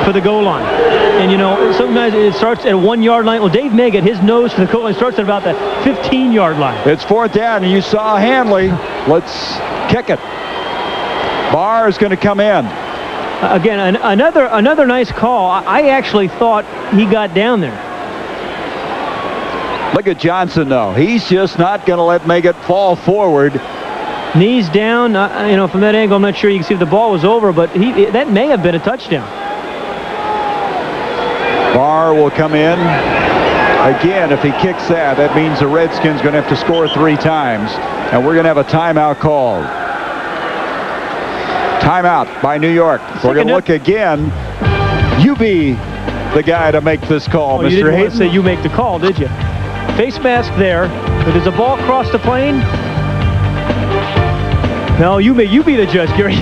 for the goal line. And, you know, sometimes it starts at a 1-yard line. Well, Dave Meggett, his nose for the goal line starts at about the 15-yard line. It's 4th down, and you saw Hanley. Let's kick it. Barr is going to come in. Again, another nice call. I actually thought he got down there. Look at Johnson, though. He's just not going to let Meggett fall forward. Knees down. You know, from that angle, I'm not sure you can see if the ball was over, but that may have been a touchdown. Barr will come in. Again, if he kicks that, that means the Redskins going to have to score 3 times, and we're going to have a timeout called. Timeout by New York. We're going to look again. You be the guy to make this call, Mr. You didn't Hayden. want to say you make the call, did you? Face mask there. But does the ball cross the plane? No, you be the judge, Gary.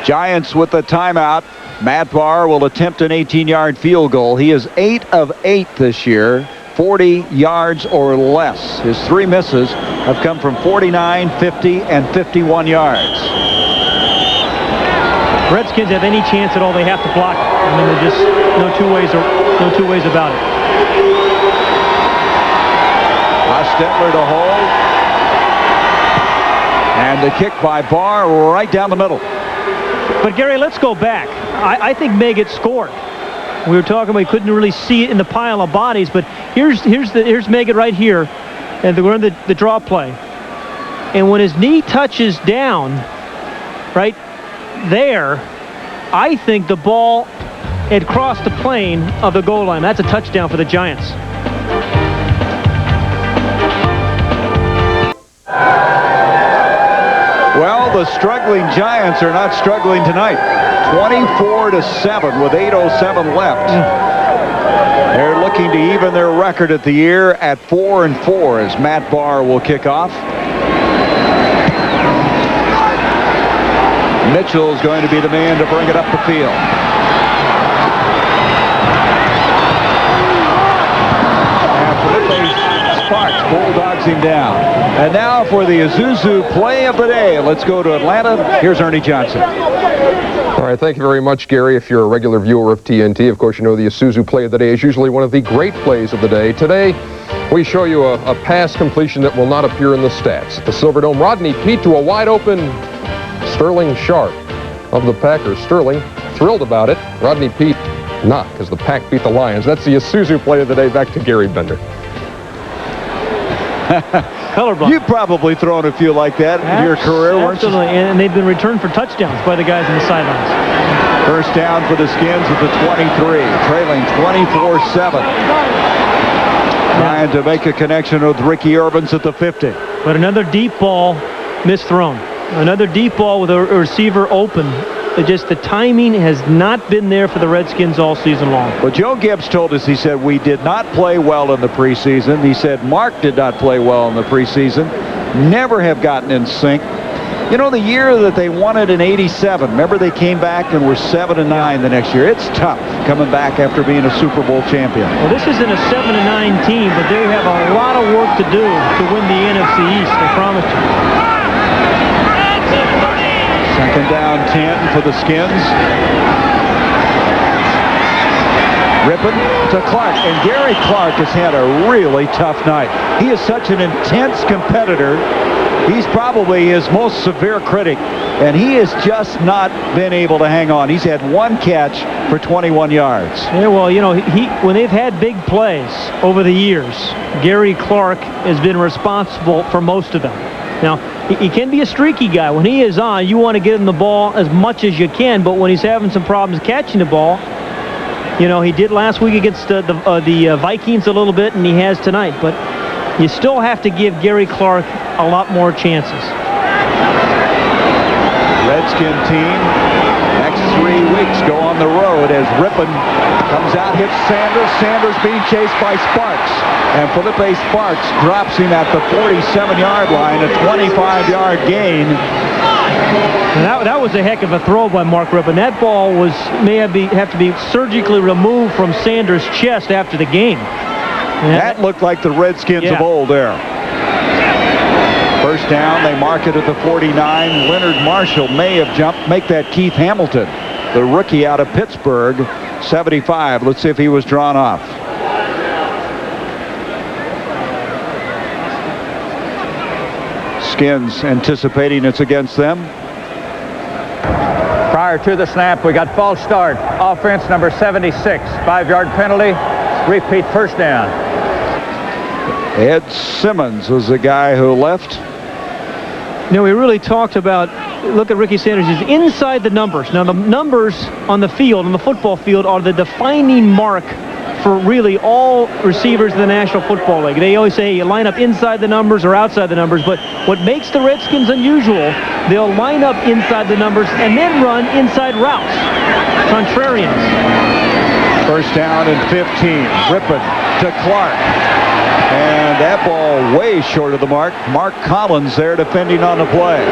Giants with the timeout. Matt Barr will attempt an 18-yard field goal. He is 8 of 8 this year, 40 yards or less. His 3 misses have come from 49, 50, and 51 yards. Redskins have any chance at all, they have to block. I mean, there's just no two ways about it. Hostetler to hold. And the kick by Barr right down the middle. But Gary, let's go back. I think Meggett scored. We were talking about he couldn't really see it in the pile of bodies, but here's Meggett right here, and we're in the draw play. And when his knee touches down, right there, I think the ball had crossed the plane of the goal line. That's a touchdown for the Giants. Well, the struggling Giants are not struggling tonight. 24-7 with 8:07 left. They're looking to even their record at the year at 4-4 as Matt Barr will kick off. Mitchell is going to be the man to bring it up the field. Sparks bulldogs him down. And now for the Isuzu play of the day. Let's go to Atlanta. Here's Ernie Johnson. All right, thank you very much, Gary. If you're a regular viewer of TNT, of course, you know the Isuzu play of the day is usually one of the great plays of the day. Today, we show you a pass completion that will not appear in the stats. At the Silverdome, Rodney Peete to a wide-open Sterling Sharp of the Packers. Sterling thrilled about it. Rodney Peete not, because the Pack beat the Lions. That's the Isuzu play of the day. Back to Gary Bender. Colorblind. You've probably thrown a few like that in your career, weren't you? Absolutely, and they've been returned for touchdowns by the guys on the sidelines. First down for the Skins at the 23, trailing 24-7. Trying to make a connection with Ricky Irvins at the 50. But another deep ball misthrown. Another deep ball with a receiver open. Just the timing has not been there for the Redskins all season long. Well, Joe Gibbs told us, he said, we did not play well in the preseason. He said Mark did not play well in the preseason. Never have gotten in sync. You know, the year that they won it in '87, remember they came back and were 7-9 the next year. It's tough coming back after being a Super Bowl champion. Well, this isn't a 7-9 team, but they have a lot of work to do to win the NFC East, I promise you. Second down 10 for the Skins. Rippon to Clark, and Gary Clark has had a really tough night. He is such an intense competitor. He's probably his most severe critic, and he has just not been able to hang on. He's had one catch for 21 yards. Yeah, well, you know, when they've had big plays over the years, Gary Clark has been responsible for most of them. Now, he can be a streaky guy. When he is on, you want to get him the ball as much as you can, but when he's having some problems catching the ball, you know, he did last week against the Vikings a little bit, and he has tonight, but you still have to give Gary Clark a lot more chances. Redskin team, next 3 weeks go on the road as Rippon comes out, hits Sanders. Sanders being chased by Sparks. And Felipe Sparks drops him at the 47-yard line, a 25-yard gain. And that was a heck of a throw by Mark Rippon. That ball may have to be surgically removed from Sanders' chest after the game. That looked like the Redskins of old there. First down, they mark it at the 49. Leonard Marshall may have make that Keith Hamilton, the rookie out of Pittsburgh, 75. Let's see if he was drawn off. Skins anticipating it's against them. Prior to the snap, we got false start. Offense number 76, 5-yard penalty. Repeat first down. Ed Simmons was the guy who left. You know, we really talked about, look at Ricky Sanders, he's inside the numbers. Now, the numbers on the field, on the football field, are the defining mark for really all receivers in the National Football League. They always say you line up inside the numbers or outside the numbers, but what makes the Redskins unusual, they'll line up inside the numbers and then run inside routes. Contrarians. First down and 15. Rippon to Clark. And that ball way short of the mark. Mark Collins there defending on the play.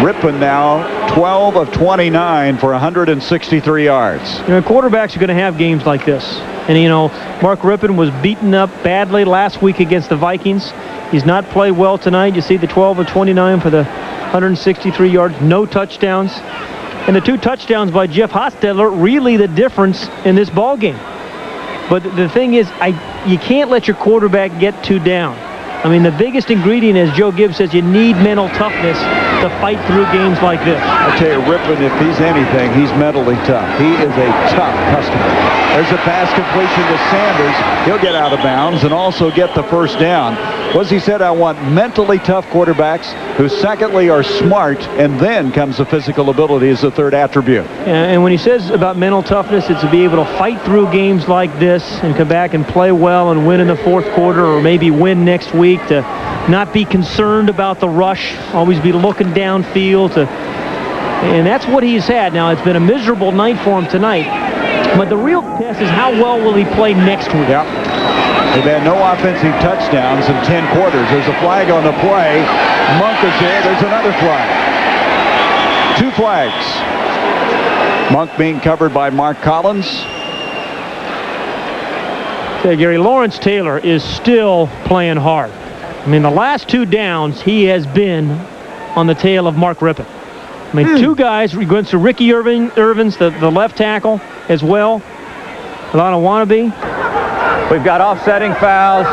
Rippon now 12 of 29 for 163 yards. You know, quarterbacks are going to have games like this. And, you know, Mark Rippon was beaten up badly last week against the Vikings. He's not played well tonight. You see the 12 of 29 for the 163 yards, no touchdowns. And the 2 touchdowns by Jeff Hostetler really the difference in this ball game. But the thing is, you can't let your quarterback get too down. I mean, the biggest ingredient, as Joe Gibbs says, you need mental toughness to fight through games like this. I tell you, Rippon, if he's anything, he's mentally tough. He is a tough customer. There's a pass completion to Sanders. He'll get out of bounds and also get the first down. Was he said, I want mentally tough quarterbacks who secondly are smart, and then comes the physical ability as the third attribute. And when he says about mental toughness, it's to be able to fight through games like this and come back and play well and win in the fourth quarter, or maybe win next week, to not be concerned about the rush, always be looking downfield. And that's what he's had. Now, it's been a miserable night for him tonight, but the real test is how well will he play next week. Yeah. They've had no offensive touchdowns in 10 quarters. There's a flag on the play. Monk is there. There's another flag. 2 flags. Monk being covered by Mark Collins. Okay, Gary, Lawrence Taylor is still playing hard. I mean, the last 2 downs, he has been on the tail of Mark Rippon. I mean, 2 guys, against Ricky Irvins, the left tackle as well. A lot of wannabe. We've got offsetting fouls,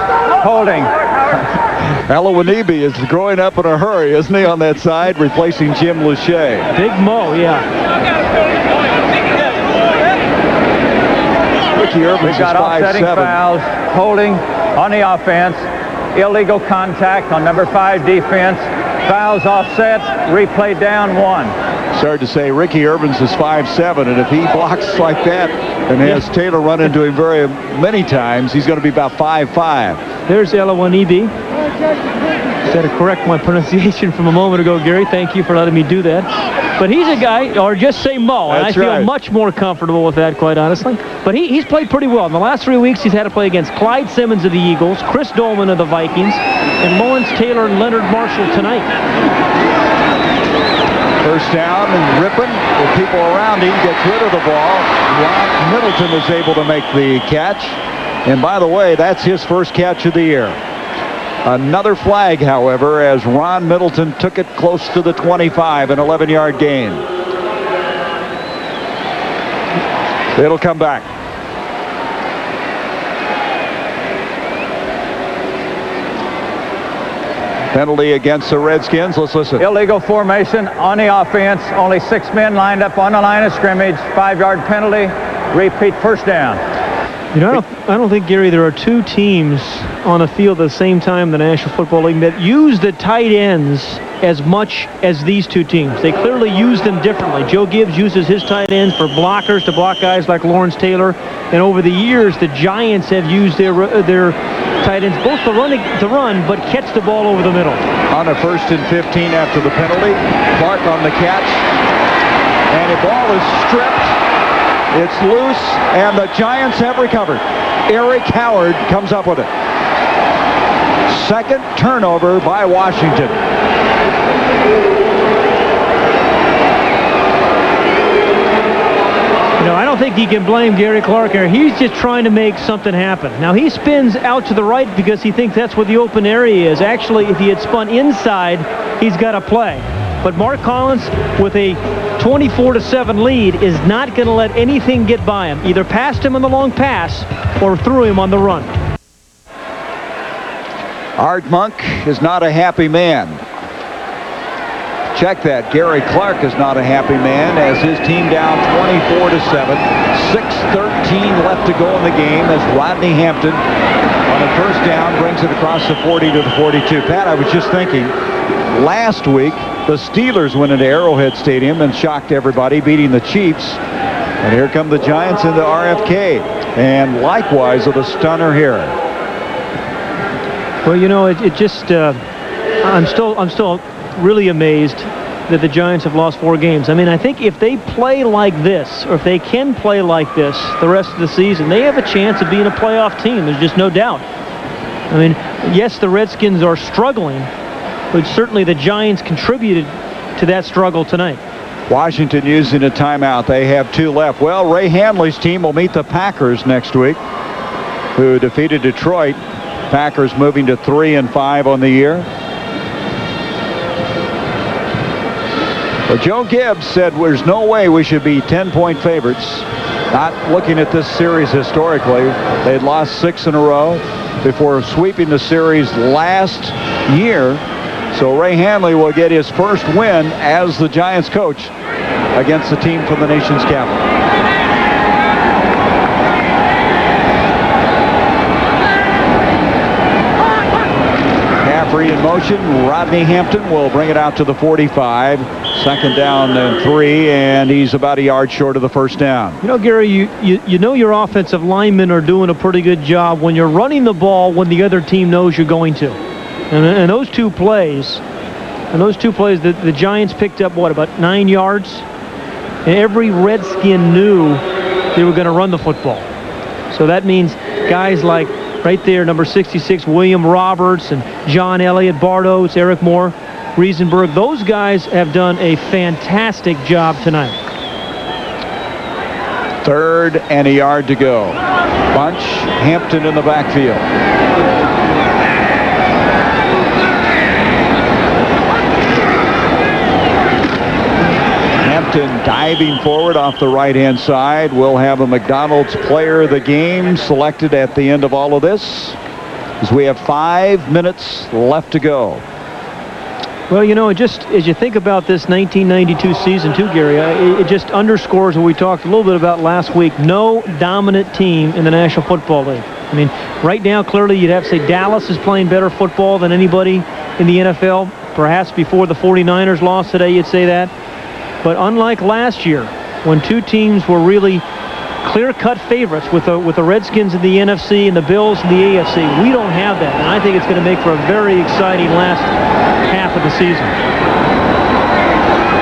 holding. Alawanibi is growing up in a hurry, isn't he, on that side, replacing Jim Lachey. Big Mo, yeah. Ricky Irvins We've got offsetting 5'7". fouls, holding on the offense, illegal contact on number 5 defense, fouls offset, replay down 1. Started to say Ricky Irvins is 5'7", and if he blocks like that and has Taylor run into him very many times, he's going to be about 5'5". There's Elawanibi. Got to correct my pronunciation from a moment ago, Gary. Thank you for letting me do that. But he's a guy, or just say Mo, and I That's feel right. much more comfortable with that, quite honestly. But he's played pretty well. In the last 3 weeks, he's had to play against Clyde Simmons of the Eagles, Chris Dolman of the Vikings, and Lawrence Taylor and Leonard Marshall tonight. First down, and Rippon, with people around him, gets rid of the ball. Ron Middleton is able to make the catch. And by the way, that's his first catch of the year. Another flag, however, as Ron Middleton took it close to the 25, an 11-yard gain. It'll come back. Penalty against the Redskins. Let's listen. Illegal formation on the offense. Only 6 men lined up on the line of scrimmage. 5-yard penalty. Repeat first down. You know, I don't think, Gary, there are two teams on the field at the same time in the National Football League that use the tight ends as much as these two teams. They clearly use them differently. Joe Gibbs uses his tight ends for blockers to block guys like Lawrence Taylor. And over the years, the Giants have used their tight ends both to run, but catch the ball over the middle. On a 1st and 15 after the penalty. Clark on the catch. And the ball is stripped. It's loose, and the Giants have recovered. Eric Howard comes up with it. Second turnover by Washington. You know, I don't think you can blame Gary Clark here. He's just trying to make something happen. Now, he spins out to the right because he thinks that's where the open area is. Actually, if he had spun inside, he's got to play. But Mark Collins, with a 24-7 lead, is not going to let anything get by him. Either past him on the long pass or through him on the run. Art Monk is not a happy man. Check that. Gary Clark is not a happy man as his team down 24-7. 6:13 left to go in the game as Rodney Hampton on a first down brings it across the 40 to the 42. Pat, I was just thinking, last week, the Steelers went into Arrowhead Stadium and shocked everybody, beating the Chiefs. And here come the Giants into RFK. And likewise with a stunner here. Well, you know, it just, I'm still really amazed that the Giants have lost 4 games. I mean, I think if they play like this, or if they can play like this the rest of the season, they have a chance of being a playoff team. There's just no doubt. I mean, yes, the Redskins are struggling, but certainly the Giants contributed to that struggle tonight. Washington using a timeout. They have 2 left. Well, Ray Handley's team will meet the Packers next week, who defeated Detroit. Packers moving to 3-5 on the year. Well, Joe Gibbs said there's no way we should be 10-point favorites. Not looking at this series historically. They'd lost 6 in a row before sweeping the series last year. So Ray Handley will get his first win as the Giants coach against the team from the nation's capital. Free in motion. Rodney Hampton will bring it out to the 45. Second down and 3, and he's about a yard short of the first down. You know, Gary, you know your offensive linemen are doing a pretty good job when you're running the ball when the other team knows you're going to. And those two plays, the Giants picked up, what, about 9 yards? And every Redskin knew they were going to run the football. So that means guys like right there, number 66, William Roberts, and John Elliott, Bart Oates, Eric Moore, Riesenberg. Those guys have done a fantastic job tonight. 3rd and a yard to go. Bunch, Hampton in the backfield. Hampton diving forward off the right-hand side. We'll have a McDonald's player of the game selected at the end of all of this, as we have 5 minutes left to go. Well, you know, just as you think about this 1992 season too, Gary, it just underscores what we talked a little bit about last week. No dominant team in the National Football League. I mean, right now, clearly you'd have to say Dallas is playing better football than anybody in the NFL. Perhaps before the 49ers lost today, you'd say that. But unlike last year, when two teams were really clear-cut favorites with the Redskins in the NFC and the Bills in the AFC, we don't have that. And I think it's going to make for a very exciting last half of the season.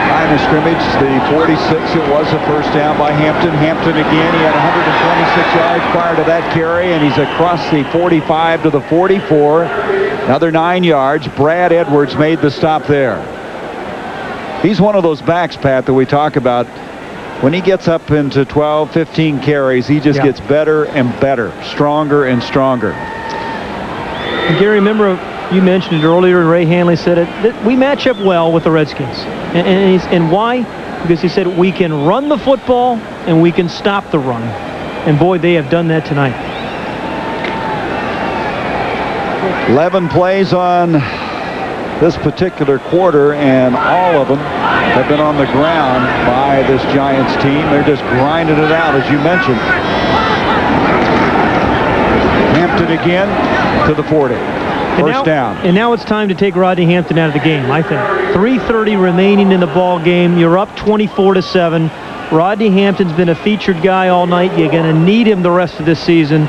Time of scrimmage, the 46, it was a first down by Hampton. Hampton again, he had 126 yards prior to that carry, and he's across the 45 to the 44. Another 9 yards. Brad Edwards made the stop there. He's one of those backs, Pat, that we talk about. When he gets up into 12, 15 carries, he just gets better and better, stronger and stronger. And Gary, remember you mentioned it earlier, and Ray Hanley said it, that we match up well with the Redskins. And why? Because he said we can run the football and we can stop the run. And boy, they have done that tonight. 11 plays on this particular quarter, and all of them have been on the ground by this Giants team. They're just grinding it out, as you mentioned. Hampton again to the 40. First down. And now it's time to take Rodney Hampton out of the game, I think. 3:30 remaining in the ball game. You're up 24-7. Rodney Hampton's been a featured guy all night. You're going to need him the rest of this season.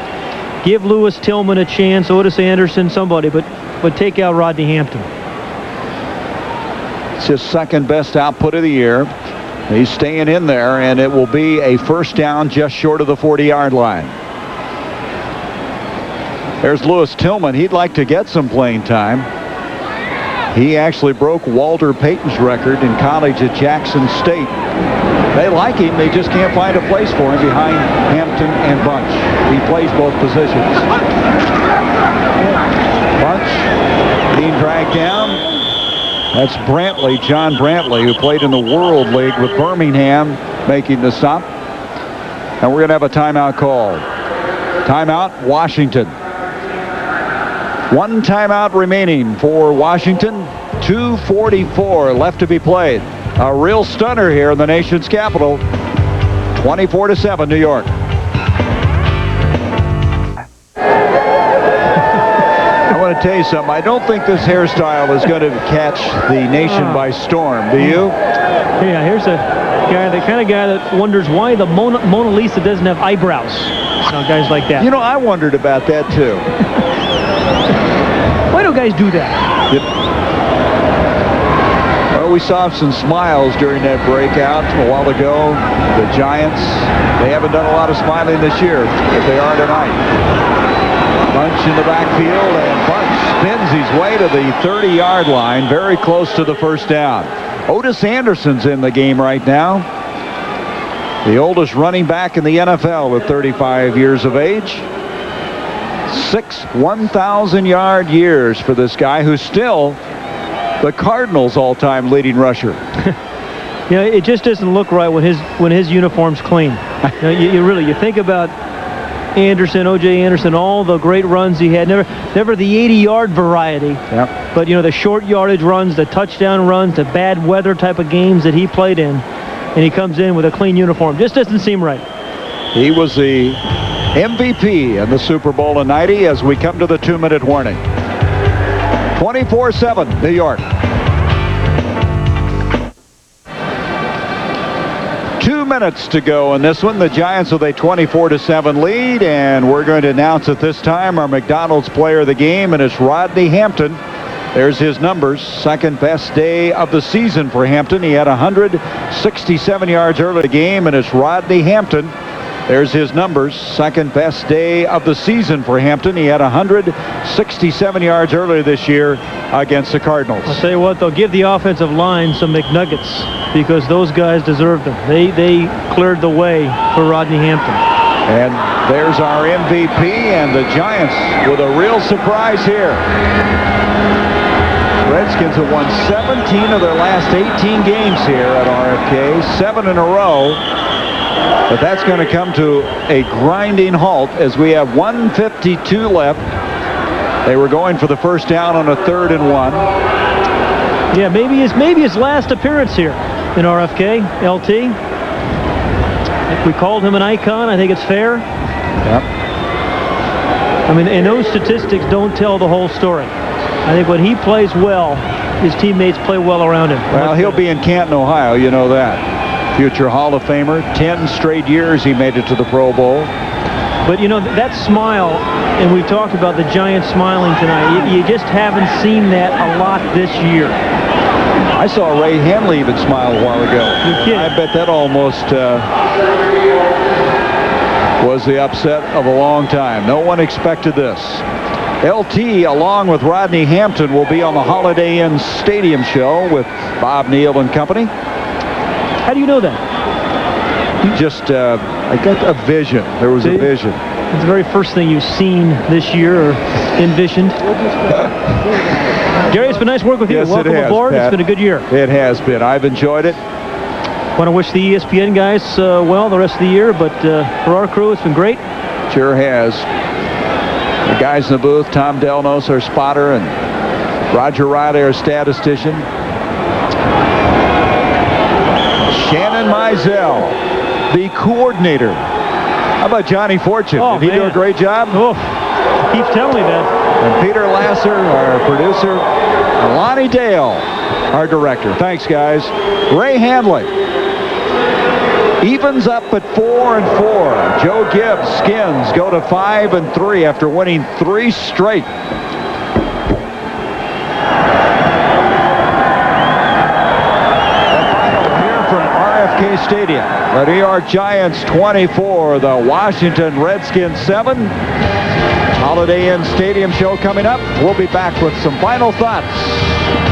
Give Lewis Tillman a chance, Otis Anderson, somebody, but take out Rodney Hampton. It's his second best output of the year. He's staying in there, and it will be a first down just short of the 40-yard line. There's Lewis Tillman. He'd like to get some playing time. He actually broke Walter Payton's record in college at Jackson State. They like him. They just can't find a place for him behind Hampton and Bunch. He plays both positions. Bunch being dragged down. That's Brantley, John Brantley, who played in the World League with Birmingham, making the stop. And we're going to have a timeout call. Timeout, Washington. One timeout remaining for Washington. 2:44 left to be played. A real stunner here in the nation's capital. 24-7, New York. I want to tell you something. I don't think this hairstyle is going to catch the nation by storm. Do you? Yeah, here's a guy, the kind of guy that wonders why the Mona Lisa doesn't have eyebrows. Guys like that. You know, I wondered about that too. Why do guys do that? Well, we saw some smiles during that breakout a while ago. The Giants, they haven't done a lot of smiling this year, but they are tonight. Bunch in the backfield, and Bunch spins his way to the 30-yard line, very close to the first down. Otis Anderson's in the game right now. The oldest running back in the NFL at 35 years of age. 6 1,000-yard years for this guy, who's still the Cardinals' all-time leading rusher. You know, it just doesn't look right when his uniform's clean. You think about Anderson, O.J. Anderson, all the great runs he had. Never the 80-yard variety. Yep. But, the short yardage runs, the touchdown runs, the bad weather type of games that he played in. And he comes in with a clean uniform. Just doesn't seem right. He was the MVP in the Super Bowl in '90 as we come to the 2-minute warning. 24-7, New York. 2 minutes to go in this one. The Giants with a 24-7 lead, and we're going to announce at this time our McDonald's player of the game, and it's Rodney Hampton. There's his numbers. Second best day of the season for Hampton. He had 167 yards early in the game, and it's Rodney Hampton. There's his numbers. Second best day of the season for Hampton. He had 167 yards earlier this year against the Cardinals. I'll tell you what, they'll give the offensive line some McNuggets because those guys deserve them. They cleared the way for Rodney Hampton. And there's our MVP, and the Giants with a real surprise here. Redskins have won 17 of their last 18 games here at RFK, 7 in a row. But that's going to come to a grinding halt as we have 1:52 left. They were going for the first down on a 3rd and 1. Yeah, maybe his last appearance here in RFK, LT. If we called him an icon, I think it's fair. Yep. I mean, and those statistics don't tell the whole story. I think when he plays well, his teammates play well around him. Well, he'll be in Canton, Ohio, you know that. Future Hall of Famer. 10 straight years he made it to the Pro Bowl. But, that smile, and we've talked about the Giants smiling tonight, you just haven't seen that a lot this year. I saw Ray Hanley even smile a while ago. You're kidding. I bet that almost was the upset of a long time. No one expected this. LT, along with Rodney Hampton, will be on the Holiday Inn Stadium show with Bob Neal and company. How do you know that? Just, I got a vision. There was a vision. It's the very first thing you've seen this year or envisioned. Gary, it's been nice working with you. Yes, Welcome it has, aboard. Pat. It's been a good year. It has been. I've enjoyed it. Want to wish the ESPN guys well the rest of the year, but for our crew, it's been great. Sure has. The guys in the booth, Tom Delnos, our spotter, and Roger Riley, our statistician. Shannon Mizell, the coordinator. How about Johnny Fortune? Oh, Did he do a great job? Oh, keeps telling me that. And Peter Lasser, our producer. And Lonnie Dale, our director. Thanks, guys. Ray Handley evens up at 4-4. Joe Gibbs Skins go to 5-3 after winning 3 straight. RFK Stadium. The New York Giants 24, the Washington Redskins 7. Holiday Inn Stadium show coming up. We'll be back with some final thoughts